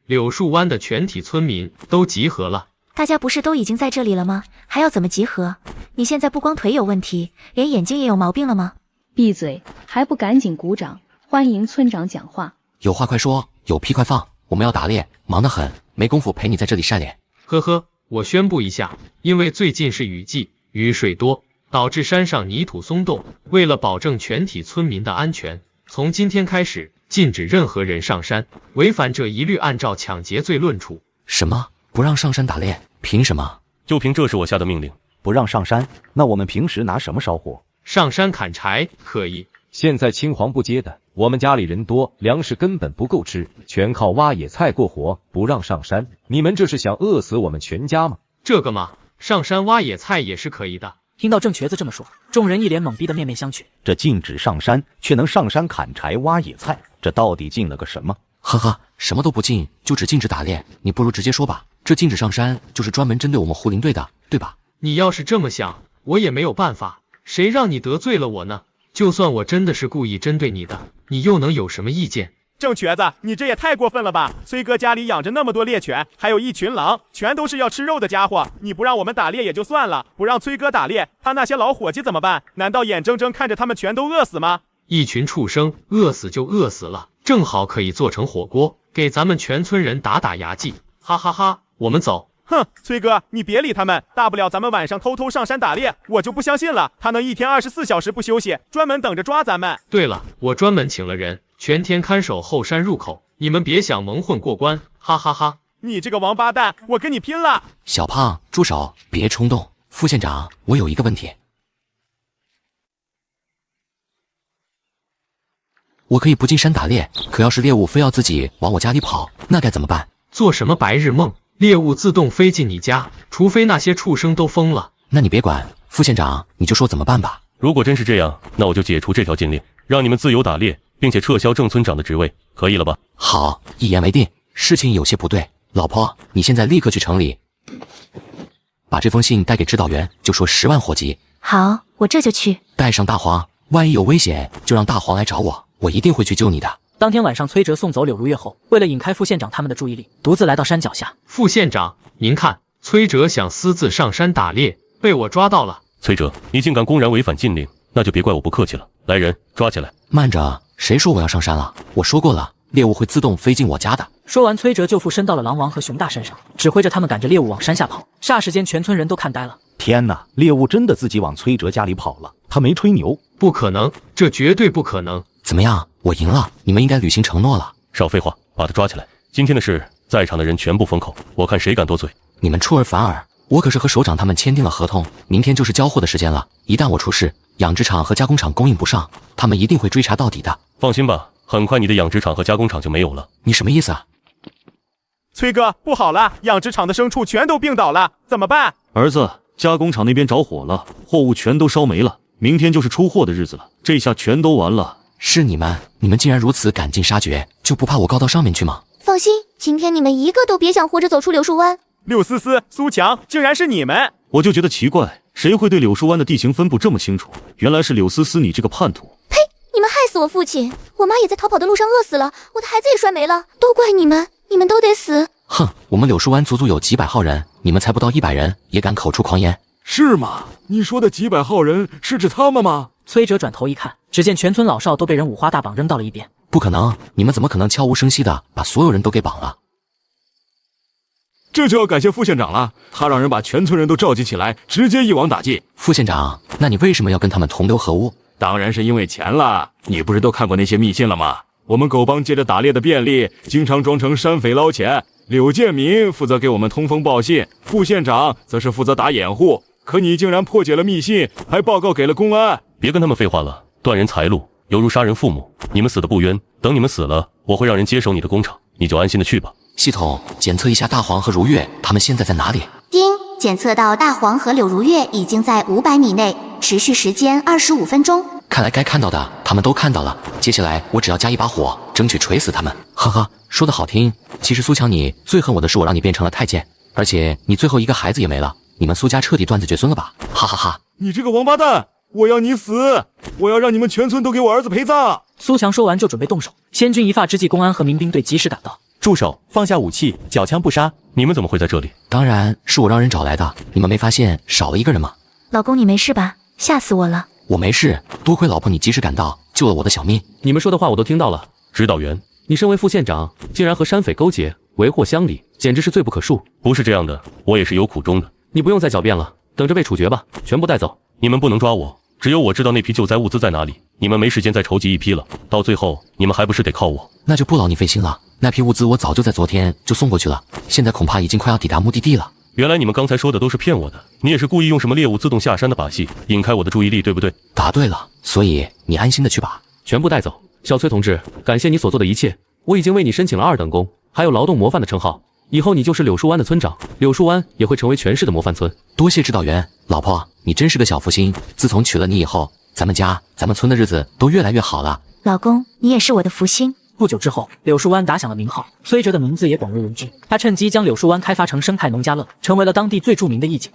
柳树湾的全体村民都集合了。大家不是都已经在这里了吗？还要怎么集合？你现在不光腿有问题，连眼睛也有毛病了吗？闭嘴，还不赶紧鼓掌，欢迎村长讲话。有话快说，有屁快放，我们要打猎，忙得很。没工夫陪你在这里晒脸。呵呵，我宣布一下，因为最近是雨季，雨水多，导致山上泥土松动，为了保证全体村民的安全，从今天开始禁止任何人上山，违反者一律按照抢劫罪论处。什么？不让上山打猎？凭什么？就凭这是我下的命令。不让上山，那我们平时拿什么烧火？上山砍柴可以。现在青黄不接的，我们家里人多，粮食根本不够吃，全靠挖野菜过活，不让上山，你们这是想饿死我们全家吗？这个嘛，上山挖野菜也是可以的。听到郑瘸子这么说，众人一脸懵逼的面面相觑。这禁止上山，却能上山砍柴挖野菜，这到底禁了个什么？呵呵，什么都不禁，就只禁止打猎。你不如直接说吧，这禁止上山就是专门针对我们护林队的，对吧？你要是这么想，我也没有办法，谁让你得罪了我呢？就算我真的是故意针对你的，你又能有什么意见？郑瘸子，你这也太过分了吧！崔哥家里养着那么多猎犬，还有一群狼，全都是要吃肉的家伙。你不让我们打猎也就算了，不让崔哥打猎，他那些老伙计怎么办？难道眼睁睁看着他们全都饿死吗？一群畜生，饿死就饿死了，正好可以做成火锅，给咱们全村人打打牙祭。哈哈哈，我们走。哼，崔哥，你别理他们，大不了咱们晚上偷偷上山打猎，我就不相信了，他能一天24小时不休息，专门等着抓咱们。对了，我专门请了人，全天看守后山入口，你们别想蒙混过关，哈哈哈。你这个王八蛋，我跟你拼了！小胖，住手，别冲动。副县长，我有一个问题，我可以不进山打猎，可要是猎物非要自己往我家里跑，那该怎么办？做什么白日梦？猎物自动飞进你家，除非那些畜生都疯了。那你别管，副县长，你就说怎么办吧。如果真是这样，那我就解除这条禁令，让你们自由打猎，并且撤销郑村长的职位，可以了吧？好，一言为定。事情有些不对，老婆，你现在立刻去城里，把这封信带给指导员，就说10万火急。好，我这就去。带上大黄，万一有危险，就让大黄来找我，我一定会去救你的。当天晚上，崔哲送走柳如月后，为了引开副县长他们的注意力，独自来到山脚下。副县长，您看，崔哲想私自上山打猎，被我抓到了。崔哲，你竟敢公然违反禁令，那就别怪我不客气了。来人，抓起来！慢着，谁说我要上山了？我说过了，猎物会自动飞进我家的。说完，崔哲就附身到了狼王和熊大身上，指挥着他们赶着猎物往山下跑。霎时间，全村人都看呆了。天哪，猎物真的自己往崔哲家里跑了，他没吹牛。不可能，这绝对不可能。怎么样，我赢了，你们应该履行承诺了。少废话，把他抓起来。今天的事，在场的人全部封口，我看谁敢多嘴。你们出尔反尔，我可是和首长他们签订了合同，明天就是交货的时间了。一旦我出事，养殖场和加工厂供应不上，他们一定会追查到底的。放心吧，很快你的养殖场和加工厂就没有了。你什么意思啊？崔哥，不好了，养殖场的牲畜全都病倒了，怎么办？儿子，加工厂那边着火了，货物全都烧没了，明天就是出货的日子了，这下全都完了。是你们竟然如此赶尽杀绝，就不怕我告到上面去吗？放心，今天你们一个都别想活着走出柳树湾。柳思思、苏强，竟然是你们！我就觉得奇怪，谁会对柳树湾的地形分布这么清楚？原来是柳思思你这个叛徒！呸！你们害死我父亲，我妈也在逃跑的路上饿死了，我的孩子也摔没了，都怪你们，你们都得死！哼，我们柳树湾足足有几百号人，你们才不到100人，也敢口出狂言？是吗？你说的几百号人是指他们吗？崔哲转头一看，只见全村老少都被人五花大绑扔到了一边。不可能，你们怎么可能悄无声息的把所有人都给绑了？这就要感谢副县长了，他让人把全村人都召集起来，直接一网打尽。副县长，那你为什么要跟他们同流合污？当然是因为钱了。你不是都看过那些密信了吗？我们狗帮借着打猎的便利，经常装成山匪捞钱。柳建民负责给我们通风报信，副县长则是负责打掩护。可你竟然破解了密信，还报告给了公安。别跟他们废话了，断人财路犹如杀人父母，你们死的不冤，等你们死了，我会让人接手你的工厂，你就安心的去吧。系统检测一下大黄和如月，他们现在在哪里？丁，检测到大黄和柳如月已经在500米内，持续时间25分钟。看来该看到的他们都看到了，接下来我只要加一把火，争取锤死他们。呵呵，说的好听，其实苏强你最恨我的是我让你变成了太监，而且你最后一个孩子也没了，你们苏家彻底断子绝孙了吧？哈哈哈！你这个王八蛋，我要你死！我要让你们全村都给我儿子陪葬！苏强说完就准备动手，千钧一发之际，公安和民兵队及时赶到。住手！放下武器，缴枪不杀！你们怎么会在这里？当然是我让人找来的，你们没发现少了一个人吗？老公，你没事吧？吓死我了！我没事，多亏老婆你及时赶到，救了我的小命。你们说的话我都听到了。指导员，你身为副县长，竟然和山匪勾结，为祸乡里，简直是罪不可恕。不是这样的，我也是有苦衷的。你不用再狡辩了，等着被处决吧，全部带走。你们不能抓我，只有我知道那批救灾物资在哪里。你们没时间再筹集一批了，到最后你们还不是得靠我？那就不劳你费心了。那批物资我早就在昨天就送过去了，现在恐怕已经快要抵达目的地了。原来你们刚才说的都是骗我的，你也是故意用什么猎物自动下山的把戏，引开我的注意力，对不对？答对了，所以你安心的去吧。全部带走。小崔同志，感谢你所做的一切，我已经为你申请了2等功，还有劳动模范的称号。以后你就是柳树湾的村长，柳树湾也会成为全市的模范村。多谢指导员，老婆，你真是个小福星。自从娶了你以后，咱们家、咱们村的日子都越来越好了。老公，你也是我的福星。不久之后，柳树湾打响了名号，崔哲的名字也广为人知。他趁机将柳树湾开发成生态农家乐，成为了当地最著名的一景。